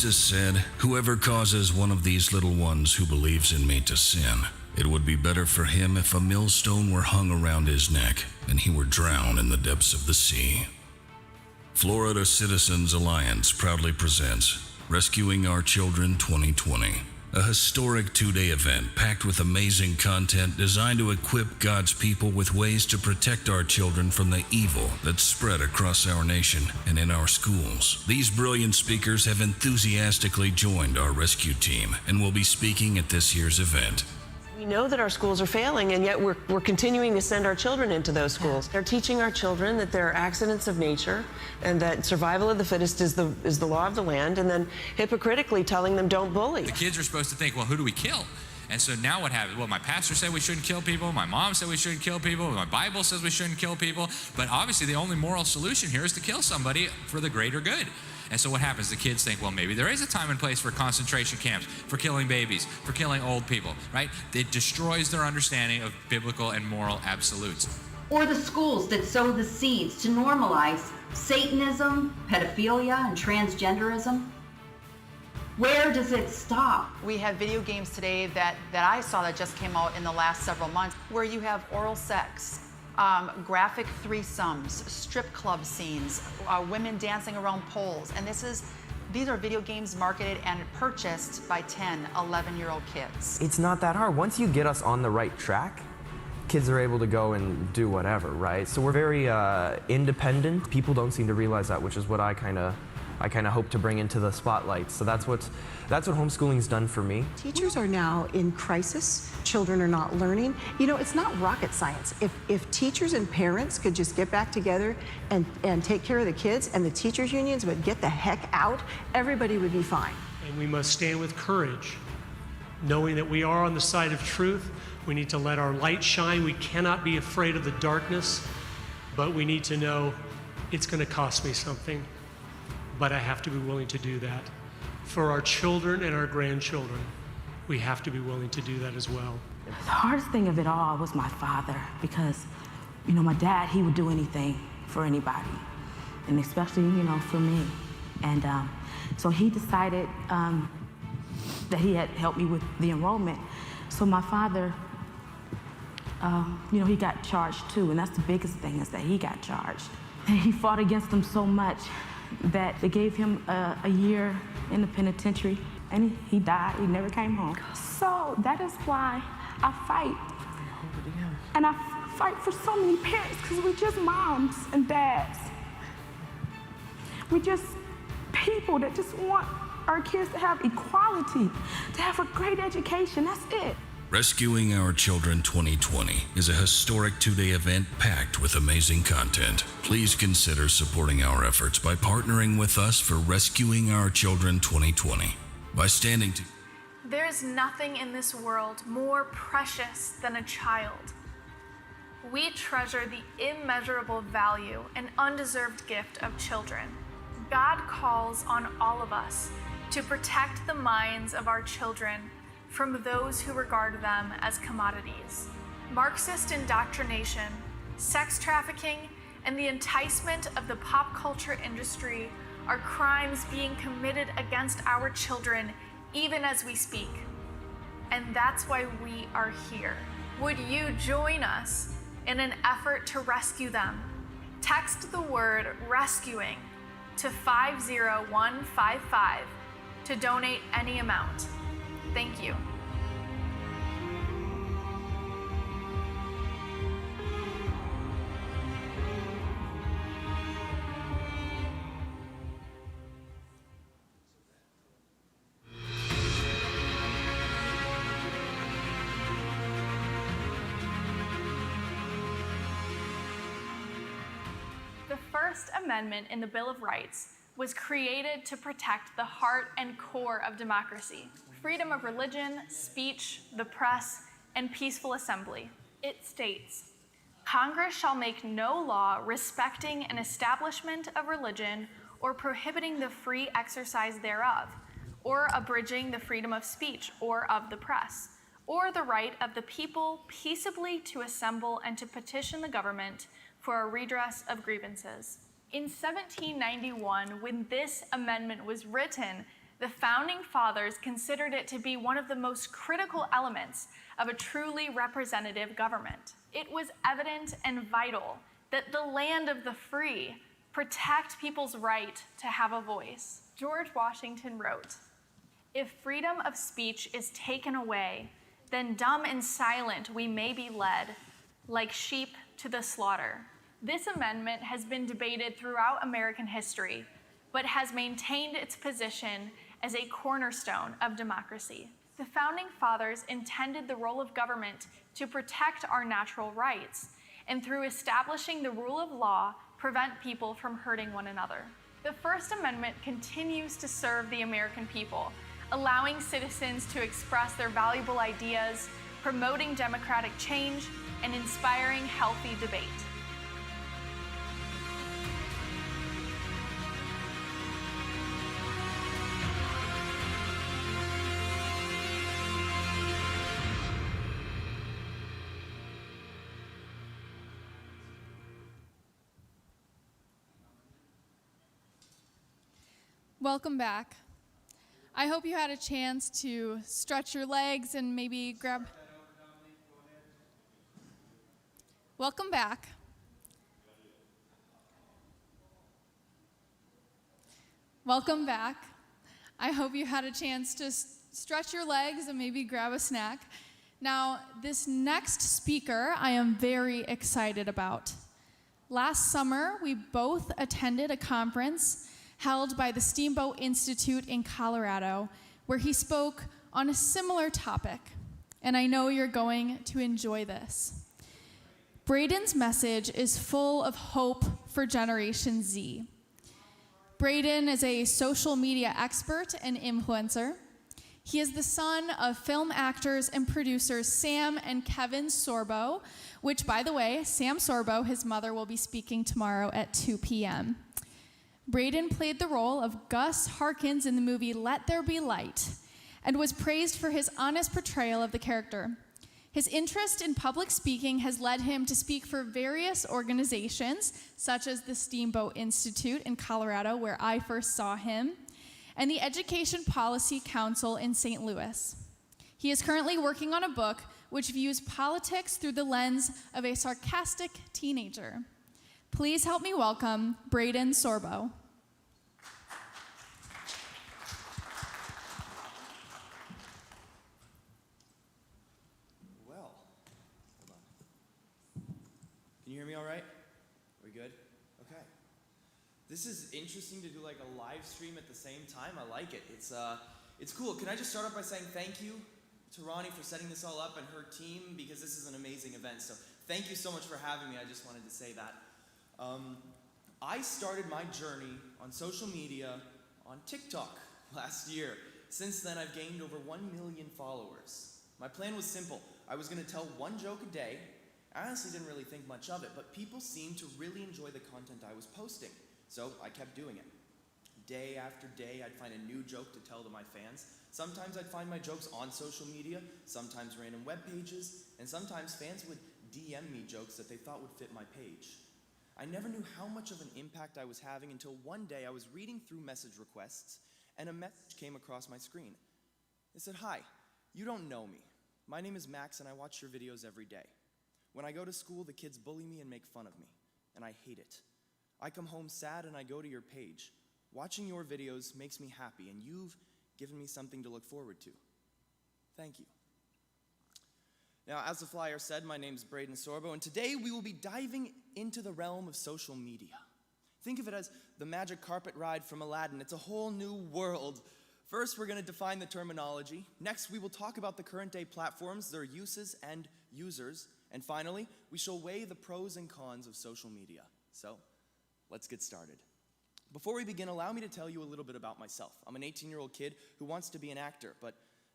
Jesus said, "Whoever causes one of these little ones who believes in me to sin, it would be better for him if a millstone were hung around his neck and he were drowned in the depths of the sea." Florida Citizens Alliance proudly presents Rescuing Our Children 2020, a historic two-day event packed with amazing content designed to equip God's people with ways to protect our children from the evil that's spread across our nation and in our schools. These brilliant speakers have enthusiastically joined our rescue team and will be speaking at this year's event. We know that our schools are failing, and yet we're continuing to send our children into those schools. They're teaching our children that there are accidents of nature and that survival of the fittest is the law of the land, and then hypocritically telling them don't bully. The kids are supposed to think, well, who do we kill? And so now what happens? Well, my pastor said we shouldn't kill people. My mom said we shouldn't kill people. My Bible says we shouldn't kill people. But obviously the only moral solution here is to kill somebody for the greater good. And so what happens? The kids think, well, maybe there is a time and place for concentration camps, for killing babies, for killing old people, right? It destroys their understanding of biblical and moral absolutes. Or the schools that sow the seeds to normalize Satanism, pedophilia, and transgenderism. Where does it stop? We have video games today that I saw that just came out in the last several months where you have oral sex, graphic threesomes, strip club scenes, women dancing around poles. And these are video games marketed and purchased by 10, 11-year-old kids. It's not that hard. Once you get us on the right track, kids are able to go and do whatever, right? So we're very independent. People don't seem to realize that, which is what I kind of hope to bring into the spotlight. So that's what homeschooling's done for me. Teachers are now in crisis. Children are not learning. You know, it's not rocket science. If teachers and parents could just get back together and take care of the kids, and the teachers unions would get the heck out, everybody would be fine. And we must stand with courage, knowing that we are on the side of truth. We need to let our light shine. We cannot be afraid of the darkness, but we need to know it's going to cost me something. But I have to be willing to do that. For our children and our grandchildren, we have to be willing to do that as well. The hardest thing of it all was my father, because, you know, my dad, he would do anything for anybody, and especially, you know, for me. And so he decided that he had helped me with the enrollment. So my father, you know, he got charged too, and that's the biggest thing, is that he got charged. And he fought against them so much that they gave him a year in the penitentiary, and he died. He never came home. So that is why I fight. And I fight for so many parents, because we're just moms and dads. We're just people that just want our kids to have equality, to have a great education. That's it. Rescuing Our Children 2020 is a historic two-day event packed with amazing content. Please consider supporting our efforts by partnering with us for Rescuing Our Children 2020 by standing to. There is nothing in this world more precious than a child. We treasure the immeasurable value and undeserved gift of children. God calls on all of us to protect the minds of our children from those who regard them as commodities. Marxist indoctrination, sex trafficking, and the enticement of the pop culture industry are crimes being committed against our children even as we speak. And that's why we are here. Would you join us in an effort to rescue them? Text the word rescuing to 50155 to donate any amount. Thank you. The First Amendment in the Bill of Rights was created to protect the heart and core of democracy: freedom of religion, speech, the press, and peaceful assembly. It states, Congress shall make no law respecting an establishment of religion or prohibiting the free exercise thereof, or abridging the freedom of speech or of the press, or the right of the people peaceably to assemble and to petition the government for a redress of grievances. In 1791, when this amendment was written, The Founding Fathers considered it to be one of the most critical elements of a truly representative government. It was evident and vital that the land of the free protect people's right to have a voice. George Washington wrote, "If freedom of speech is taken away, then dumb and silent we may be led, like sheep to the slaughter." This amendment has been debated throughout American history, but has maintained its position as a cornerstone of democracy. The Founding Fathers intended the role of government to protect our natural rights, and through establishing the rule of law, prevent people from hurting one another. The First Amendment continues to serve the American people, allowing citizens to express their valuable ideas, promoting democratic change, and inspiring healthy debate. Welcome back. I hope you had a chance to stretch your legs and maybe grab... Welcome back. Welcome back. I hope you had a chance to stretch your legs and maybe grab a snack. Now, this next speaker I am very excited about. Last summer, we both attended a conference held by the Steamboat Institute in Colorado, where he spoke on a similar topic, and I know you're going to enjoy this. Braden's message is full of hope for Generation Z. Braden is a social media expert and influencer. He is the son of film actors and producers Sam and Kevin Sorbo, which, by the way, Sam Sorbo, his mother, will be speaking tomorrow at 2 p.m. Braden played the role of Gus Harkins in the movie Let There Be Light and was praised for his honest portrayal of the character. His interest in public speaking has led him to speak for various organizations, such as the Steamboat Institute in Colorado, where I first saw him, and the Education Policy Council in St. Louis. He is currently working on a book which views politics through the lens of a sarcastic teenager. Please help me welcome Braden Sorbo. Well, hold on. Can you hear me all right? Are we good? Okay. This is interesting to do like a live stream at the same time. I like it. It's cool. Can I just start off by saying thank you to Ronnie for setting this all up and her team, because this is an amazing event. So thank you so much for having me. I just wanted to say that. I started my journey on social media on TikTok last year. Since then, I've gained over 1 million followers. My plan was simple. I was going to tell one joke a day. I honestly didn't really think much of it, but people seemed to really enjoy the content I was posting. So I kept doing it. Day after day, I'd find a new joke to tell to my fans. Sometimes I'd find my jokes on social media, sometimes random web pages, and sometimes fans would DM me jokes that they thought would fit my page. I never knew how much of an impact I was having until one day I was reading through message requests and a message came across my screen. It said, "Hi, you don't know me. My name is Max and I watch your videos every day. When I go to school, the kids bully me and make fun of me, and I hate it. I come home sad and I go to your page. Watching your videos makes me happy and you've given me something to look forward to. Thank you." Now, as the flyer said, my name's Braden Sorbo, and today we will be diving into the realm of social media. Think of it as the magic carpet ride from Aladdin. It's a whole new world. First, we're going to define the terminology. Next, we will talk about the current day platforms, their uses and users. And finally, we shall weigh the pros and cons of social media. So, let's get started. Before we begin, allow me to tell you a little bit about myself. I'm an 18-year-old kid who wants to be an actor, but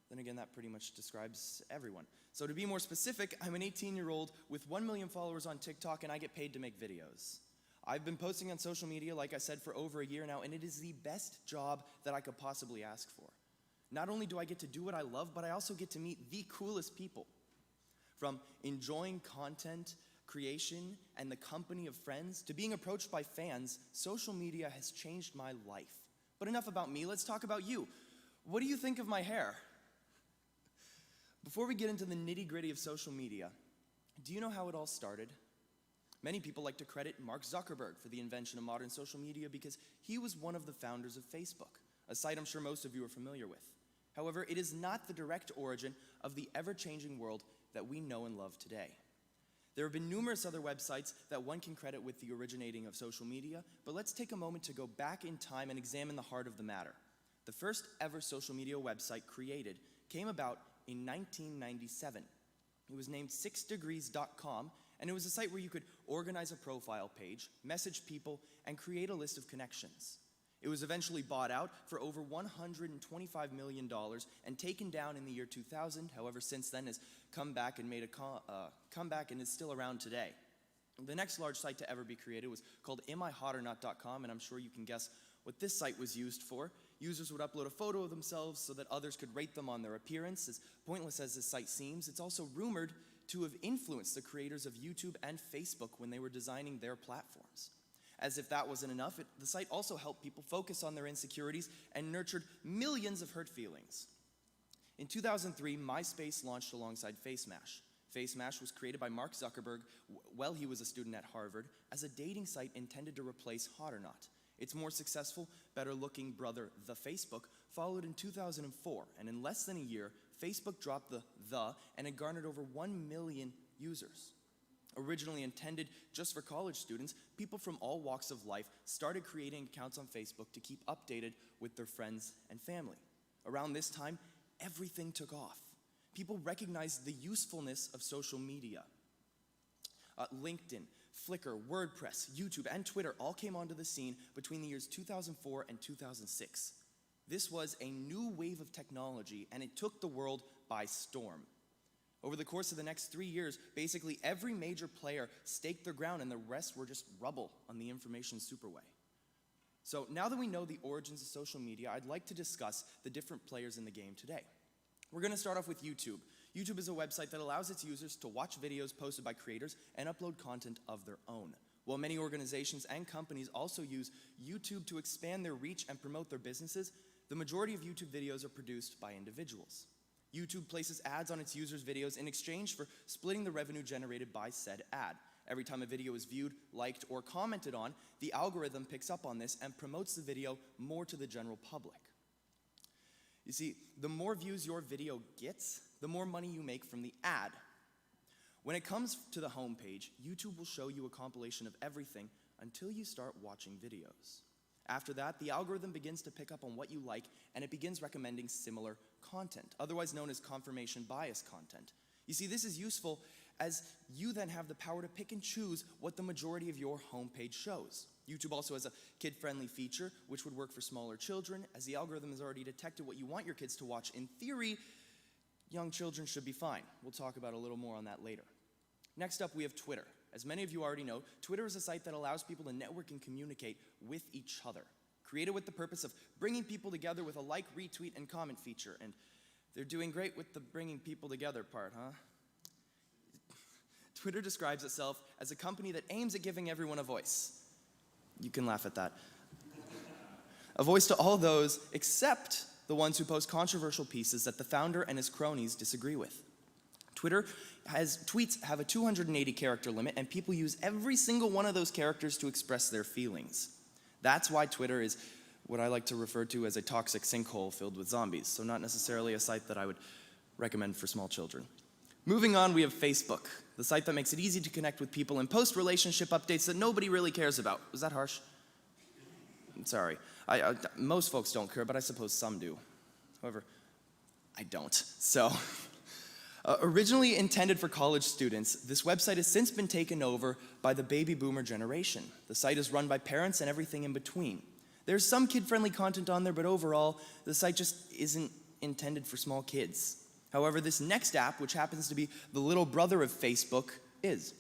then again, that pretty much describes everyone. So to be more specific, I'm an 18-year-old with 1 million followers on TikTok, and I get paid to make videos. I've been posting on social media, like I said, for over a year now, and it is the best job that I could possibly ask for. Not only do I get to do what I love, but I also get to meet the coolest people. From enjoying content creation and the company of friends to being approached by fans, social media has changed my life. But enough about me, let's talk about you. What do you think of my hair? Before we get into the nitty-gritty of social media, do you know how it all started? Many people like to credit Mark Zuckerberg for the invention of modern social media because he was one of the founders of Facebook, a site I'm sure most of you are familiar with. However, it is not the direct origin of the ever-changing world that we know and love today. There have been numerous other websites that one can credit with the originating of social media, but let's take a moment to go back in time and examine the heart of the matter. The first ever social media website created came about in 1997. It was named 6degrees.com, and it was a site where you could organize a profile page, message people, and create a list of connections. It was eventually bought out for over $125 million and taken down in the year 2000. However, since then has come back and made a comeback and is still around today. The next large site to ever be created was called amihotOrNot.com, and I'm sure you can guess what this site was used for. Users would upload a photo of themselves so that others could rate them on their appearance. As pointless as this site seems, it's also rumored to have influenced the creators of YouTube and Facebook when they were designing their platforms. As if that wasn't enough, the site also helped people focus on their insecurities and nurtured millions of hurt feelings. In 2003, MySpace launched alongside FaceMash. FaceMash was created by Mark Zuckerberg while he was a student at Harvard as a dating site intended to replace Hot or Not. Its more successful, better-looking brother, The Facebook, followed in 2004, and in less than a year, Facebook dropped the and it garnered over 1 million users. Originally intended just for college students, people from all walks of life started creating accounts on Facebook to keep updated with their friends and family. Around this time, everything took off. People recognized the usefulness of social media. LinkedIn, Flickr, WordPress, YouTube, and Twitter all came onto the scene between the years 2004 and 2006. This was a new wave of technology, and it took the world by storm. Over the course of the next 3 years, basically every major player staked their ground, and the rest were just rubble on the information superway. So now that we know the origins of social media, I'd like to discuss the different players in the game today. We're going to start off with YouTube. YouTube is a website that allows its users to watch videos posted by creators and upload content of their own. While many organizations and companies also use YouTube to expand their reach and promote their businesses, the majority of YouTube videos are produced by individuals. YouTube places ads on its users' videos in exchange for splitting the revenue generated by said ad. Every time a video is viewed, liked, or commented on, the algorithm picks up on this and promotes the video more to the general public. You see, the more views your video gets, the more money you make from the ad. When it comes to the homepage, YouTube will show you a compilation of everything until you start watching videos. After that, the algorithm begins to pick up on what you like, and it begins recommending similar content, otherwise known as confirmation bias content. You see, this is useful as you then have the power to pick and choose what the majority of your homepage shows. YouTube also has a kid-friendly feature, which would work for smaller children. As the algorithm has already detected what you want your kids to watch, in theory, young children should be fine. We'll talk about a little more on that later. Next up, we have Twitter. As many of you already know, Twitter is a site that allows people to network and communicate with each other. Created with the purpose of bringing people together with a like, retweet, and comment feature. And they're doing great with the bringing people together part, huh? Twitter describes itself as a company that aims at giving everyone a voice. You can laugh at that. A voice to all those except the ones who post controversial pieces that the founder and his cronies disagree with. Tweets have a 280 character limit, and people use every single one of those characters to express their feelings. That's why Twitter is what I like to refer to as a toxic sinkhole filled with zombies, so not necessarily a site that I would recommend for small children. Moving on, we have Facebook, the site that makes it easy to connect with people and post relationship updates that nobody really cares about. Was that harsh? I'm sorry. Most folks don't care, but I suppose some do. However, I don't. So, originally intended for college students, this website has since been taken over by the baby boomer generation. The site is run by parents and everything in between. There's some kid-friendly content on there, but overall, the site just isn't intended for small kids. However, this next app, which happens to be the little brother of Facebook, is.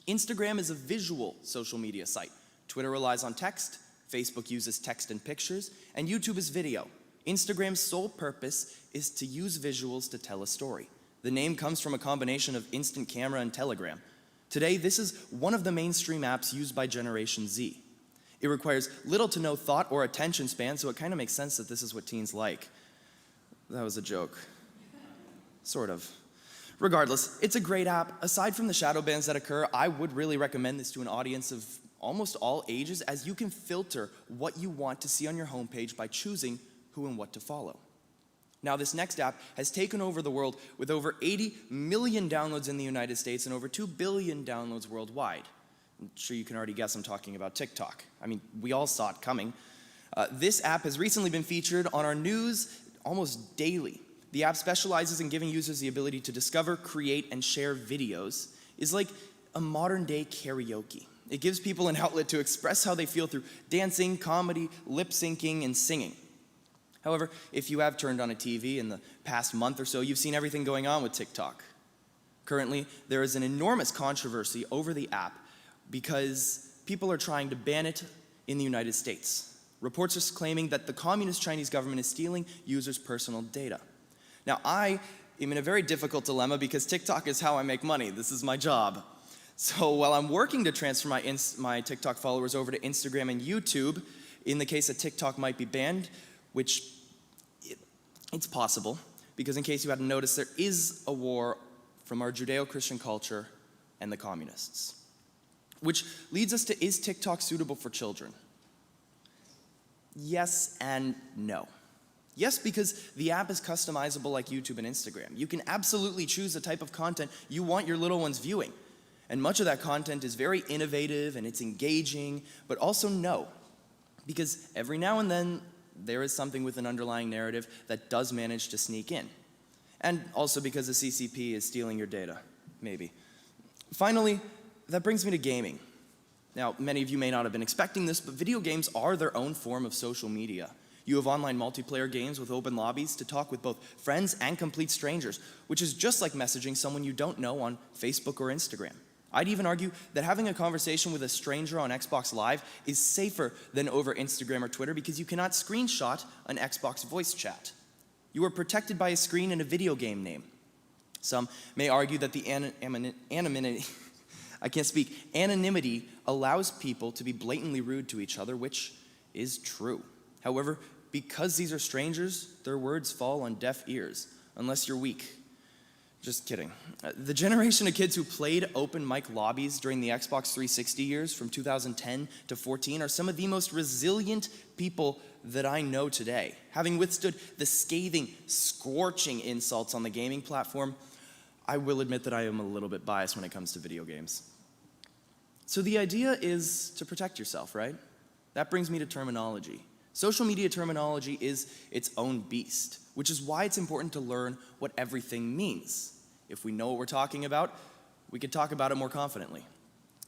Instagram is a visual social media site. Twitter relies on text, Facebook uses text and pictures, and YouTube is video. Instagram's sole purpose is to use visuals to tell a story. The name comes from a combination of Instant Camera and Telegram. Today, this is one of the mainstream apps used by Generation Z. It requires little to no thought or attention span, so it kind of makes sense that this is what teens like. That was a joke. Sort of. Regardless, it's a great app. Aside from the shadow bans that occur, I would really recommend this to an audience of almost all ages, as you can filter what you want to see on your homepage by choosing who and what to follow. Now, this next app has taken over the world with over 80 million downloads in the United States and over 2 billion downloads worldwide. I'm sure you can already guess I'm talking about TikTok. I mean, we all saw it coming. This app has recently been featured on our news almost daily. The app specializes in giving users the ability to discover, create, and share videos. It's like a modern-day karaoke. It gives people an outlet to express how they feel through dancing, comedy, lip-syncing, and singing. However, if you have turned on a TV in the past month or so, you've seen everything going on with TikTok. Currently, there is an enormous controversy over the app because people are trying to ban it in the United States. Reports are claiming that the communist Chinese government is stealing users' personal data. Now, I am in a very difficult dilemma because TikTok is how I make money. This is my job. So while I'm working to transfer my TikTok followers over to Instagram and YouTube, in the case that TikTok might be banned, which it's possible, because in case you hadn't noticed, there is a war from our Judeo-Christian culture and the communists. Which leads us to, is TikTok suitable for children? Yes and no. Yes, because the app is customizable like YouTube and Instagram. You can absolutely choose the type of content you want your little ones viewing. And much of that content is very innovative and it's engaging, but also no. Because every now and then, there is something with an underlying narrative that does manage to sneak in. And also because the CCP is stealing your data, maybe. Finally, that brings me to gaming. Now, many of you may not have been expecting this, but video games are their own form of social media. You have online multiplayer games with open lobbies to talk with both friends and complete strangers, which is just like messaging someone you don't know on Facebook or Instagram. I'd even argue that having a conversation with a stranger on Xbox Live is safer than over Instagram or Twitter because you cannot screenshot an Xbox voice chat. You are protected by a screen and a video game name. Some may argue that the anonymity allows people to be blatantly rude to each other, which is true. However, because these are strangers, their words fall on deaf ears, unless you're weak. Just kidding. The generation of kids who played open mic lobbies during the Xbox 360 years from 2010 to 14 are some of the most resilient people that I know today. Having withstood the scathing, scorching insults on the gaming platform, I will admit that I am a little bit biased when it comes to video games. So the idea is to protect yourself, right? That brings me to terminology. Social media terminology is its own beast, which is why it's important to learn what everything means. If we know what we're talking about, we can talk about it more confidently.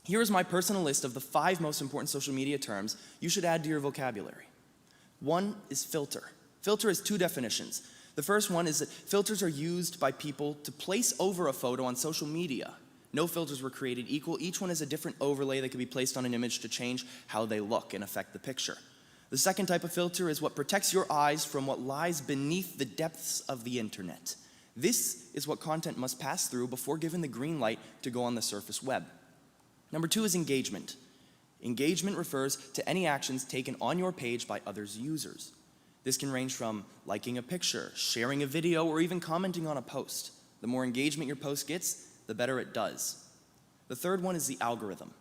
Here is my personal list of the 5 most important social media terms you should add to your vocabulary. 1 is filter. Filter has 2 definitions. The first one is that filters are used by people to place over a photo on social media. No filters were created equal. Each one has a different overlay that can be placed on an image to change how they look and affect the picture. The second type of filter is what protects your eyes from what lies beneath the depths of the internet. This is what content must pass through before given the green light to go on the surface web. Number 2 is engagement. Engagement refers to any actions taken on your page by others' users. This can range from liking a picture, sharing a video, or even commenting on a post. The more engagement your post gets, the better it does. The third one is the algorithm.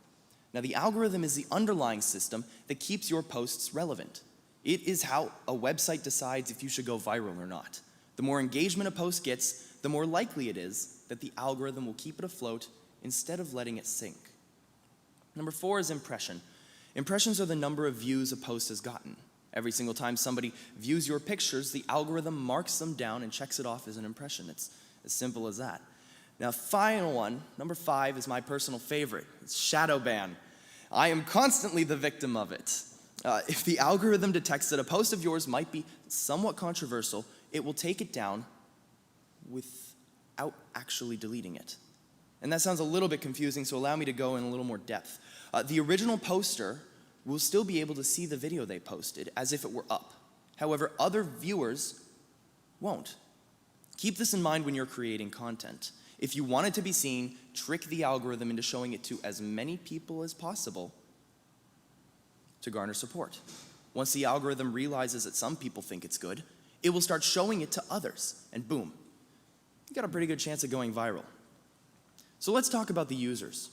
Now, the algorithm is the underlying system that keeps your posts relevant. It is how a website decides if you should go viral or not. The more engagement a post gets, the more likely it is that the algorithm will keep it afloat instead of letting it sink. Number 4 is impression. Impressions are the number of views a post has gotten. Every single time somebody views your pictures, the algorithm marks them down and checks it off as an impression. It's as simple as that. Now, final one, number 5, is my personal favorite. It's shadow ban. I am constantly the victim of it. If the algorithm detects that a post of yours might be somewhat controversial, it will take it down without actually deleting it. And that sounds a little bit confusing, so allow me to go in a little more depth. The original poster will still be able to see the video they posted as if it were up. However, other viewers won't. Keep this in mind when you're creating content. If you want it to be seen, trick the algorithm into showing it to as many people as possible to garner support. Once the algorithm realizes that some people think it's good, It will start showing it to others, and boom, you got a pretty good chance of going viral. So let's talk about the users.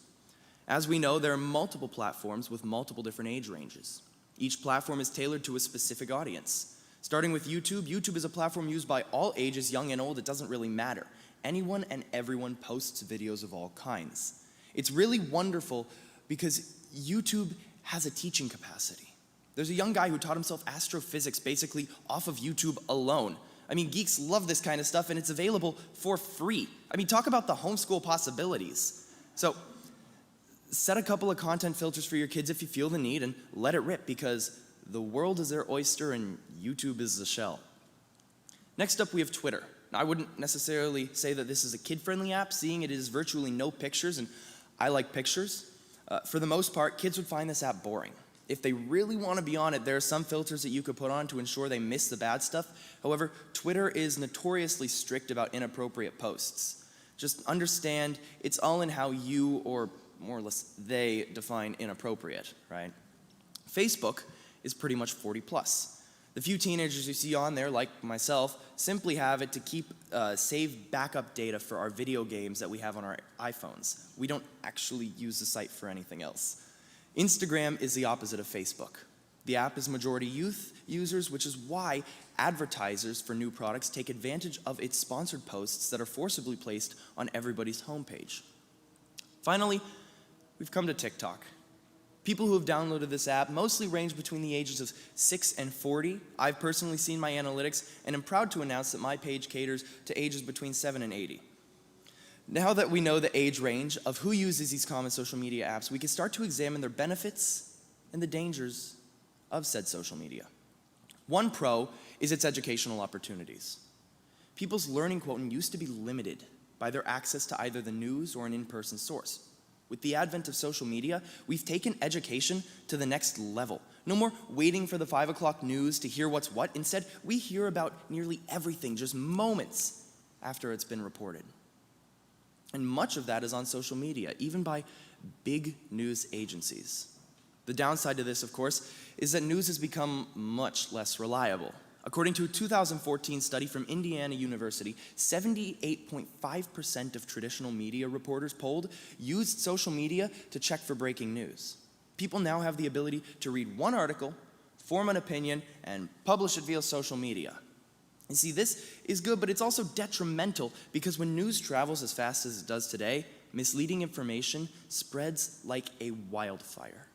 As we know, there are multiple platforms with multiple different age ranges. Each platform is tailored to a specific audience. Starting with YouTube, YouTube is a platform used by all ages, young and old. It doesn't really matter. Anyone and everyone posts videos of all kinds. It's really wonderful because YouTube has a teaching capacity. There's a young guy who taught himself astrophysics basically off of YouTube alone. I mean, geeks love this kind of stuff, and it's available for free. I mean, talk about the homeschool possibilities. So set a couple of content filters for your kids if you feel the need, and let it rip, because the world is their oyster and YouTube is the shell. Next up, we have Twitter. Now, I wouldn't necessarily say that this is a kid-friendly app, seeing it is virtually no pictures, and I like pictures. For the most part, kids would find this app boring. If they really want to be on it, there are some filters that you could put on to ensure they miss the bad stuff. However, Twitter is notoriously strict about inappropriate posts. Just understand it's all in how you, or more or less they, define inappropriate, right? Facebook is pretty much 40 plus. The few teenagers you see on there, like myself, simply have it to keep save backup data for our video games that we have on our iPhones. We don't actually use the site for anything else. Instagram is the opposite of Facebook. The app is majority youth users, which is why advertisers for new products take advantage of its sponsored posts that are forcibly placed on everybody's homepage. Finally, we've come to TikTok. People who have downloaded this app mostly range between the ages of 6 and 40. I've personally seen my analytics and am proud to announce that my page caters to ages between 7 and 80. Now that we know the age range of who uses these common social media apps, we can start to examine their benefits and the dangers of said social media. One pro is its educational opportunities. People's learning quotient used to be limited by their access to either the news or an in-person source. With the advent of social media, we've taken education to the next level. No more waiting for the 5 o'clock news to hear what's what. Instead, we hear about nearly everything just moments after it's been reported. And much of that is on social media, even by big news agencies. The downside to this, of course, is that news has become much less reliable. According to a 2014 study from Indiana University, 78.5% of traditional media reporters polled used social media to check for breaking news. People now have the ability to read one article, form an opinion, and publish it via social media. You see, this is good, but it's also detrimental because when news travels as fast as it does today, misleading information spreads like a wildfire.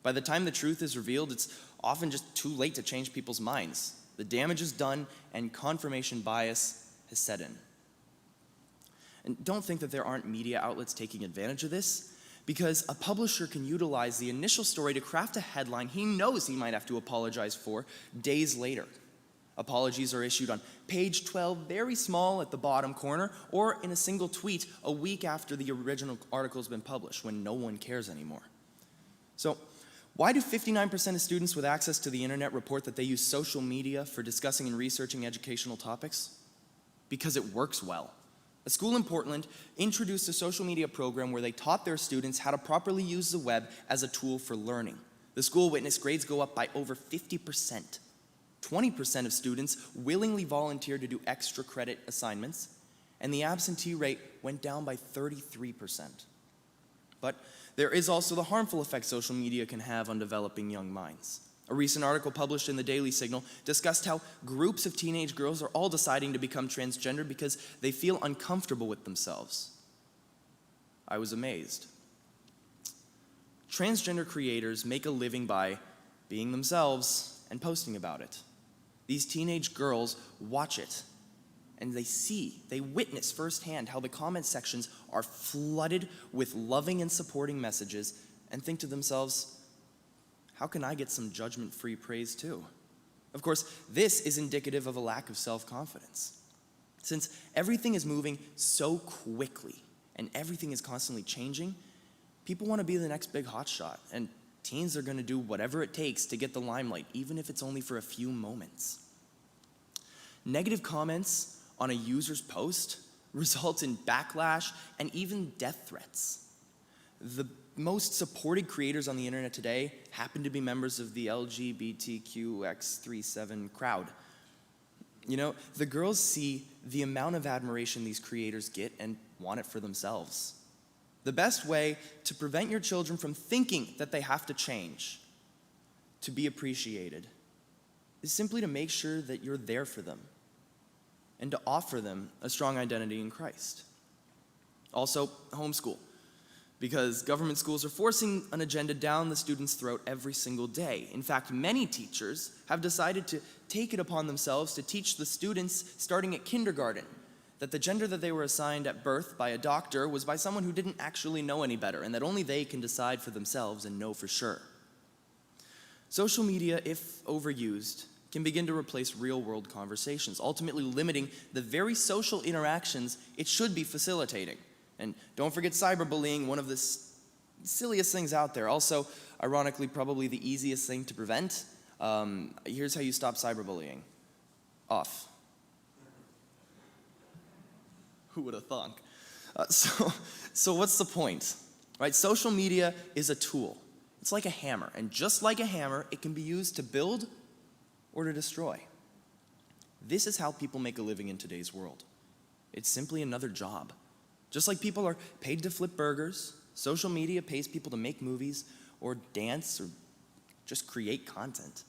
By the time the truth is revealed, it's often just too late to change people's minds. The damage is done, and confirmation bias has set in. And don't think that there aren't media outlets taking advantage of this, because a publisher can utilize the initial story to craft a headline he knows he might have to apologize for days later. Apologies are issued on page 12, very small at the bottom corner, or in a single tweet a week after the original article has been published, when no one cares anymore. So, why do 59% of students with access to the internet report that they use social media for discussing and researching educational topics? Because it works well. A school in Portland introduced a social media program where they taught their students how to properly use the web as a tool for learning. The school witnessed grades go up by over 50%. 20% of students willingly volunteered to do extra credit assignments, and the absentee rate went down by 33%. But there is also the harmful effect social media can have on developing young minds. A recent article published in the Daily Signal discussed how groups of teenage girls are all deciding to become transgender because they feel uncomfortable with themselves. I was amazed. Transgender creators make a living by being themselves and posting about it. These teenage girls watch it, and they witness firsthand how the comment sections are flooded with loving and supporting messages, and think to themselves, how can I get some judgment-free praise too? Of course, this is indicative of a lack of self-confidence. Since everything is moving so quickly, and everything is constantly changing, people want to be the next big hotshot, and teens are going to do whatever it takes to get the limelight, even if it's only for a few moments. Negative comments on a user's post result in backlash and even death threats. The most supported creators on the internet today happen to be members of the LGBTQX37 crowd. You know, the girls see the amount of admiration these creators get and want it for themselves. The best way to prevent your children from thinking that they have to change to be appreciated is simply to make sure that you're there for them and to offer them a strong identity in Christ. Also, homeschool, because government schools are forcing an agenda down the student's throat every single day. In fact, many teachers have decided to take it upon themselves to teach the students starting at kindergarten that the gender that they were assigned at birth by a doctor was by someone who didn't actually know any better, and that only they can decide for themselves and know for sure. Social media, if overused, can begin to replace real-world conversations, ultimately limiting the very social interactions it should be facilitating. And don't forget cyberbullying, one of the silliest things out there. Also, ironically, probably the easiest thing to prevent. Here's how you stop cyberbullying. Off. Who would have thunk? So what's the point? Right? Social media is a tool. It's like a hammer, and just like a hammer, it can be used to build or to destroy. This is how people make a living in today's world. It's simply another job. Just like people are paid to flip burgers, social media pays people to make movies or dance or just create content.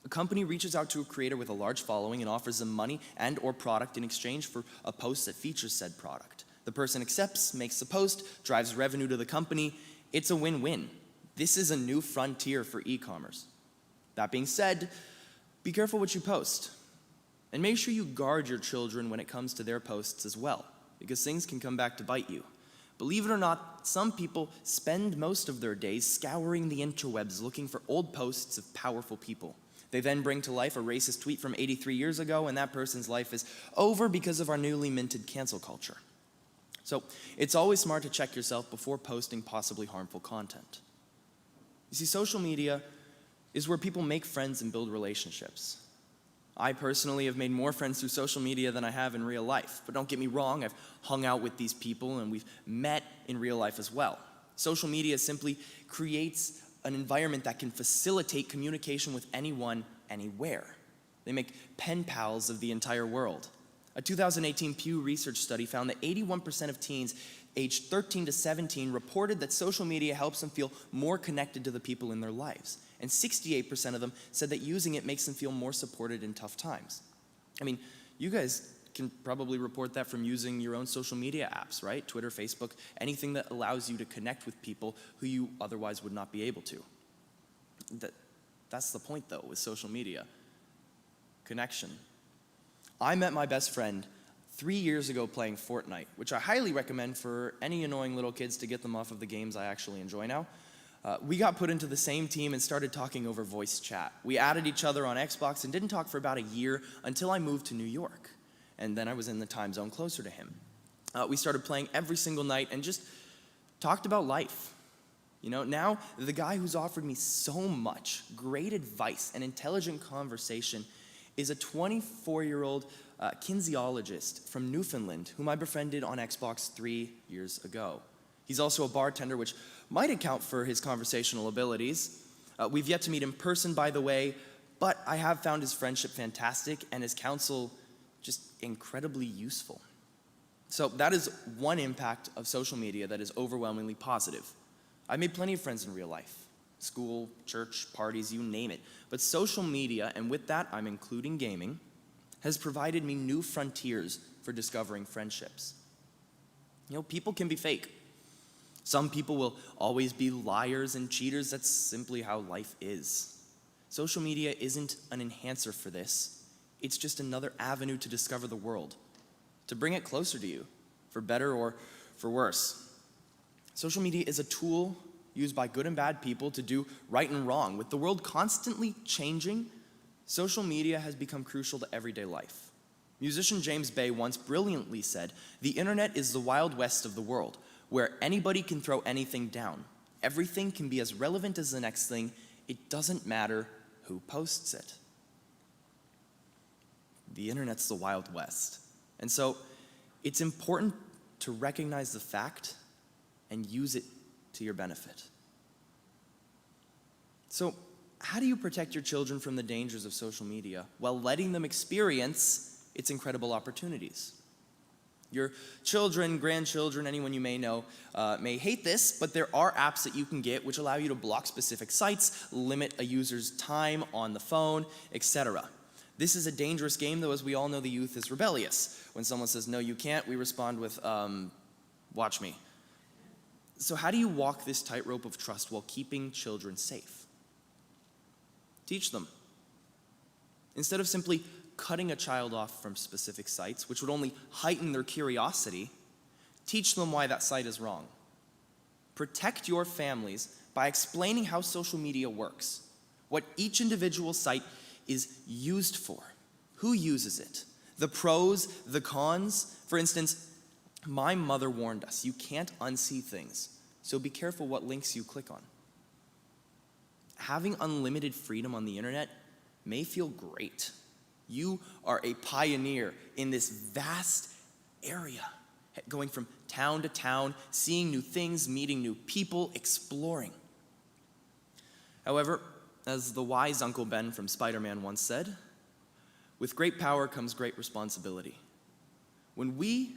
A company reaches out to a creator with a large following and offers them money and or product in exchange for a post that features said product. The person accepts, makes the post, drives revenue to the company. It's a win-win. This is a new frontier for e-commerce. That being said, be careful what you post. And make sure you guard your children when it comes to their posts as well, because things can come back to bite you. Believe it or not, some people spend most of their days scouring the interwebs looking for old posts of powerful people. They then bring to life a racist tweet from 83 years ago, and that person's life is over because of our newly minted cancel culture. So it's always smart to check yourself before posting possibly harmful content. You see, social media is where people make friends and build relationships. I personally have made more friends through social media than I have in real life. But don't get me wrong, I've hung out with these people and we've met in real life as well. Social media simply creates an environment that can facilitate communication with anyone, anywhere. They make pen pals of the entire world. A 2018 Pew Research study found that 81% of teens aged 13 to 17 reported that social media helps them feel more connected to the people in their lives. And 68% of them said that using it makes them feel more supported in tough times. I mean, you guys can probably report that from using your own social media apps, right? Twitter, Facebook, anything that allows you to connect with people who you otherwise would not be able to. That's the point, though, with social media. Connection. I met my best friend 3 years ago playing Fortnite, which I highly recommend for any annoying little kids to get them off of the games I actually enjoy now. We got put into the same team and started talking over voice chat. We added each other on Xbox and didn't talk for about a year until I moved to New York. And then I was in the time zone closer to him. We started playing every single night and just talked about life. You know, now the guy who's offered me so much great advice and intelligent conversation is a 24-year-old kinesiologist from Newfoundland whom I befriended on Xbox 3 years ago. He's also a bartender, which might account for his conversational abilities. We've yet to meet in person, by the way, but I have found his friendship fantastic and his counsel just incredibly useful. So that is one impact of social media that is overwhelmingly positive. I've made plenty of friends in real life. School, church, parties, you name it. But social media, and with that I'm including gaming, has provided me new frontiers for discovering friendships. You know, people can be fake. Some people will always be liars and cheaters. That's simply how life is. Social media isn't an enhancer for this. It's just another avenue to discover the world, to bring it closer to you, for better or for worse. Social media is a tool used by good and bad people to do right and wrong. With the world constantly changing, social media has become crucial to everyday life. Musician James Bay once brilliantly said, "The internet is the Wild West of the world, where anybody can throw anything down. Everything can be as relevant as the next thing. It doesn't matter who posts it." The internet's the Wild West. And so it's important to recognize the fact and use it to your benefit. So how do you protect your children from the dangers of social media while letting them experience its incredible opportunities? Your children, grandchildren, anyone you may know may hate this, but there are apps that you can get which allow you to block specific sites, limit a user's time on the phone, etc. This is a dangerous game, though, as we all know the youth is rebellious. When someone says, no, you can't, we respond with, watch me. So how do you walk this tightrope of trust while keeping children safe? Teach them. Instead of simply cutting a child off from specific sites, which would only heighten their curiosity, teach them why that site is wrong. Protect your families by explaining how social media works, what each individual site is used for, who uses it, the pros, the cons. For instance, my mother warned us, you can't unsee things, so be careful what links you click on. Having unlimited freedom on the internet may feel great. You are a pioneer in this vast area, going from town to town, seeing new things, meeting new people, exploring. However, as the wise Uncle Ben from Spider-Man once said, with great power comes great responsibility. When we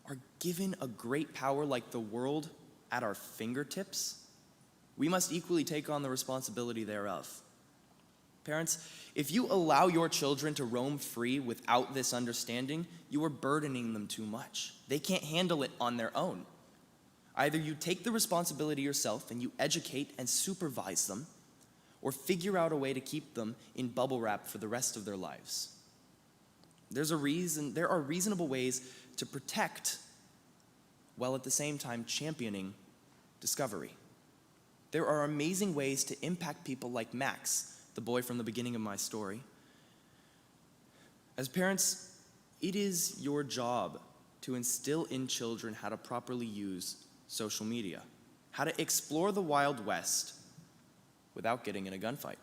are given a great power like the world at our fingertips, we must equally take on the responsibility thereof. Parents, if you allow your children to roam free without this understanding, you are burdening them too much. They can't handle it on their own. Either you take the responsibility yourself and you educate and supervise them, or figure out a way to keep them in bubble wrap for the rest of their lives. There are reasonable ways to protect while at the same time championing discovery. There are amazing ways to impact people like Max, the boy from the beginning of my story. As parents, it is your job to instill in children how to properly use social media, how to explore the Wild West without getting in a gunfight.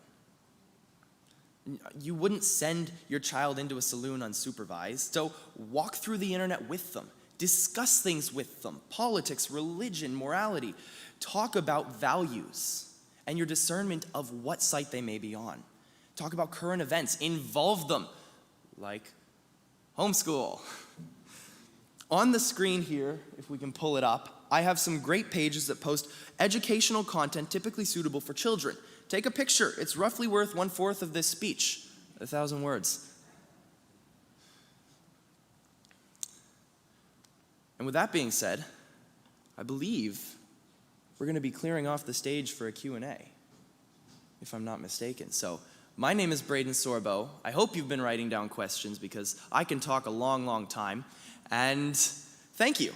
You wouldn't send your child into a saloon unsupervised, so walk through the internet with them, discuss things with them, politics, religion, morality, talk about values and your discernment of what site they may be on. Talk about current events, involve them, like homeschool. On the screen here, if we can pull it up, I have some great pages that post educational content typically suitable for children. Take a picture. It's roughly worth 1/4 of this speech, 1,000 words. And with that being said, I believe we're going to be clearing off the stage for a Q&A, if I'm not mistaken. So my name is Braden Sorbo. I hope you've been writing down questions because I can talk a long, long time. And thank you.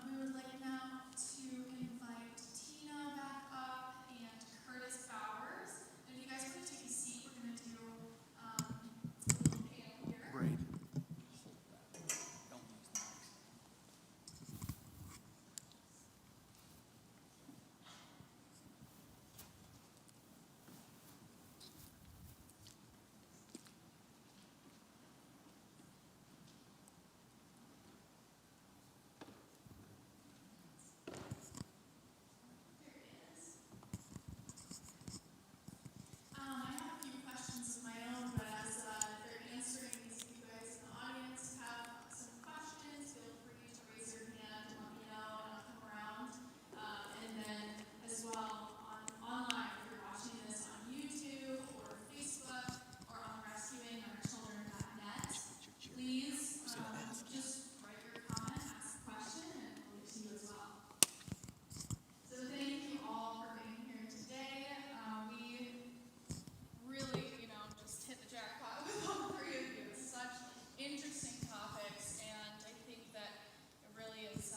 We would like now to invite Tina back up and Curtis Bowers. And if you guys want to take a seat, we're going to do a little panel here. Great. I have a few questions of my own, but as they're answering these, if you guys in the audience have some questions, feel free to raise your hand and let me know, and I'll come around. And then as well, online, if you're watching this on YouTube or Facebook or on rescuingourchildren.net, please just write your comment, ask a question, and we'll get to you as well. So thank you all for being here today. We really, just hit the jackpot with all three of you. It's such interesting topics, and I think that it really is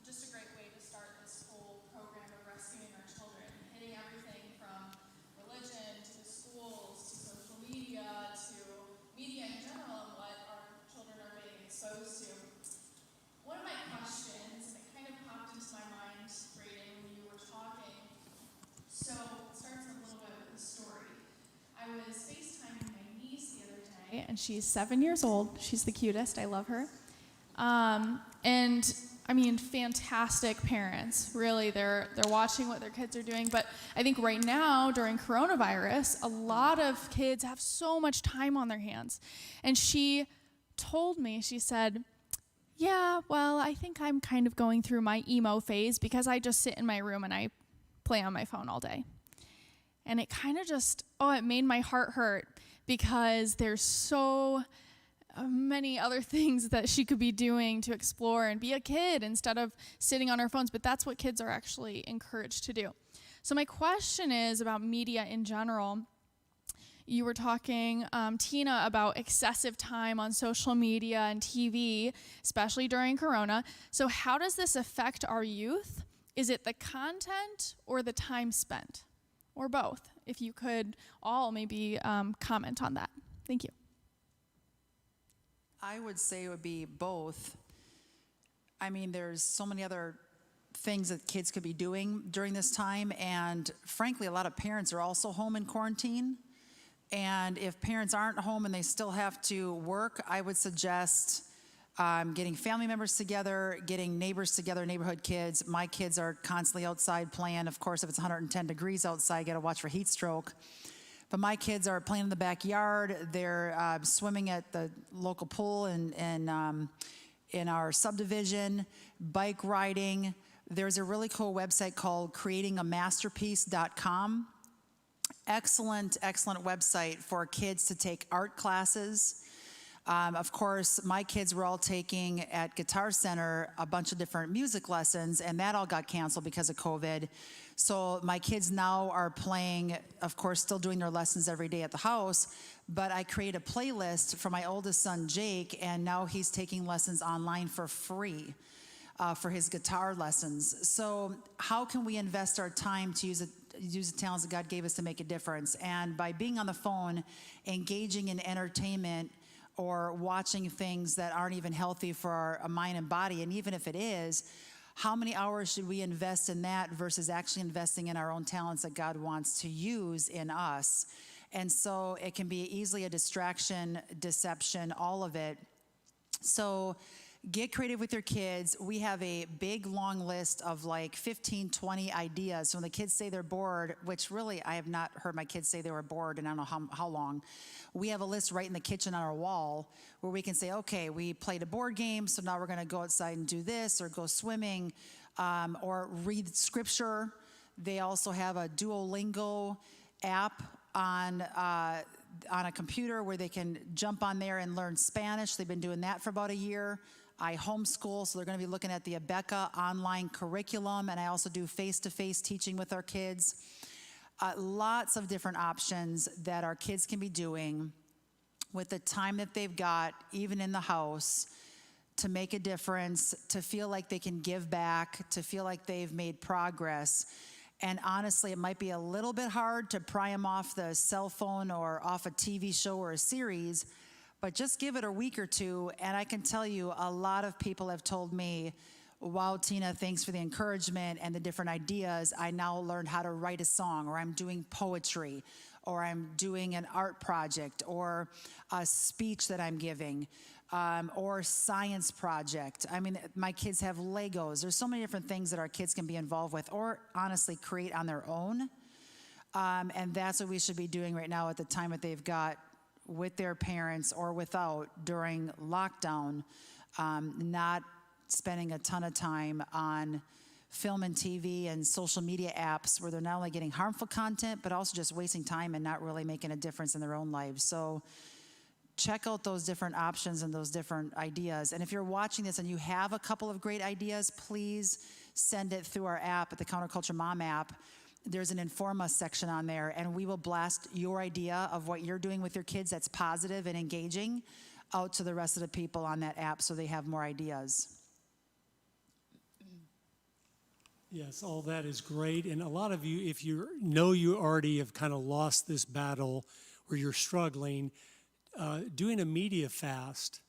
just a great way to start this whole program of rescuing our children, hitting everything from religion to the schools to social media to media in general and what our children are being exposed to. One of my questions, and it kind of popped into my mind, Braden, when you were talking, so it starts a little bit with a story. I was FaceTiming my niece the other day, and she's 7 years old. She's the cutest. I love her. And I mean, fantastic parents. Really, they're watching what their kids are doing. But I think right now, during coronavirus, a lot of kids have so much time on their hands. And she told me, she said, yeah, well, I think I'm kind of going through my emo phase because I just sit in my room and I play on my phone all day. And it kind of just, it made my heart hurt because there's so many other things that she could be doing to explore and be a kid instead of sitting on her phones, but that's what kids are actually encouraged to do. So my question is about media in general. You were talking, Tina, about excessive time on social media and TV, especially during Corona. So how does this affect our youth? Is it the content or the time spent? Or both? If you could all maybe comment on that. Thank you. I would say it would be both. I mean, there's so many other things that kids could be doing during this time, and frankly, a lot of parents are also home in quarantine. And if parents aren't home and they still have to work, I would suggest getting family members together, getting neighbors together, neighborhood kids. My kids are constantly outside playing. Of course, if it's 110 degrees outside, you got to watch for heat stroke. But my kids are playing in the backyard. They're swimming at the local pool in our subdivision, bike riding. There's a really cool website called creatingamasterpiece.com. Excellent, excellent website for kids to take art classes. Of course, my kids were all taking at Guitar Center a bunch of different music lessons, and that all got canceled because of COVID. So my kids now are playing, of course, still doing their lessons every day at the house, but I create a playlist for my oldest son, Jake, and now he's taking lessons online for free for his guitar lessons. So how can we invest our time to use the talents that God gave us to make a difference? And by being on the phone, engaging in entertainment, or watching things that aren't even healthy for our mind and body, and even if it is, how many hours should we invest in that versus actually investing in our own talents that God wants to use in us? And so it can be easily a distraction, deception, all of it. So get creative with your kids. We have a big, long list of like 15, 20 ideas. So when the kids say they're bored, which really I have not heard my kids say they were bored in I don't know how long, we have a list right in the kitchen on our wall where we can say, okay, we played a board game, so now we're going to go outside and do this, or go swimming, or read scripture. They also have a Duolingo app on a computer where they can jump on there and learn Spanish. They've been doing that for about a year. I homeschool, so they're going to be looking at the Abeka online curriculum, and I also do face-to-face teaching with our kids. Lots of different options that our kids can be doing with the time that they've got, even in the house, to make a difference, to feel like they can give back, to feel like they've made progress. And honestly, it might be a little bit hard to pry them off the cell phone or off a TV show or a series, but just give it a week or two, and I can tell you a lot of people have told me, wow, Tina, thanks for the encouragement and the different ideas. I now learned how to write a song, or I'm doing poetry, or I'm doing an art project, or a speech that I'm giving, or science project. I mean, my kids have Legos. There's so many different things that our kids can be involved with, or honestly create on their own. And that's what we should be doing right now at the time that they've got with their parents or without during lockdown, not spending a ton of time on film and TV and social media apps where they're not only getting harmful content, but also just wasting time and not really making a difference in their own lives. So check out those different options and those different ideas. And if you're watching this and you have a couple of great ideas, please send it through our app, at the Counterculture Mom app. There's an Inform Us section on there, and we will blast your idea of what you're doing with your kids that's positive and engaging out to the rest of the people on that app so they have more ideas. Yes, all that is great. And a lot of you, if you know you already have kind of lost this battle or you're struggling, doing a media fast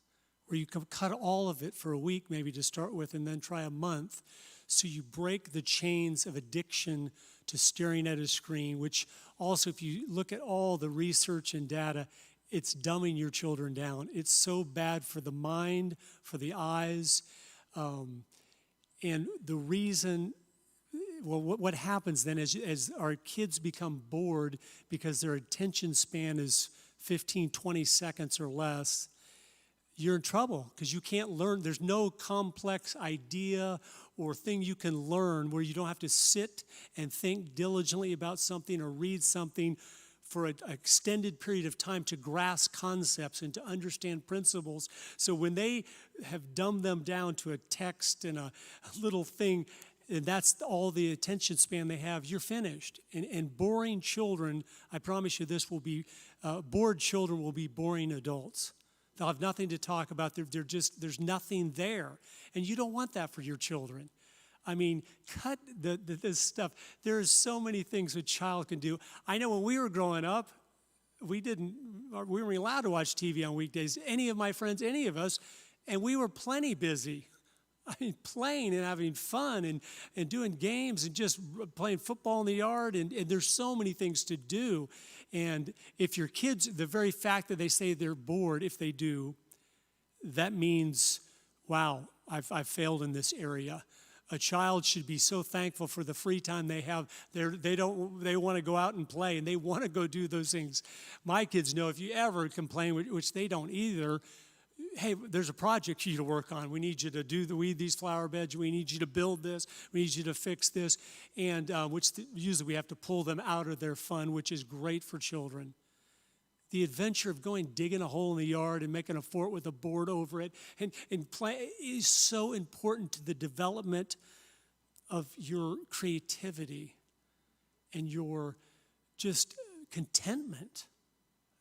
where you can cut all of it for a week maybe to start with and then try a month, so you break the chains of addiction to staring at a screen, which also, if you look at all the research and data, it's dumbing your children down. It's so bad for the mind, for the eyes. And the reason, well, what happens then as our kids become bored because their attention span is 15, 20 seconds or less, you're in trouble because you can't learn. There's no complex idea or thing you can learn where you don't have to sit and think diligently about something or read something for an extended period of time to grasp concepts and to understand principles. So when they have dumbed them down to a text and a little thing, and that's all the attention span they have, you're finished. And boring children, I promise you this will be, bored children will be boring adults. They'll have nothing to talk about. There's nothing there. And you don't want that for your children. I mean, cut this stuff. There's so many things a child can do. I know when we were growing up, we weren't allowed to watch TV on weekdays, any of my friends, any of us, and we were plenty busy. I mean, playing and having fun and doing games and just playing football in the yard, and there's so many things to do. And if your kids, the very fact that they say they're bored, if they do, that means, wow, I've failed in this area. A child should be so thankful for the free time they have. They want to go out and play, and they want to go do those things. My kids know if you ever complain, which they don't either, hey, there's a project for you to work on. We need you to weed these flower beds. We need you to build this. We need you to fix this. And usually we have to pull them out of their fun, which is great for children. The adventure of going digging a hole in the yard and making a fort with a board over it and play is so important to the development of your creativity and your just contentment.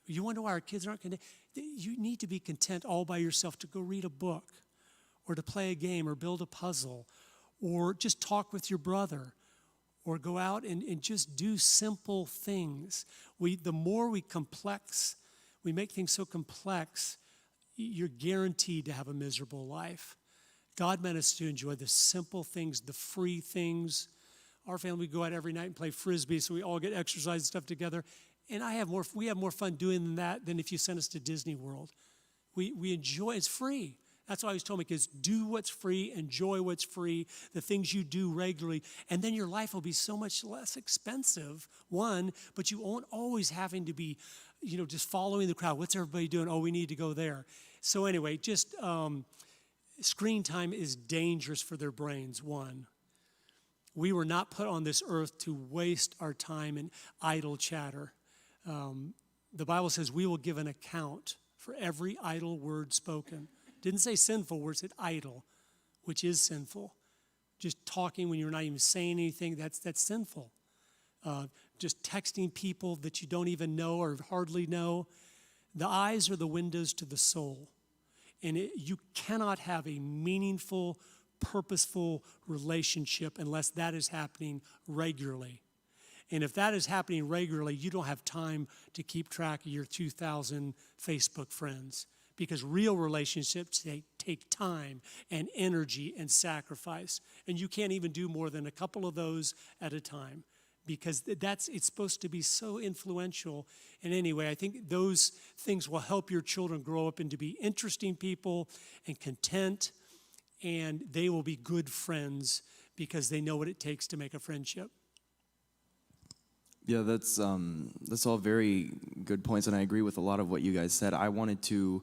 You wonder why our kids aren't content. You need to be content all by yourself to go read a book or to play a game or build a puzzle or just talk with your brother or go out and just do simple things. The more we make things so complex, you're guaranteed to have a miserable life. God meant us to enjoy the simple things, the free things. Our family, we go out every night and play Frisbee, so we all get exercise and stuff together. And we have more fun doing that than if you sent us to Disney World. We enjoy, it's free. That's why I always told my kids, do what's free, enjoy what's free, the things you do regularly, and then your life will be so much less expensive, one, but you won't always having to be, just following the crowd. What's everybody doing? Oh, we need to go there. So anyway, just screen time is dangerous for their brains, one. We were not put on this earth to waste our time in idle chatter. The Bible says we will give an account for every idle word spoken. Didn't say sinful words, it said idle, which is sinful. Just talking when you're not even saying anything, that's sinful. Just texting people that you don't even know or hardly know. The eyes are the windows to the soul. And you cannot have a meaningful, purposeful relationship unless that is happening regularly. And if that is happening regularly, you don't have time to keep track of your 2,000 Facebook friends. Because real relationships take time and energy and sacrifice. And you can't even do more than a couple of those at a time. Because it's supposed to be so influential. And anyway, I think those things will help your children grow up and to be interesting people and content. And they will be good friends because they know what it takes to make a friendship. Yeah, that's all very good points, and I agree with a lot of what you guys said. I wanted to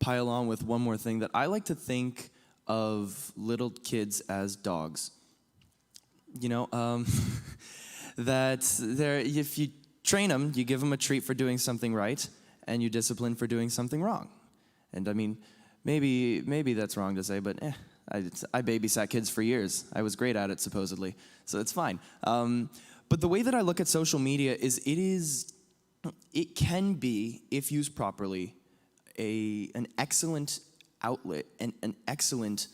pile on with one more thing, that I like to think of little kids as dogs. That if you train them, you give them a treat for doing something right, and you discipline for doing something wrong. And I mean, maybe that's wrong to say, but I babysat kids for years. I was great at it, supposedly, so it's fine. But the way that I look at social media is it can be, if used properly, an excellent outlet and an excellent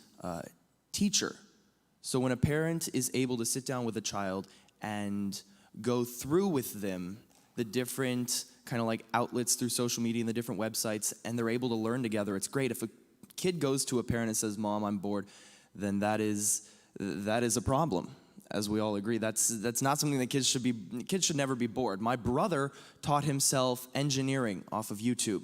teacher. So when a parent is able to sit down with a child and go through with them the different kind of like outlets through social media and the different websites, and they're able to learn together, it's great. If a kid goes to a parent and says, "Mom, I'm bored," then that is a problem. As we all agree, that's not something that kids should never be bored. My brother taught himself engineering off of YouTube.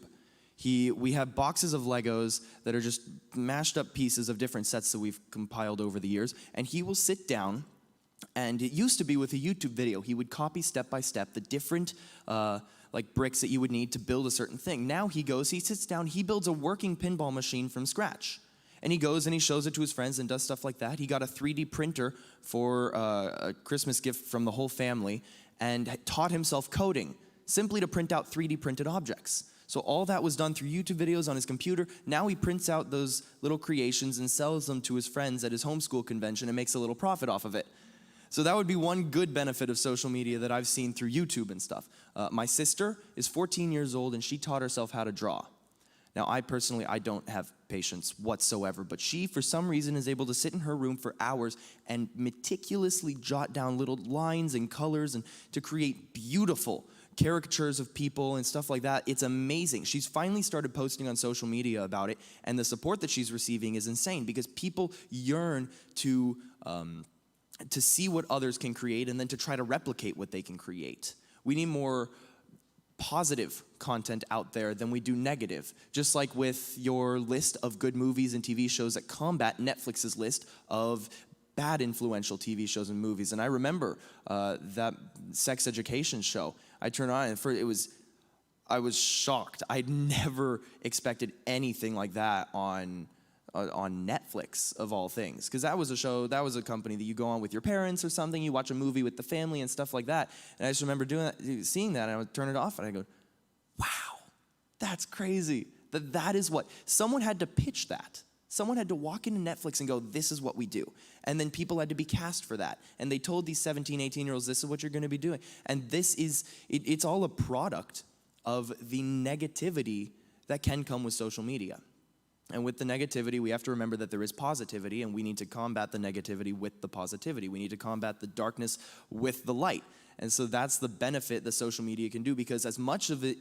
We have boxes of Legos that are just mashed up pieces of different sets that we've compiled over the years, and he will sit down, and it used to be with a YouTube video. He would copy step by step the different like bricks that you would need to build a certain thing. Now he sits down, he builds a working pinball machine from scratch. And he goes and he shows it to his friends and does stuff like that. He got a 3D printer for a Christmas gift from the whole family and taught himself coding simply to print out 3D printed objects. So all that was done through YouTube videos on his computer. Now he prints out those little creations and sells them to his friends at his homeschool convention and makes a little profit off of it. So that would be one good benefit of social media that I've seen through YouTube and stuff. My sister is 14 years old and she taught herself how to draw. Now, I don't have patience whatsoever, but she, for some reason, is able to sit in her room for hours and meticulously jot down little lines and colors and to create beautiful caricatures of people and stuff like that. It's amazing. She's finally started posting on social media about it, and the support that she's receiving is insane because people yearn to see what others can create and then to try to replicate what they can create. We need more positive content out there than we do negative. Just like with your list of good movies and TV shows that combat Netflix's list of bad influential TV shows and movies. And I remember that sex education show. I turned on and I was shocked. I'd never expected anything like that on Netflix of all things, because that was a show, that was a company that you go on with your parents or something, you watch a movie with the family and stuff like that. And I just remember seeing that, and I would turn it off and I go, wow, that's crazy. That is what, someone had to pitch that. Someone had to walk into Netflix and go, this is what we do. And then people had to be cast for that. And they told these 17, 18-year-olds, this is what you're gonna be doing. And this is, it's all a product of the negativity that can come with social media. And with the negativity, we have to remember that there is positivity, and we need to combat the negativity with the positivity. We need to combat the darkness with the light. And so that's the benefit that social media can do, because as much as it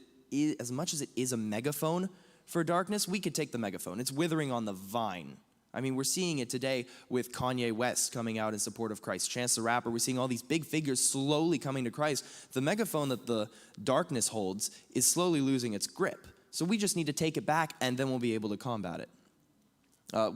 is a megaphone for darkness, we could take the megaphone. It's withering on the vine. I mean, we're seeing it today with Kanye West coming out in support of Christ. Chance the Rapper, we're seeing all these big figures slowly coming to Christ. The megaphone that the darkness holds is slowly losing its grip. So we just need to take it back, and then we'll be able to combat it.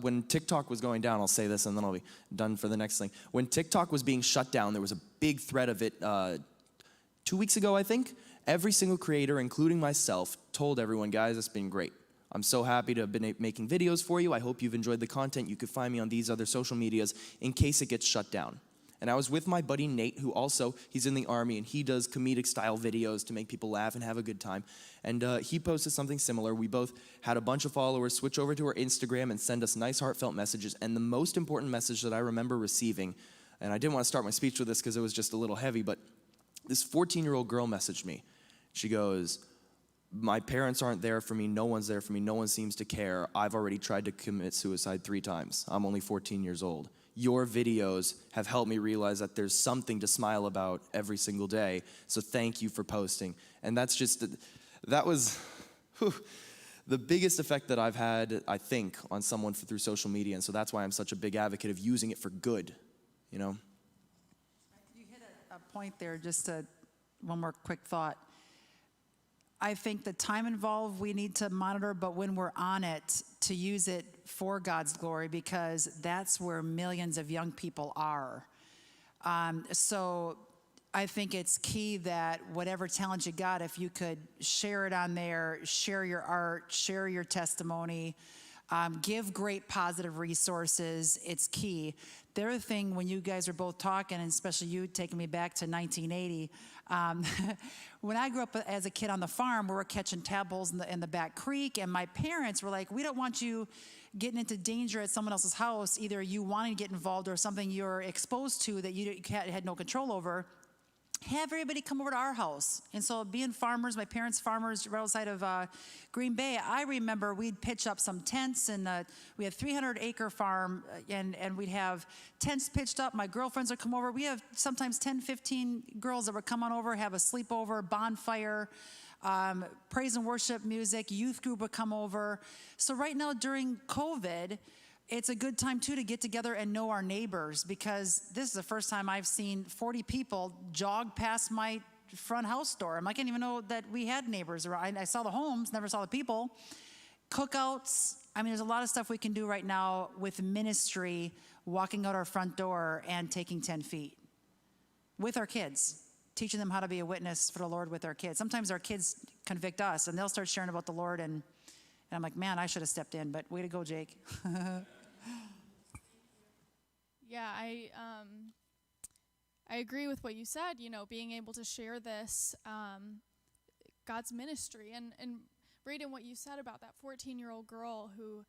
When TikTok was going down, I'll say this and then I'll be done for the next thing. When TikTok was being shut down, there was a big threat of it 2 weeks ago, I think. Every single creator, including myself, told everyone, guys, it's been great. I'm so happy to have been making videos for you. I hope you've enjoyed the content. You could find me on these other social medias in case it gets shut down. And I was with my buddy Nate, who also, he's in the Army, and he does comedic style videos to make people laugh and have a good time. And he posted something similar. We both had a bunch of followers switch over to our Instagram and send us nice heartfelt messages. And the most important message that I remember receiving, and I didn't want to start my speech with this because it was just a little heavy, but this 14-year-old girl messaged me. She goes, my parents aren't there for me. No one's there for me. No one seems to care. I've already tried to commit suicide 3 times. I'm only 14 years old. Your videos have helped me realize that there's something to smile about every single day. So thank you for posting. And that's just, that was the biggest effect that I've had, I think, on someone through social media. And so that's why I'm such a big advocate of using it for good, you know? You hit a point there, just one more quick thought. I think the time involved we need to monitor, but when we're on it, to use it for God's glory, because that's where millions of young people are. So I think it's key that whatever talent you got, if you could share it on there, share your art, share your testimony, give great positive resources, it's key. The other thing, when you guys are both talking, and especially you taking me back to 1980, when I grew up as a kid on the farm, we were catching tadpoles in the back creek, and my parents were like, we don't want you getting into danger at someone else's house, either you wanting to get involved or something you're exposed to that you had no control over. Have everybody come over to our house. And so being farmers, my parents farmers right outside of Green Bay, I remember we'd pitch up some tents, and we had 300-acre farm, and we'd have tents pitched up. My girlfriends would come over. We have sometimes 10, 15 girls that would come on over, have a sleepover, bonfire, praise and worship music, youth group would come over. So right now during COVID, it's a good time, too, to get together and know our neighbors, because this is the first time I've seen 40 people jog past my front house door. I didn't even know that we had neighbors around. I saw the homes, never saw the people. Cookouts. There's a lot of stuff we can do right now with ministry, walking out our front door and taking 10 feet with our kids, teaching them how to be a witness for the Lord with our kids. Sometimes our kids convict us, and they'll start sharing about the Lord, and I'm like, man, I should have stepped in, but way to go, Jake. Yeah, I agree with what you said, being able to share this, God's ministry. And Braden, what you said about that 14-year-old girl who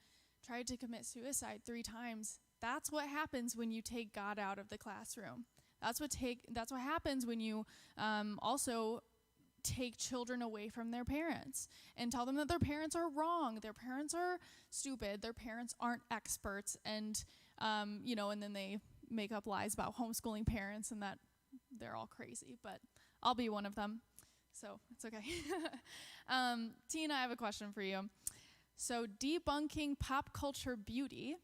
tried to commit suicide 3 times, that's what happens when you take God out of the classroom. That's what happens when you also take children away from their parents and tell them that their parents are wrong, their parents are stupid, their parents aren't experts, and and then they make up lies about homeschooling parents and that they're all crazy, but I'll be one of them, so it's okay. Tina, I have a question for you. So, debunking pop culture beauty,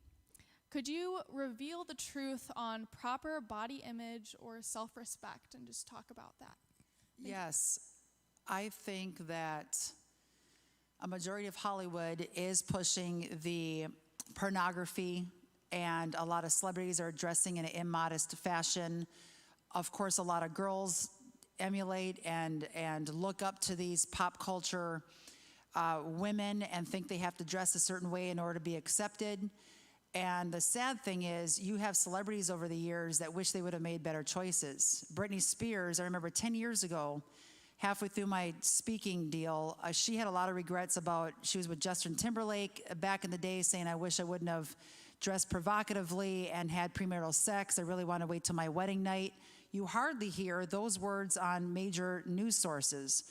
could you reveal the truth on proper body image or self-respect and just talk about that? Yes. I think that a majority of Hollywood is pushing the pornography, and a lot of celebrities are dressing in an immodest fashion. Of course, a lot of girls emulate and look up to these pop culture women and think they have to dress a certain way in order to be accepted. And the sad thing is, you have celebrities over the years that wish they would have made better choices. Britney Spears, I remember 10 years ago, halfway through my speaking deal, she had a lot of regrets about, she was with Justin Timberlake back in the day, saying, I wish I wouldn't have dressed provocatively and had premarital sex. I really want to wait till my wedding night. You hardly hear those words on major news sources.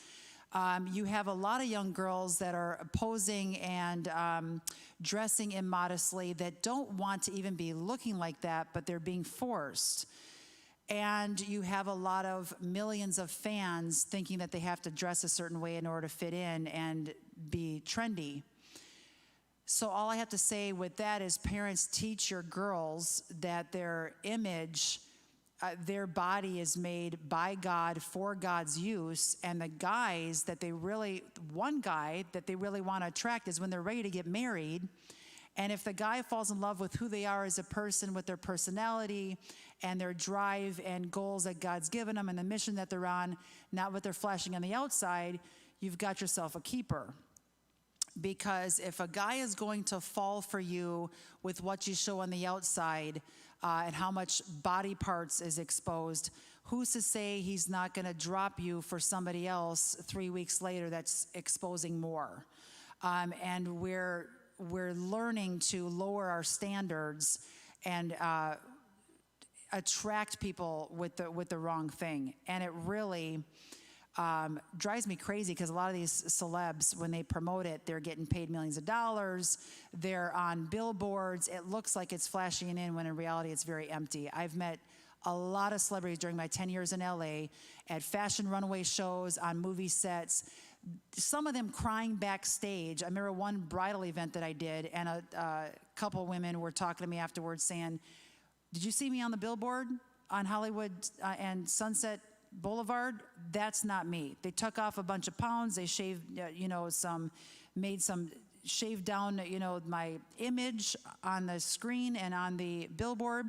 You have a lot of young girls that are posing and dressing immodestly that don't want to even be looking like that, but they're being forced. And you have a lot of millions of fans thinking that they have to dress a certain way in order to fit in and be trendy. So all I have to say with that is, parents, teach your girls that their image, their body is made by God for God's use, and the guys that one guy that they really want to attract is when they're ready to get married. And if the guy falls in love with who they are as a person, with their personality and their drive and goals that God's given them and the mission that they're on, not what they're flashing on the outside, you've got yourself a keeper. Because if a guy is going to fall for you with what you show on the outside and how much body parts is exposed, who's to say he's not going to drop you for somebody else 3 weeks later that's exposing more? And we're learning to lower our standards and attract people with the wrong thing. And it really drives me crazy, because a lot of these celebs, when they promote it, they're getting paid millions of dollars. They're on billboards. It looks like it's flashing in, when in reality it's very empty. I've met a lot of celebrities during my 10 years in LA at fashion runway shows, on movie sets, some of them crying backstage. I remember one bridal event that I did, and a couple of women were talking to me afterwards saying, did you see me on the billboard on Hollywood and Sunset Boulevard? That's not me. They took off a bunch of pounds. They shaved, shaved down, my image on the screen and on the billboard.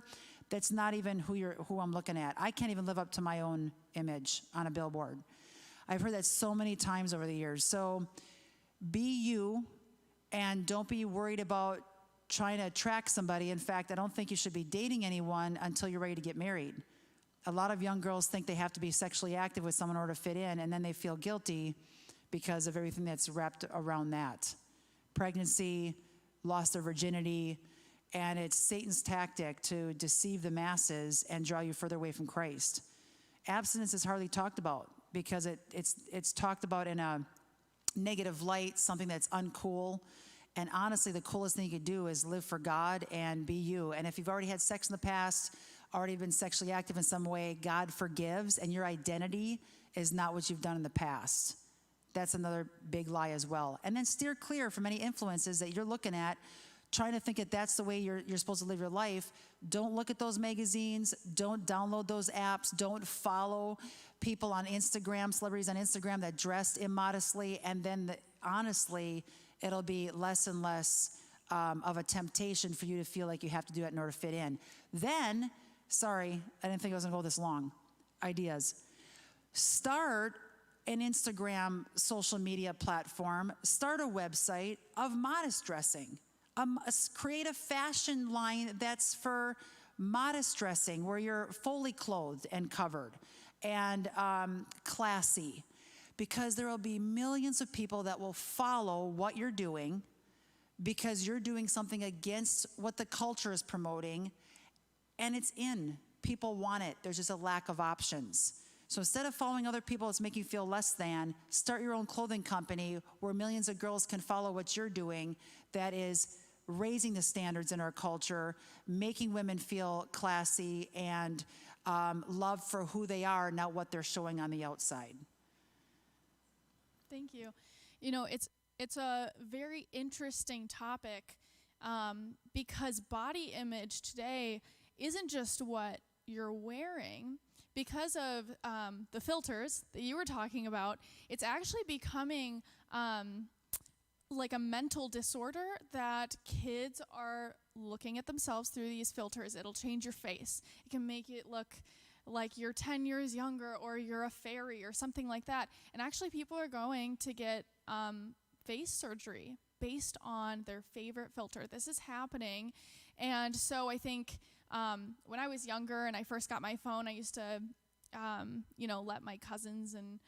That's not even who I'm looking at. I can't even live up to my own image on a billboard. I've heard that so many times over the years. So be you, and don't be worried about trying to attract somebody. In fact, I don't think you should be dating anyone until you're ready to get married. A lot of young girls think they have to be sexually active with someone in order to fit in, and then they feel guilty because of everything that's wrapped around that. Pregnancy, loss of virginity, and it's Satan's tactic to deceive the masses and draw you further away from Christ. Abstinence is hardly talked about, because it's talked about in a negative light, something that's uncool. And honestly, the coolest thing you could do is live for God and be you. And if you've already had sex in the past, already been sexually active in some way, God forgives, and your identity is not what you've done in the past. That's another big lie as well. And then steer clear from any influences that you're looking at trying to think that that's the way you're supposed to live your life. Don't look at those magazines. Don't download those apps. Don't follow people on Instagram, celebrities on Instagram that dressed immodestly. And then, honestly, it'll be less and less of a temptation for you to feel like you have to do it in order to fit in. Then, sorry, I didn't think I was going to go this long. Ideas. Start an Instagram social media platform. Start a website of modest dressing. Create a fashion line that's for modest dressing, where you're fully clothed and covered and classy, because there will be millions of people that will follow what you're doing because you're doing something against what the culture is promoting, and it's in. People want it. There's just a lack of options. So instead of following other people that's making you feel less than, start your own clothing company where millions of girls can follow what you're doing, that is raising the standards in our culture, making women feel classy and loved for who they are, not what they're showing on the outside. Thank you. You know, it's a very interesting topic because body image today isn't just what you're wearing. Because of the filters that you were talking about, it's actually becoming like a mental disorder that kids are looking at themselves through these filters. It'll change your face. It can make it look like you're 10 years younger or you're a fairy or something like that. And actually people are going to get face surgery based on their favorite filter. This is happening. And so I think when I was younger and I first got my phone, I used to, let my cousins and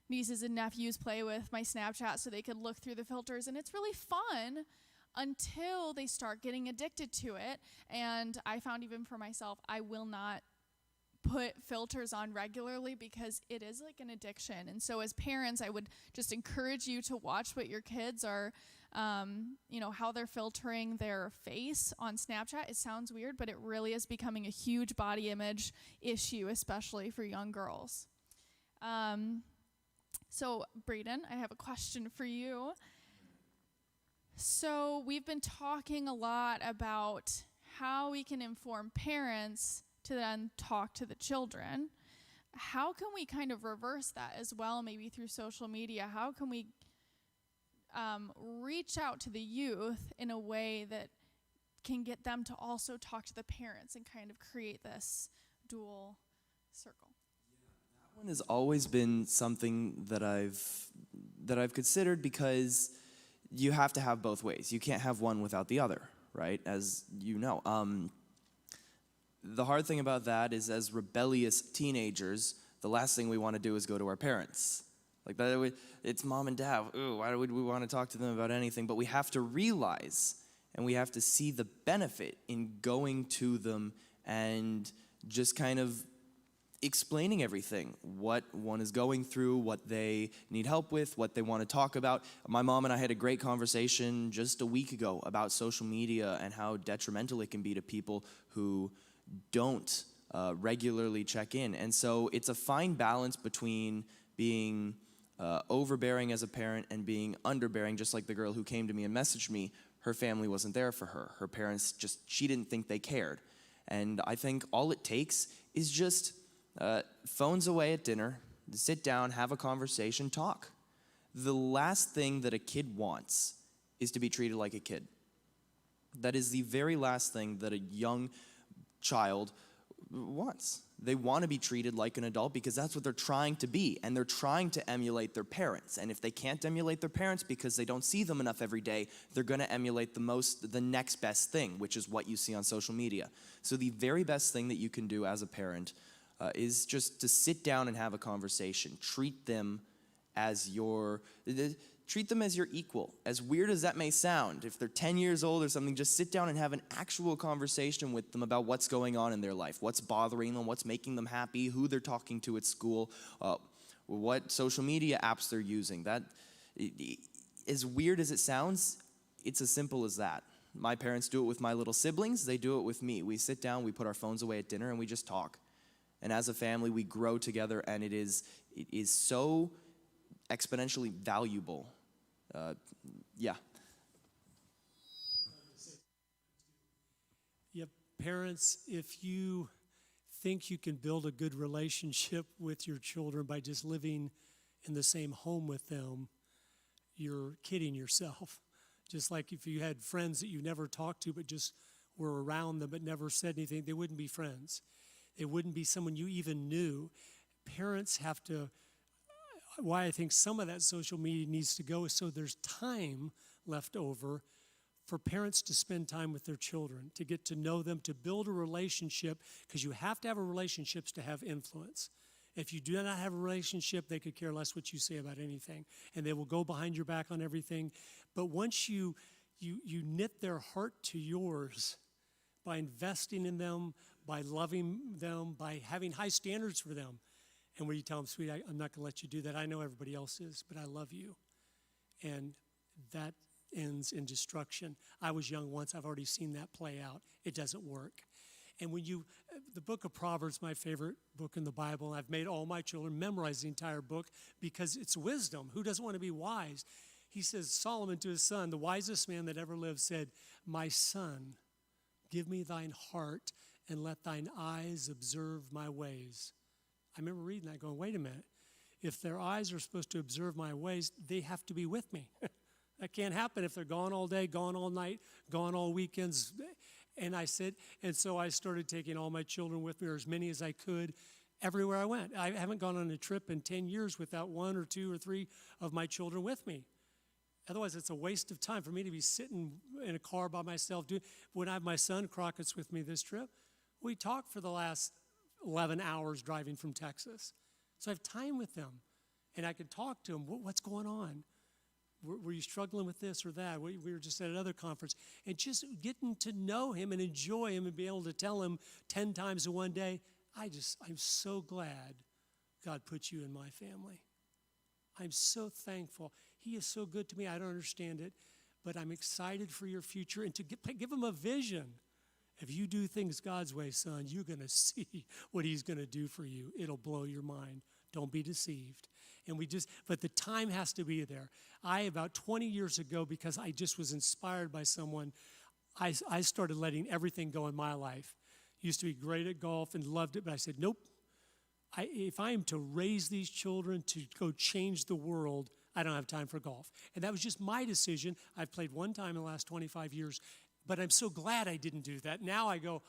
nieces and nephews play with my Snapchat so they could look through the filters. And it's really fun until they start getting addicted to it. And I found even for myself, I will not put filters on regularly because it is like an addiction. And so as parents, I would just encourage you to watch what your kids are, how they're filtering their face on Snapchat. It sounds weird, but it really is becoming a huge body image issue, especially for young girls. So Braden, I have a question for you. So we've been talking a lot about how we can inform parents to then talk to the children. How can we kind of reverse that as well, maybe through social media? How can we reach out to the youth in a way that can get them to also talk to the parents and kind of create this dual circle? That one has always been something that I've considered, because you have to have both ways. You can't have one without the other, right? As you know. The hard thing about that is, as rebellious teenagers, the last thing we want to do is go to our parents. Like, that, it's mom and dad. Ooh, why would we want to talk to them about anything? But we have to realize and we have to see the benefit in going to them and just kind of explaining everything, what one is going through, what they need help with, what they want to talk about. My mom and I had a great conversation just a week ago about social media and how detrimental it can be to people who don't regularly check in. And so it's a fine balance between being overbearing as a parent and being underbearing, just like the girl who came to me and messaged me. Her family wasn't there for her. Her parents she didn't think they cared. And I think all it takes is just phones away at dinner, sit down, have a conversation, talk. The last thing that a kid wants is to be treated like a kid. That is the very last thing that a young child wants. They want to be treated like an adult because that's what they're trying to be, and they're trying to emulate their parents. And if they can't emulate their parents because they don't see them enough every day, they're going to emulate the next best thing, which is what you see on social media. So the very best thing that you can do as a parent is just to sit down and have a conversation. Treat them as your equal. As weird as that may sound, if they're 10 years old or something, just sit down and have an actual conversation with them about what's going on in their life, what's bothering them, what's making them happy, who they're talking to at school, what social media apps they're using. As weird as it sounds, it's as simple as that. My parents do it with my little siblings. They do it with me. We sit down, we put our phones away at dinner, and we just talk. And as a family, we grow together, and it is so exponentially valuable. parents, if you think you can build a good relationship with your children by just living in the same home with them, you're kidding yourself. Just like if you had friends that you never talked to but just were around them but never said anything, they wouldn't be friends. They wouldn't be someone you even knew. Parents have to, why I think some of that social media needs to go is so there's time left over for parents to spend time with their children, to get to know them, to build a relationship, because you have to have a relationship to have influence. If you do not have a relationship, they could care less what you say about anything, and they will go behind your back on everything. But once you knit their heart to yours by investing in them, by loving them, by having high standards for them, and where you tell them, sweetie, I'm not going to let you do that. I know everybody else is, but I love you. And that ends in destruction. I was young once. I've already seen that play out. It doesn't work. And when the book of Proverbs, my favorite book in the Bible, I've made all my children memorize the entire book because it's wisdom. Who doesn't want to be wise? He says, Solomon to his son, the wisest man that ever lived, said, my son, give me thine heart and let thine eyes observe my ways. I remember reading that going, wait a minute. If their eyes are supposed to observe my ways, they have to be with me. That can't happen if they're gone all day, gone all night, gone all weekends. And so I started taking all my children with me, or as many as I could, everywhere I went. I haven't gone on a trip in 10 years without 1 or 2 or 3 of my children with me. Otherwise, it's a waste of time for me to be sitting in a car by myself. When I have my son Crockett's with me this trip, we talked for the last 11 hours driving from Texas. So I have time with them, and I could talk to them. What's going on? Were you struggling with this or that? We were just at another conference. And just getting to know him and enjoy him and be able to tell him 10 times in one day, I'm so glad God put you in my family. I'm so thankful. He is so good to me. I don't understand it, but I'm excited for your future and to give him a vision. If you do things God's way, son, you're going to see what he's going to do for you. It'll blow your mind. Don't be deceived. But the time has to be there. About 20 years ago, because I just was inspired by someone, I started letting everything go in my life. Used to be great at golf and loved it, but I said, nope. If I am to raise these children to go change the world, I don't have time for golf. And that was just my decision. I've played one time in the last 25 years, but I'm so glad I didn't do that. Now I go,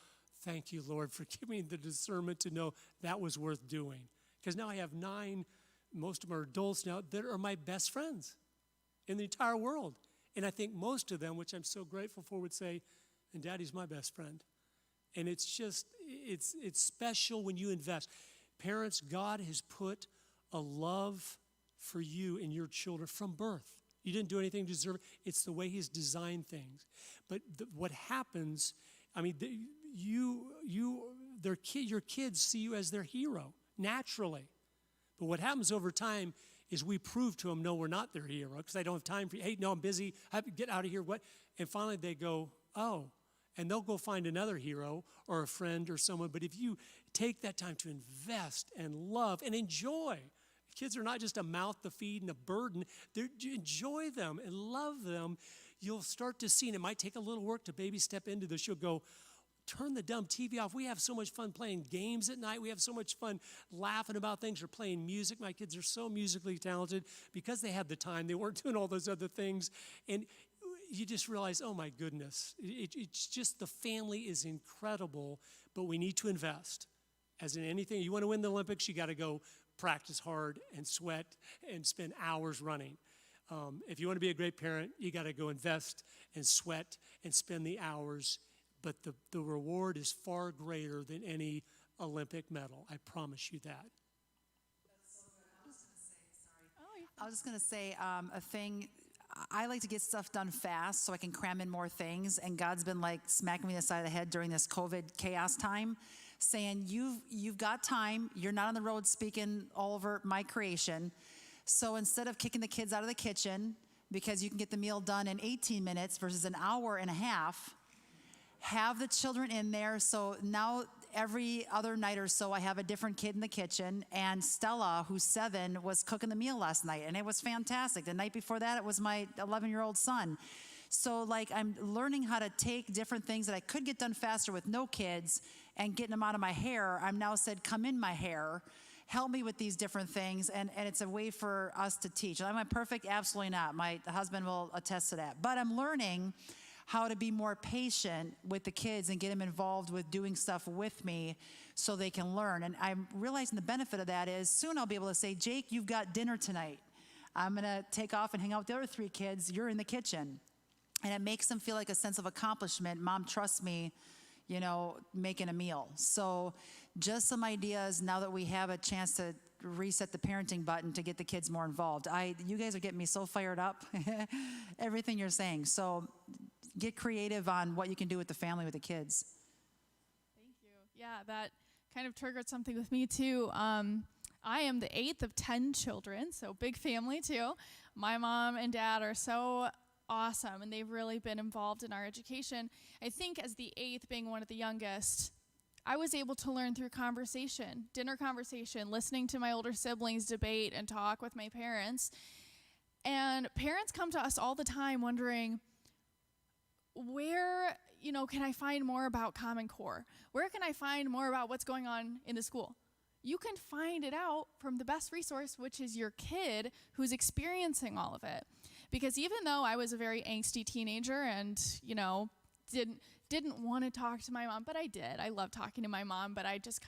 thank you, Lord, for giving me the discernment to know that was worth doing. Because now I have 9, most of them are adults now, that are my best friends in the entire world. And I think most of them, which I'm so grateful for, would say, and Daddy's my best friend. And it's just, it's special when you invest. Parents, God has put a love for you and your children from birth. You didn't do anything to deserve it. It's the way he's designed things. But what happens, your kids see you as their hero, naturally. But what happens over time is we prove to them, no, we're not their hero, because I don't have time for you. Hey, no, I'm busy. I have to get out of here. What? And finally they go, oh. And they'll go find another hero or a friend or someone. But if you take that time to invest and love and enjoy, kids are not just a mouth to feed and a burden. Enjoy them and love them. You'll start to see, and it might take a little work to baby step into this. You'll go, turn the dumb TV off. We have so much fun playing games at night. We have so much fun laughing about things or playing music. My kids are so musically talented because they had the time. They weren't doing all those other things. And you just realize, oh my goodness, it's just the family is incredible, but we need to invest. As in anything, you want to win the Olympics, you got to go practice hard and sweat and spend hours running. If you want to be a great parent, you got to go invest and sweat and spend the hours. But the reward is far greater than any Olympic medal. I promise you that. I was just going to say a thing. I like to get stuff done fast so I can cram in more things. And God's been like smacking me in the side of the head during this COVID chaos time, saying, you've got time. You're not on the road speaking all over my creation. So instead of kicking the kids out of the kitchen because you can get the meal done in 18 minutes versus an hour and a half, have the children in there. So now every other night or so, I have a different kid in the kitchen. And Stella, who's 7, was cooking the meal last night, and it was fantastic. The night before that, it was my 11-year-old son. So like I'm learning how to take different things that I could get done faster with no kids and getting them out of my hair. I'm now said, come in my hair, help me with these different things. And it's a way for us to teach. Am I perfect? Absolutely not. My husband will attest to that. But I'm learning how to be more patient with the kids and get them involved with doing stuff with me so they can learn. And I'm realizing the benefit of that is soon I'll be able to say, Jake, you've got dinner tonight. I'm gonna take off and hang out with the other 3 kids. You're in the kitchen. And it makes them feel like a sense of accomplishment. Mom trusts me, you know, making a meal. So just some ideas now that we have a chance to reset the parenting button to get the kids more involved. You guys are getting me so fired up, everything you're saying. So get creative on what you can do with the family, with the kids. Thank you. Yeah, that kind of triggered something with me too. I am the 8th of 10 children, so big family too. My mom and dad are so awesome, and they've really been involved in our education. I think as the 8th, being one of the youngest, I was able to learn through conversation, dinner conversation, listening to my older siblings debate and talk with my parents. And parents come to us all the time wondering, where, can I find more about Common Core? Where can I find more about what's going on in the school? You can find it out from the best resource, which is your kid who's experiencing all of it. Because even though I was a very angsty teenager and, didn't want to talk to my mom, but I did. I love talking to my mom, but I just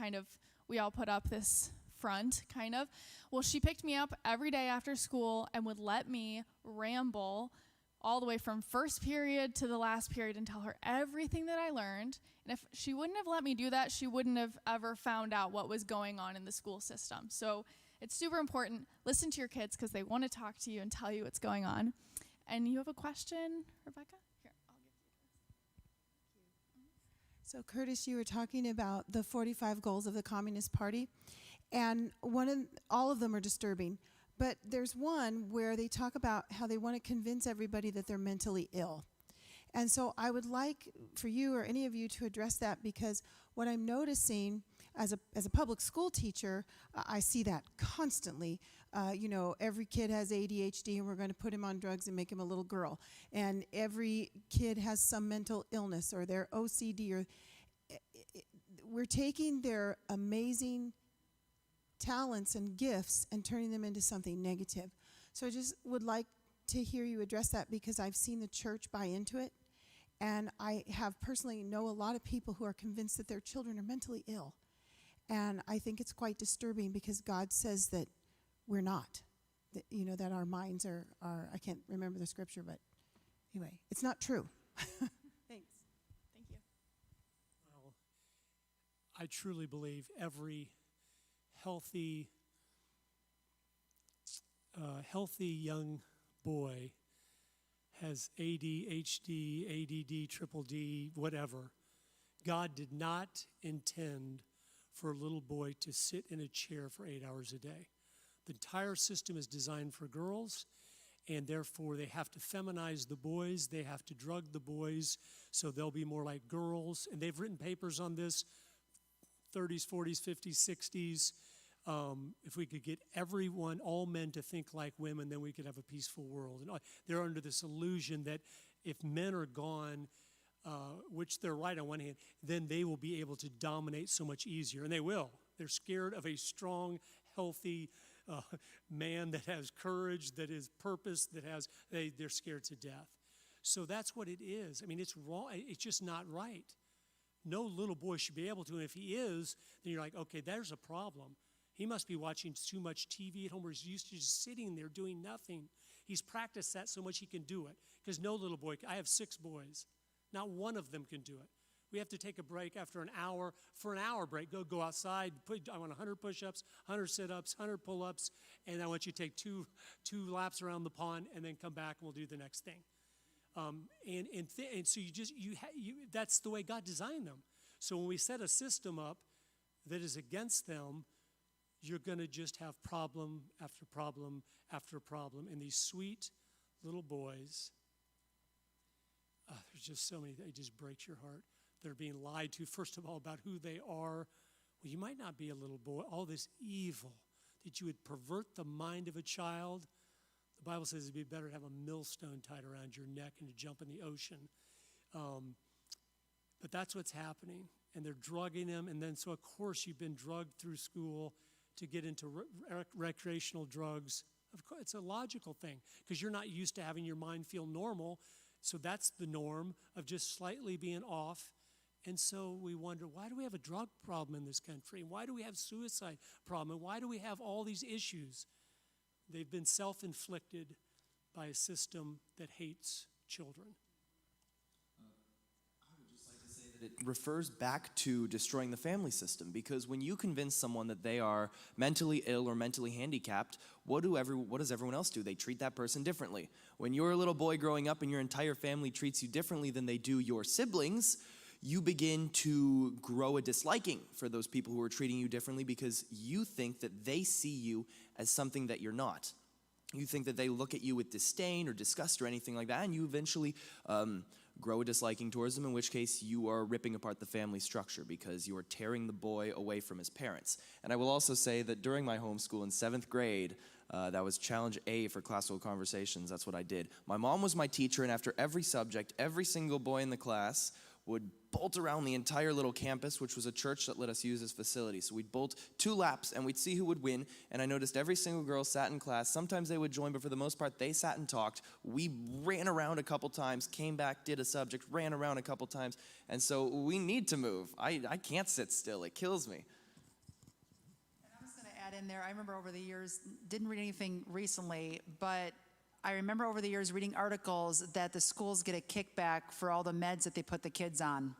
we all put up this front, kind of. Well, she picked me up every day after school and would let me ramble all the way from first period to the last period and tell her everything that I learned. And if she wouldn't have let me do that, she wouldn't have ever found out what was going on in the school system. So it's super important. Listen to your kids because they want to talk to you and tell you what's going on. And you have a question, Rebecca? Here, I'll give you this. So Curtis, you were talking about the 45 goals of the Communist Party, and all of them are disturbing. But there's one where they talk about how they want to convince everybody that they're mentally ill. And so I would like for you or any of you to address that, because what I'm noticing as a public school teacher, I see that constantly. Every kid has ADHD and we're going to put him on drugs and make him a little girl. And every kid has some mental illness or they're OCD. We're taking their amazing talents and gifts and turning them into something negative. So I just would like to hear you address that, because I've seen the church buy into it, and I have personally know a lot of people who are convinced that their children are mentally ill. And I think it's quite disturbing, because God says that we're not, that our minds are I can't remember the scripture, but anyway, it's not true. Thanks. Thank you. Well, I truly believe every healthy young boy has ADHD, ADD, triple D, whatever. God did not intend for a little boy to sit in a chair for 8 hours a day. The entire system is designed for girls, and therefore they have to feminize the boys, they have to drug the boys so they'll be more like girls. And they've written papers on this, 30s, 40s, 50s, 60s. If we could get everyone, all men, to think like women, then we could have a peaceful world. And they're under this illusion that if men are gone, which they're right on one hand, then they will be able to dominate so much easier. And they will. They're scared of a strong, healthy man that has courage, that is purpose, they're scared to death. So that's what it is. I mean, it's wrong. It's just not right. No little boy should be able to. And if he is, then you're like, okay, there's a problem. He must be watching too much TV at home, where he's used to just sitting there doing nothing. He's practiced that so much he can do it. Because no little boy, I have 6 boys. Not one of them can do it. We have to take a break after an hour. For an hour break, go outside. I want 100 push-ups, 100 sit-ups, 100 pull-ups, and I want you to take two laps around the pond, and then come back and we'll do the next thing. And so that's the way God designed them. So when we set a system up that is against them, you're going to just have problem after problem after problem. And these sweet little boys, there's just so many, it just breaks your heart. They're being lied to, first of all, about who they are. Well, you might not be a little boy. All this evil, that you would pervert the mind of a child. The Bible says it'd be better to have a millstone tied around your neck and to jump in the ocean. But that's what's happening. And they're drugging them. And then, so of course, you've been drugged through school to get into recreational drugs. Of course, it's a logical thing because you're not used to having your mind feel normal. So that's the norm of just slightly being off. And so we wonder, why do we have a drug problem in this country? Why do we have suicide problem? And why do we have all these issues? They've been self-inflicted by a system that hates children. It refers back to destroying the family system, because when you convince someone that they are mentally ill or mentally handicapped, what does everyone else do? They treat that person differently. When you're a little boy growing up and your entire family treats you differently than they do your siblings, you begin to grow a disliking for those people who are treating you differently because you think that they see you as something that you're not. You think that they look at you with disdain or disgust or anything like that, and you eventually grow a disliking towards them, in which case you are ripping apart the family structure because you are tearing the boy away from his parents. And I will also say that during my homeschool in 7th grade, that was challenge A for classical conversations. That's what I did. My mom was my teacher, and after every subject, every single boy in the class would bolt around the entire little campus, which was a church that let us use as facility. So we'd bolt 2 laps, and we'd see who would win. And I noticed every single girl sat in class. Sometimes they would join, but for the most part, they sat and talked. We ran around a couple times, came back, did a subject, ran around a couple times. And so we need to move. I can't sit still. It kills me. And I'm just going to add in there, I remember over the years, didn't read anything recently, but I remember over the years reading articles that the schools get a kickback for all the meds that they put the kids on.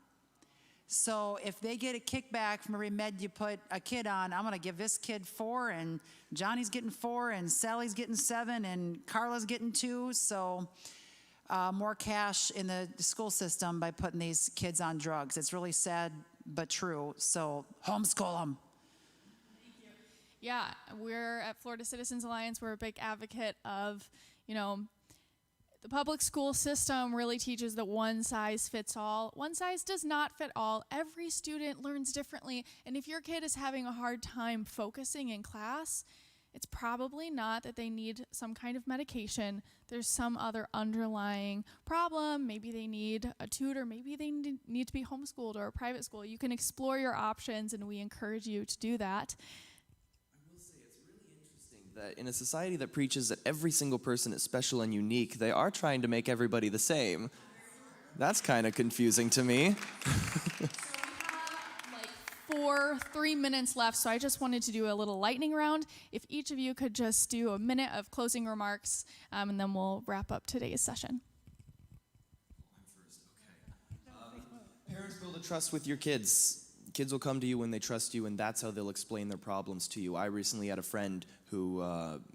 So if they get a kickback from every med you put a kid on, I'm going to give this kid 4, and Johnny's getting 4, and Sally's getting 7, and Carla's getting 2. So more cash in the school system by putting these kids on drugs. It's really sad but true. So homeschool them. Yeah, we're at Florida Citizens Alliance. We're a big advocate of, the public school system really teaches that one size fits all. One size does not fit all. Every student learns differently. And if your kid is having a hard time focusing in class, it's probably not that they need some kind of medication. There's some other underlying problem. Maybe they need a tutor. Maybe they need to be homeschooled or a private school. You can explore your options, and we encourage you to do that. That in a society that preaches that every single person is special and unique, they are trying to make everybody the same. That's kind of confusing to me. We have 3 minutes left, so I just wanted to do a little lightning round. If each of you could just do a minute of closing remarks, and then we'll wrap up today's session. Parents build a trust with your kids. Kids will come to you when they trust you, and that's how they'll explain their problems to you. I recently had a friend who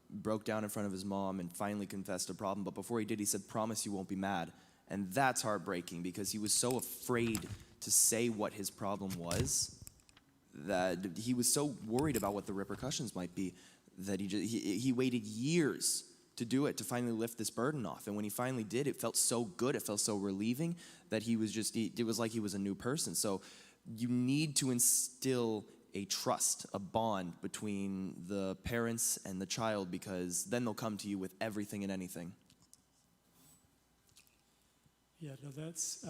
broke down in front of his mom and finally confessed a problem, but before he did, he said, "Promise you won't be mad." And that's heartbreaking because he was so afraid to say what his problem was, that he was so worried about what the repercussions might be, that he waited years to do it, to finally lift this burden off. And when he finally did, it felt so good, it felt so relieving that he was it was like he was a new person. So you need to instill a trust, a bond between the parents and the child, because then they'll come to you with everything and anything. Yeah, no, that's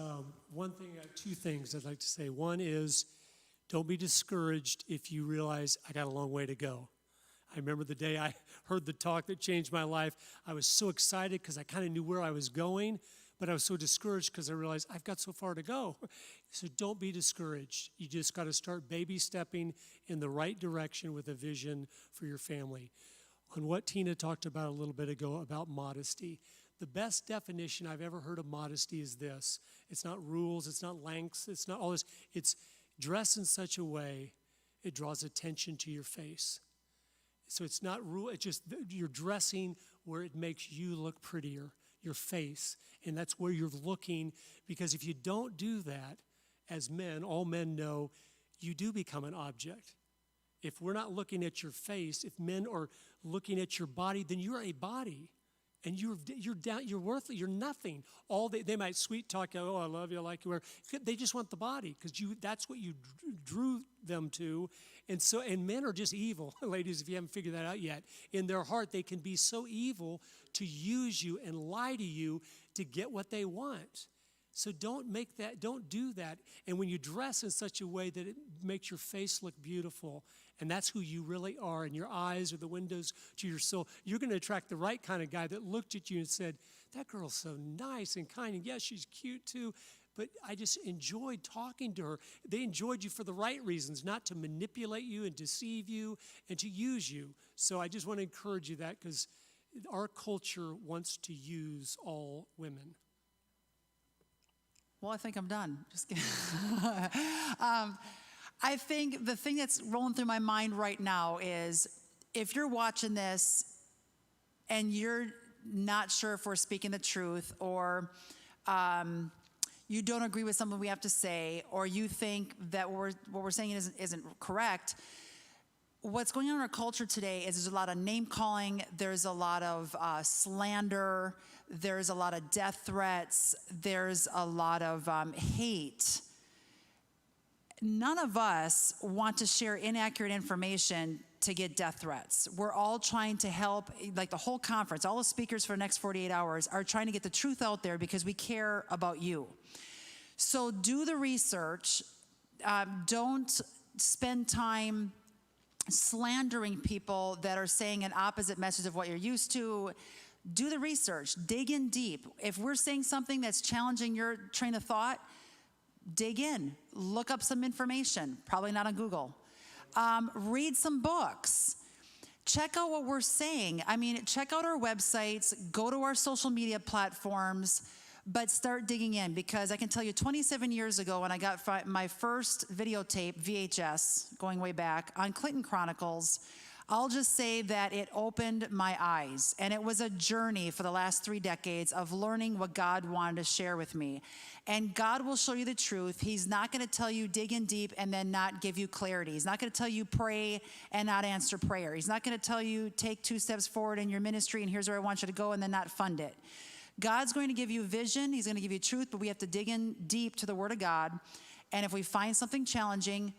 one thing. 2 things I'd like to say. One is, don't be discouraged if you realize I got a long way to go. I remember the day I heard the talk that changed my life. I was so excited because I kind of knew where I was going, but I was so discouraged because I realized I've got so far to go. So don't be discouraged. You just got to start baby stepping in the right direction with a vision for your family. On what Tina talked about a little bit ago about modesty, the best definition I've ever heard of modesty is this. It's not rules, it's not lengths, it's not all this. It's dress in such a way it draws attention to your face. So it's not rule, it's just you're dressing where it makes you look prettier, your face. And that's where you're looking, because if you don't do that, as men, all men know, you do become an object. If we're not looking at your face, if men are looking at your body, then you're a body. and you're down, you're worthless, you're nothing. All they might sweet talk you, oh, I love you, I like you. They just want the body because that's what you drew them to. And men are just evil, ladies, if you haven't figured that out yet. In their heart, they can be so evil to use you and lie to you to get what they want. So don't do that. And when you dress in such a way that it makes your face look beautiful, and that's who you really are, and your eyes are the windows to your soul, you're going to attract the right kind of guy that looked at you and said, that girl's so nice and kind, and yes, she's cute too, but I just enjoyed talking to her. They enjoyed you for the right reasons, not to manipulate you and deceive you and to use you. So I just want to encourage you that because our culture wants to use all women. Well, I think I'm done. Just kidding. I think the thing that's rolling through my mind right now is if you're watching this and you're not sure if we're speaking the truth, or you don't agree with something we have to say, or you think that what we're saying isn't correct, what's going on in our culture today is there's a lot of name calling, there's a lot of slander, there's a lot of death threats, there's a lot of hate. None of us want to share inaccurate information to get death threats. We're all trying to help, like the whole conference, all the speakers for the next 48 hours are trying to get the truth out there because we care about you. So do the research. Don't spend time slandering people that are saying an opposite message of what you're used to. Do the research, dig in deep. If we're saying something that's challenging your train of thought, dig in, look up some information, probably not on Google. Read some books. Check out what we're saying. I mean, check out our websites, go to our social media platforms, but start digging in, because I can tell you 27 years ago when I got my first videotape, VHS, going way back, on Clinton Chronicles, I'll just say that it opened my eyes, and it was a journey for the last 3 decades of learning what God wanted to share with me. And God will show you the truth. He's not going to tell you dig in deep and then not give you clarity. He's not going to tell you pray and not answer prayer. He's not going to tell you take 2 steps forward in your ministry and here's where I want you to go and then not fund it. God's going to give you vision. He's going to give you truth, but we have to dig in deep to the Word of God. And if we find something challenging,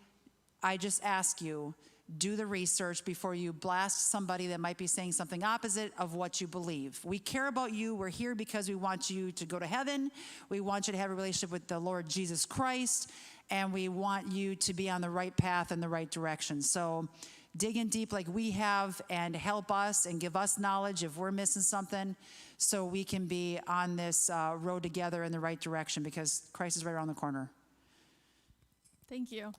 I just ask you, do the research before you blast somebody that might be saying something opposite of what you believe. We care about you. We're here because we want you to go to heaven. We want you to have a relationship with the Lord Jesus Christ, and we want you to be on the right path and the right direction. So dig in deep like we have and help us and give us knowledge if we're missing something so we can be on this road together in the right direction, because Christ is right around the corner. Thank you.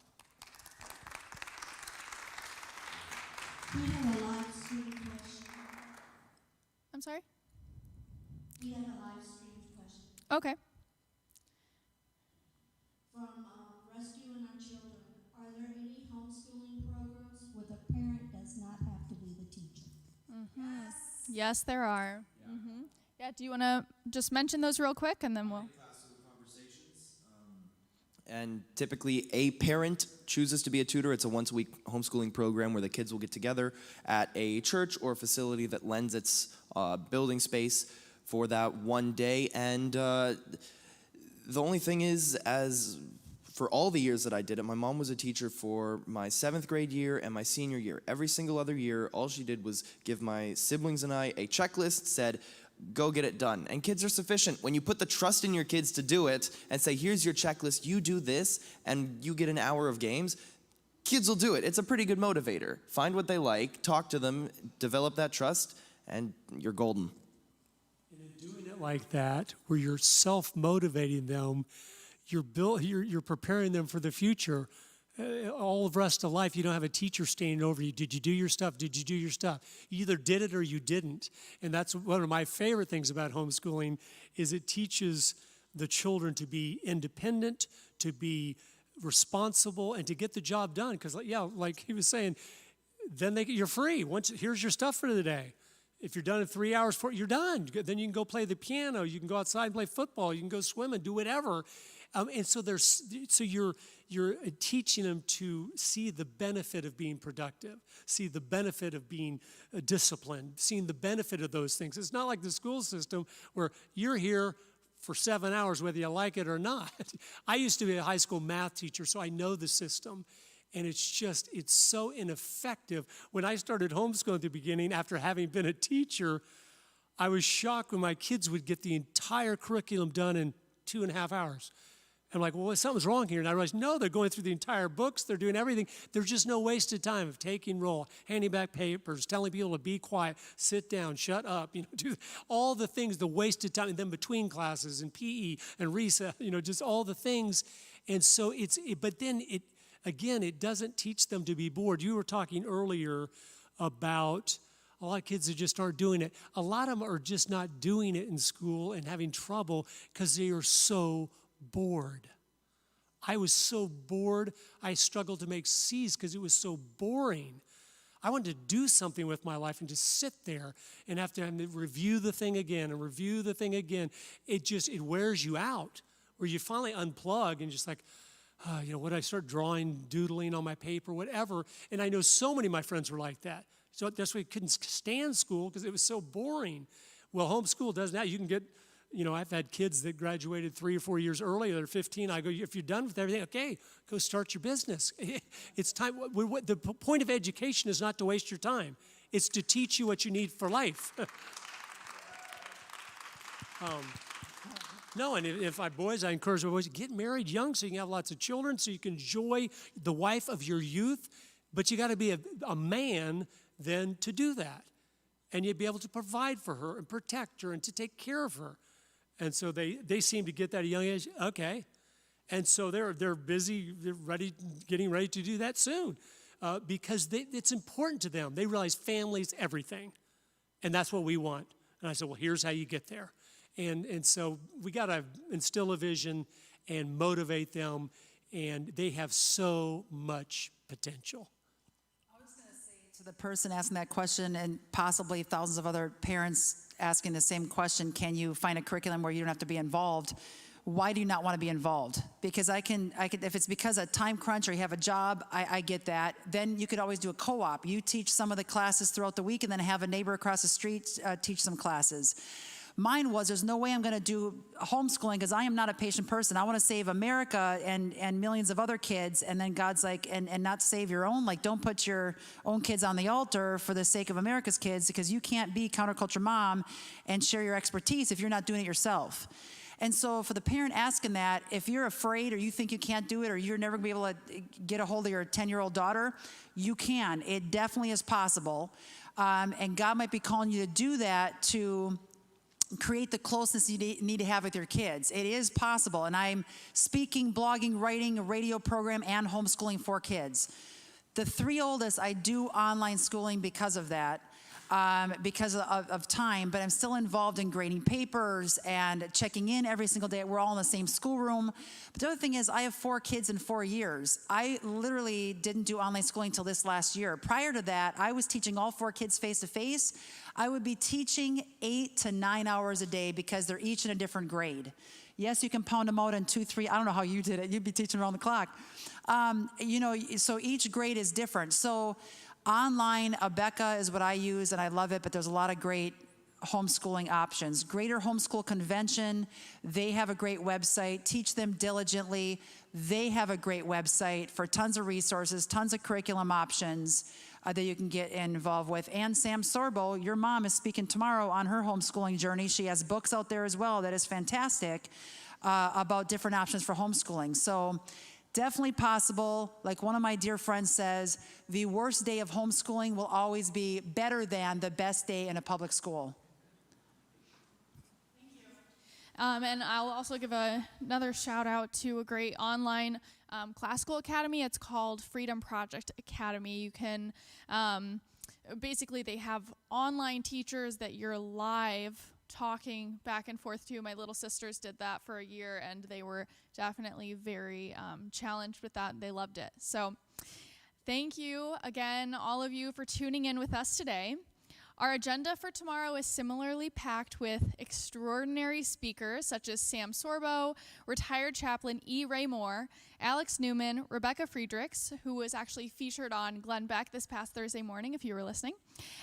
We have a live stream question. I'm sorry? We have a live stream question. Okay. From Rescuing Our Children. Are there any homeschooling programs where the parent does not have to be the teacher? Mm-hmm. Yes, there are. Yeah. Mm-hmm. Yeah, do you want to just mention those real quick and then we'll... And typically a parent chooses to be a tutor. It's a once-a-week homeschooling program where the kids will get together at a church or facility that lends its building space for that one day. And the only thing is, as for all the years that I did it, my mom was a teacher for my 7th grade year and my senior year. Every single other year, all she did was give my siblings and I a checklist, said, go get it done. And kids are sufficient. When you put the trust in your kids to do it and say, here's your checklist, you do this, and you get an hour of games, kids will do it. It's a pretty good motivator. Find what they like, talk to them, develop that trust, and you're golden. And in doing it like that, where you're self-motivating them, you're preparing them for the future. All the rest of life, you don't have a teacher standing over you. Did you do your stuff? Did you do your stuff? You either did it or you didn't. And that's one of my favorite things about homeschooling is it teaches the children to be independent, to be responsible, and to get the job done. Because, like he was saying, then you're free. Here's your stuff for the day. If you're done in 3 hours, you're done. Then you can go play the piano. You can go outside and play football. You can go swim and do whatever. And so you're teaching them to see the benefit of being productive, see the benefit of being disciplined, seeing the benefit of those things. It's not like the school system where you're here for 7 hours whether you like it or not. I used to be a high school math teacher, so I know the system. And it's so ineffective. When I started homeschooling at the beginning, after having been a teacher, I was shocked when my kids would get the entire curriculum done in 2.5 hours. I'm like, well, something's wrong here. And I realized, no, they're going through the entire books. They're doing everything. There's just no wasted time of taking roll, handing back papers, telling people to be quiet, sit down, shut up, do all the things, the wasted time, and then between classes and PE and recess, just all the things. And so again, it doesn't teach them to be bored. You were talking earlier about a lot of kids that just aren't doing it. A lot of them are just not doing it in school and having trouble because they are so bored. I was so bored, I struggled to make C's because it was so boring. I wanted to do something with my life and just sit there and have to review the thing again and review the thing again. It wears you out, where you finally unplug and just like, what I start drawing, doodling on my paper, whatever. And I know so many of my friends were like that. So that's why I couldn't stand school because it was so boring. Well, homeschool does now. You can get, I've had kids that graduated 3 or 4 years early. They're 15. I go, if you're done with everything, okay, go start your business. It's time. The point of education is not to waste your time. It's to teach you what you need for life. No, and if I encourage my boys, get married young so you can have lots of children, so you can enjoy the wife of your youth. But you got to be a man then to do that. And you'd be able to provide for her and protect her and to take care of her. And so they seem to get that at a young age. Okay. And so they're busy, getting ready to do that soon because it's important to them. They realize family's everything. And that's what we want. And I said, well, here's how you get there. And so we got to instill a vision and motivate them, and they have so much potential. I was going to say to the person asking that question, and possibly thousands of other parents asking the same question, can you find a curriculum where you don't have to be involved? Why do you not want to be involved? Because I can, if it's because of time crunch or you have a job, I get that. Then you could always do a co-op. You teach some of the classes throughout the week and then have a neighbor across the street teach some classes. Mine was, there's no way I'm going to do homeschooling because I am not a patient person. I want to save America and millions of other kids. And then God's like, and not save your own. Like, don't put your own kids on the altar for the sake of America's kids, because you can't be counterculture mom and share your expertise if you're not doing it yourself. And so for the parent asking that, if you're afraid or you think you can't do it or you're never going to be able to get a hold of your 10-year-old daughter, you can. It definitely is possible. And God might be calling you to do that to create the closeness you need to have with your kids. It is possible. And I'm speaking, blogging, writing, a radio program, and homeschooling 4 kids. The 3 oldest, I do online schooling because of that, because of time, but I'm still involved in grading papers and checking in every single day. We're all in the same schoolroom. But the other thing is I have 4 kids in 4 years. I literally didn't do online schooling until this last year. Prior to that, I was teaching all 4 kids face-to-face. I would be teaching 8 to 9 hours a day because they're each in a different grade. Yes, you can pound them out in 2, 3. I don't know how you did it. You'd be teaching around the clock. So each grade is different. So online, Abeka is what I use, and I love it, but there's a lot of great homeschooling options. Greater Homeschool Convention, they have a great website. Teach Them Diligently, they have a great website for tons of resources, tons of curriculum options that you can get involved with. And Sam Sorbo, your mom, is speaking tomorrow on her homeschooling journey. She has books out there as well that is fantastic about different options for homeschooling. So definitely possible. Like one of my dear friends says, the worst day of homeschooling will always be better than the best day in a public school. And I'll also give another shout out to a great online classical academy. It's called Freedom Project Academy. You can, basically they have online teachers that you're live talking back and forth to. My little sisters did that for a year, and they were definitely very challenged with that. They loved it. So thank you again, all of you, for tuning in with us today. Our agenda for tomorrow is similarly packed with extraordinary speakers such as Sam Sorbo, retired chaplain E. Ray Moore, Alex Newman, Rebecca Friedrichs, who was actually featured on Glenn Beck this past Thursday morning, if you were listening,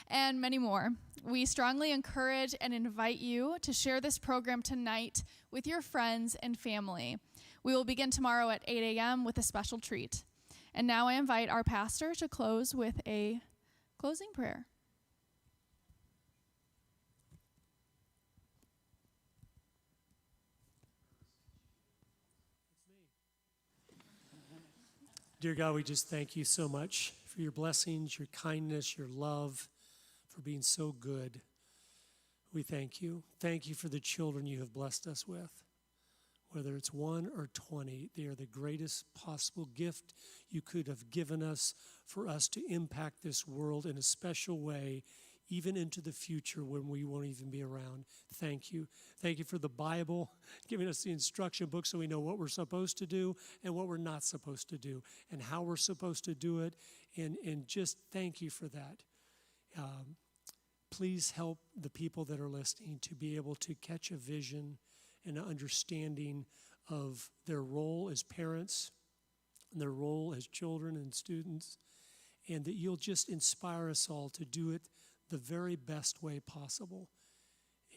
and many more. We strongly encourage and invite you to share this program tonight with your friends and family. We will begin tomorrow at 8 a.m. with a special treat. And now I invite our pastor to close with a closing prayer. Dear God, we just thank you so much for your blessings, your kindness, your love, for being so good. We thank you. Thank you for the children you have blessed us with. Whether it's 1 or 20, they are the greatest possible gift you could have given us for us to impact this world in a special way, even into the future when we won't even be around. Thank you. Thank you for the Bible, giving us the instruction book so we know what we're supposed to do and what we're not supposed to do and how we're supposed to do it. And just thank you for that. Please help the people that are listening to be able to catch a vision and an understanding of their role as parents and their role as children and students, and that you'll just inspire us all to do it the very best way possible.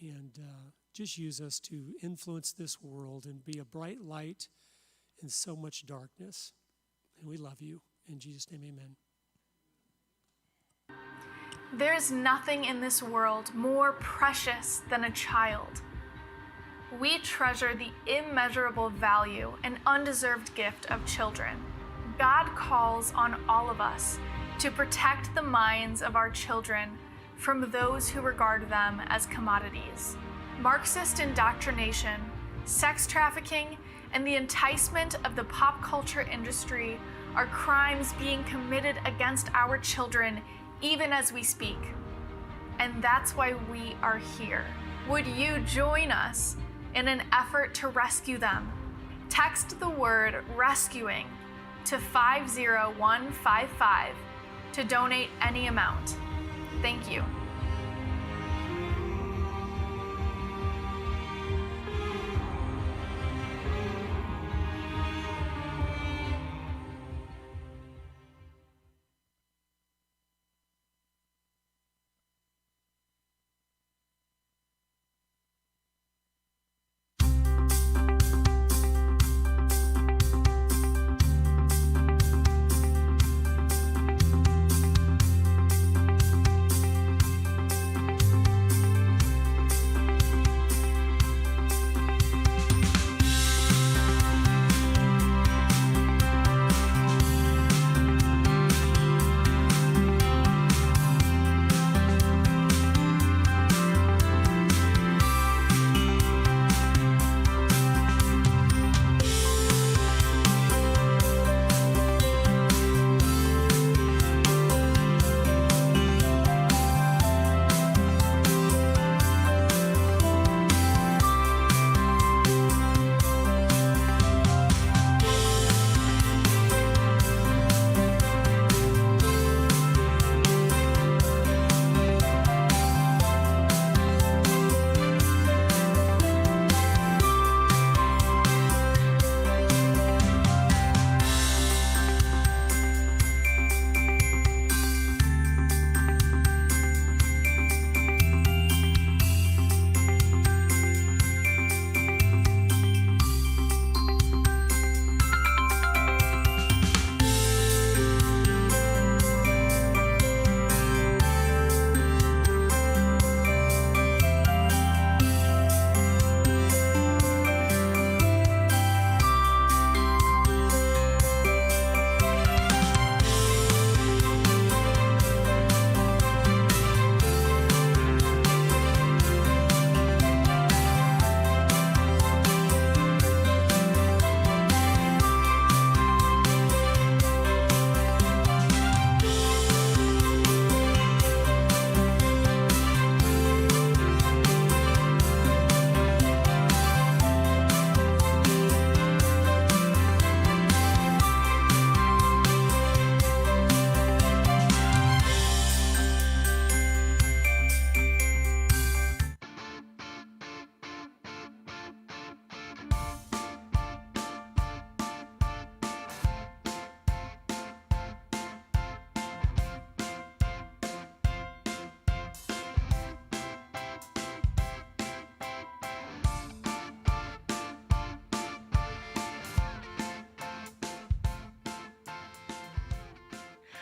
And just use us to influence this world and be a bright light in so much darkness. And we love you. In Jesus' name, amen. There is nothing in this world more precious than a child. We treasure the immeasurable value and undeserved gift of children. God calls on all of us to protect the minds of our children from those who regard them as commodities. Marxist indoctrination, sex trafficking, and the enticement of the pop culture industry are crimes being committed against our children even as we speak. And that's why we are here. Would you join us in an effort to rescue them? Text the word rescuing to 50155 to donate any amount. Thank you.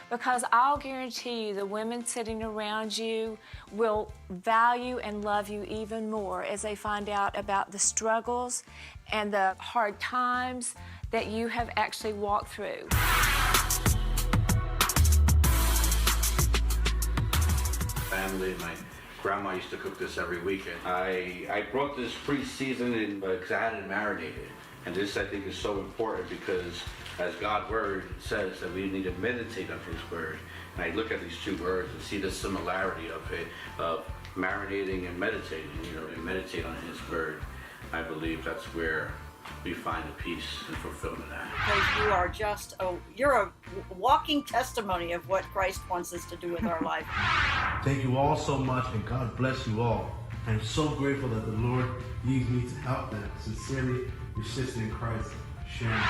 because I'll guarantee you the women sitting around you will value and love you even more as they find out about the struggles and the hard times that you have actually walked through. Family, my grandma used to cook this every weekend. I brought this pre-seasoned in because I had it marinated. And this, I think, is so important because as God's word says that we need to meditate on his word. And I look at these two words and see the similarity of it, of marinating and meditating, and meditate on his word. I believe that's where we find the peace and fulfillment at. Because you are just you're a walking testimony of what Christ wants us to do with our life. Thank you all so much, and God bless you all. I'm so grateful that the Lord leads me to help them. Sincerely, your sister in Christ, Sharon.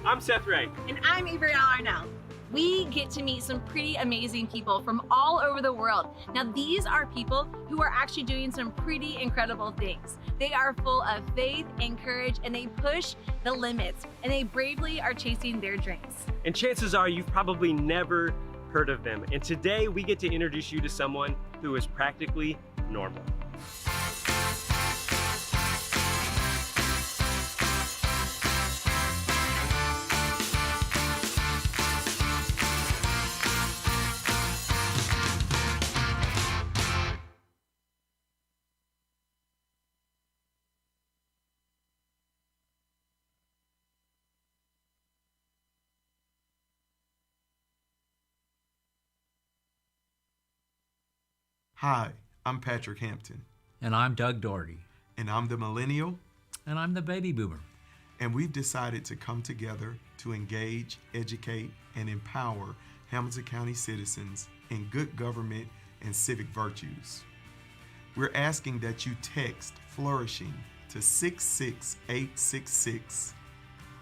I'm Seth Ray. And I'm Avery Arnell. We get to meet some pretty amazing people from all over the world. Now, these are people who are actually doing some pretty incredible things. They are full of faith and courage, and they push the limits, and they bravely are chasing their dreams. And chances are you've probably never heard of them. And today we get to introduce you to someone who is practically normal. Hi, I'm Patrick Hampton. And I'm Doug Doherty. And I'm the millennial. And I'm the baby boomer. And we've decided to come together to engage, educate, and empower Hamilton County citizens in good government and civic virtues. We're asking that you text Flourishing to 66866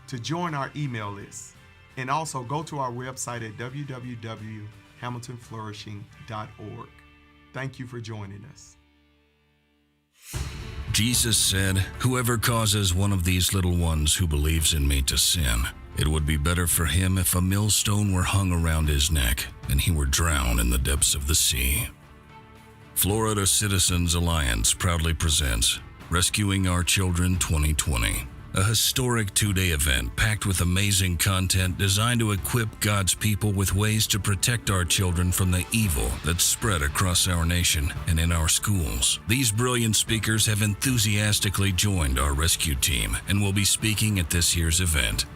to join our email list. And also go to our website at www.hamiltonflourishing.org. Thank you for joining us. Jesus said, "Whoever causes one of these little ones who believes in me to sin, it would be better for him if a millstone were hung around his neck and he were drowned in the depths of the sea." Florida Citizens Alliance proudly presents Rescuing Our Children 2020, a historic two-day event packed with amazing content designed to equip God's people with ways to protect our children from the evil that's spread across our nation and in our schools. These brilliant speakers have enthusiastically joined our rescue team and will be speaking at this year's event.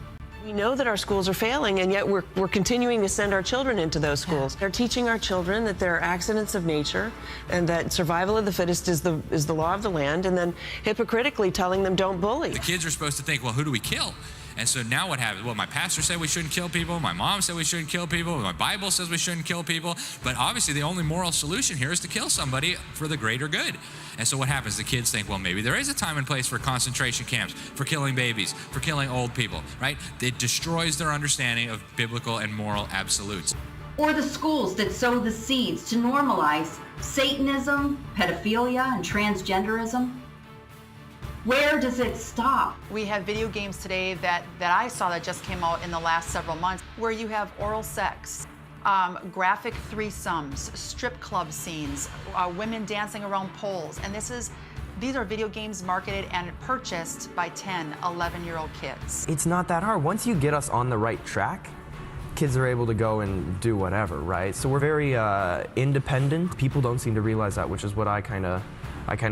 We know that our schools are failing, and yet we're continuing to send our children into those schools. They're teaching our children that there are accidents of nature and that survival of the fittest is the law of the land, and then hypocritically telling them don't bully. The kids are supposed to think, well, who do we kill? And so now what happens? Well, my pastor said we shouldn't kill people. My mom said we shouldn't kill people. My Bible says we shouldn't kill people. But obviously the only moral solution here is to kill somebody for the greater good. And so what happens? The kids think, well, maybe there is a time and place for concentration camps, for killing babies, for killing old people, right? It destroys their understanding of biblical and moral absolutes. Or the schools that sow the seeds to normalize Satanism, pedophilia, and transgenderism. Where does it stop? We have video games today that I saw that just came out in the last several months where you have oral sex, graphic threesomes, strip club scenes, women dancing around poles. And these are video games marketed and purchased by 10, 11-year-old kids. It's not that hard. Once you get us on the right track, kids are able to go and do whatever, right? So we're very independent. People don't seem to realize that, which is what I kind of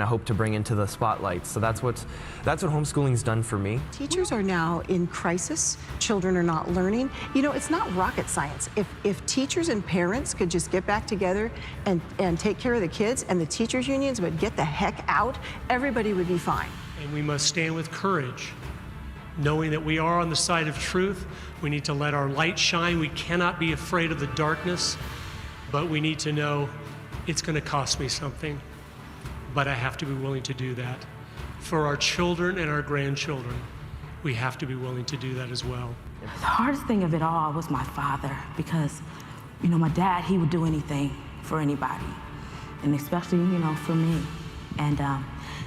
hope to bring into the spotlight. So that's what homeschooling's done for me. Teachers are now in crisis. Children are not learning. You know, it's not rocket science. If teachers and parents could just get back together and take care of the kids, and the teachers unions would get the heck out, everybody would be fine. And we must stand with courage, knowing that we are on the side of truth. We need to let our light shine. We cannot be afraid of the darkness, but we need to know it's going to cost me something. But I have to be willing to do that. For our children and our grandchildren, we have to be willing to do that as well. The hardest thing of it all was my father, because, my dad, he would do anything for anybody, and especially, for me. And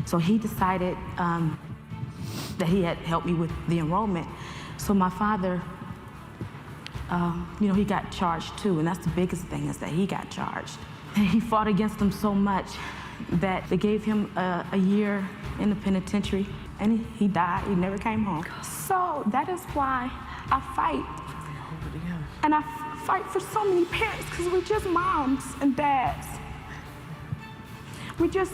so he decided that he had helped me with the enrollment. So my father he got charged too, and that's the biggest thing, is that he got charged. And he fought against them so much that they gave him a year in the penitentiary, and he died. He never came home. So that is why I fight. And I fight for so many parents, because we're just moms and dads. We're just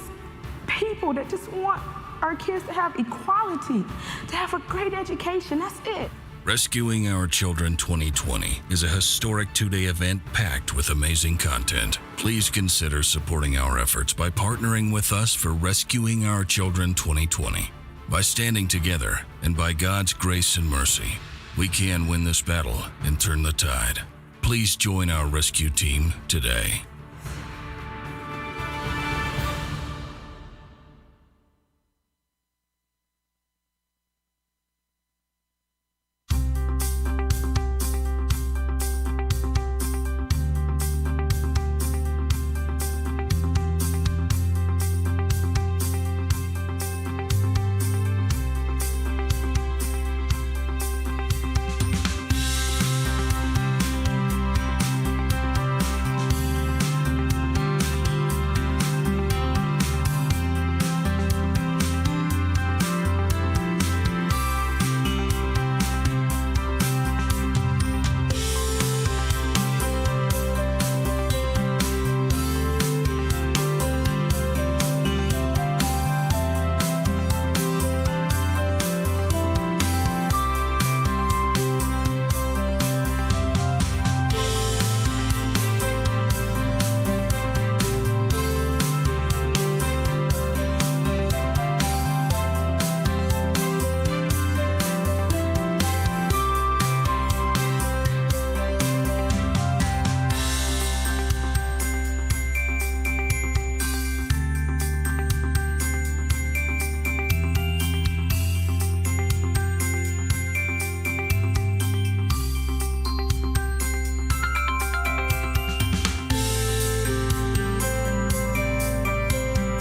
people that just want our kids to have equality, to have a great education. That's it. Rescuing Our Children 2020 is a historic 2-day event packed with amazing content. Please consider supporting our efforts by partnering with us for Rescuing Our Children 2020. By standing together and by God's grace and mercy, we can win this battle and turn the tide. Please join our rescue team today.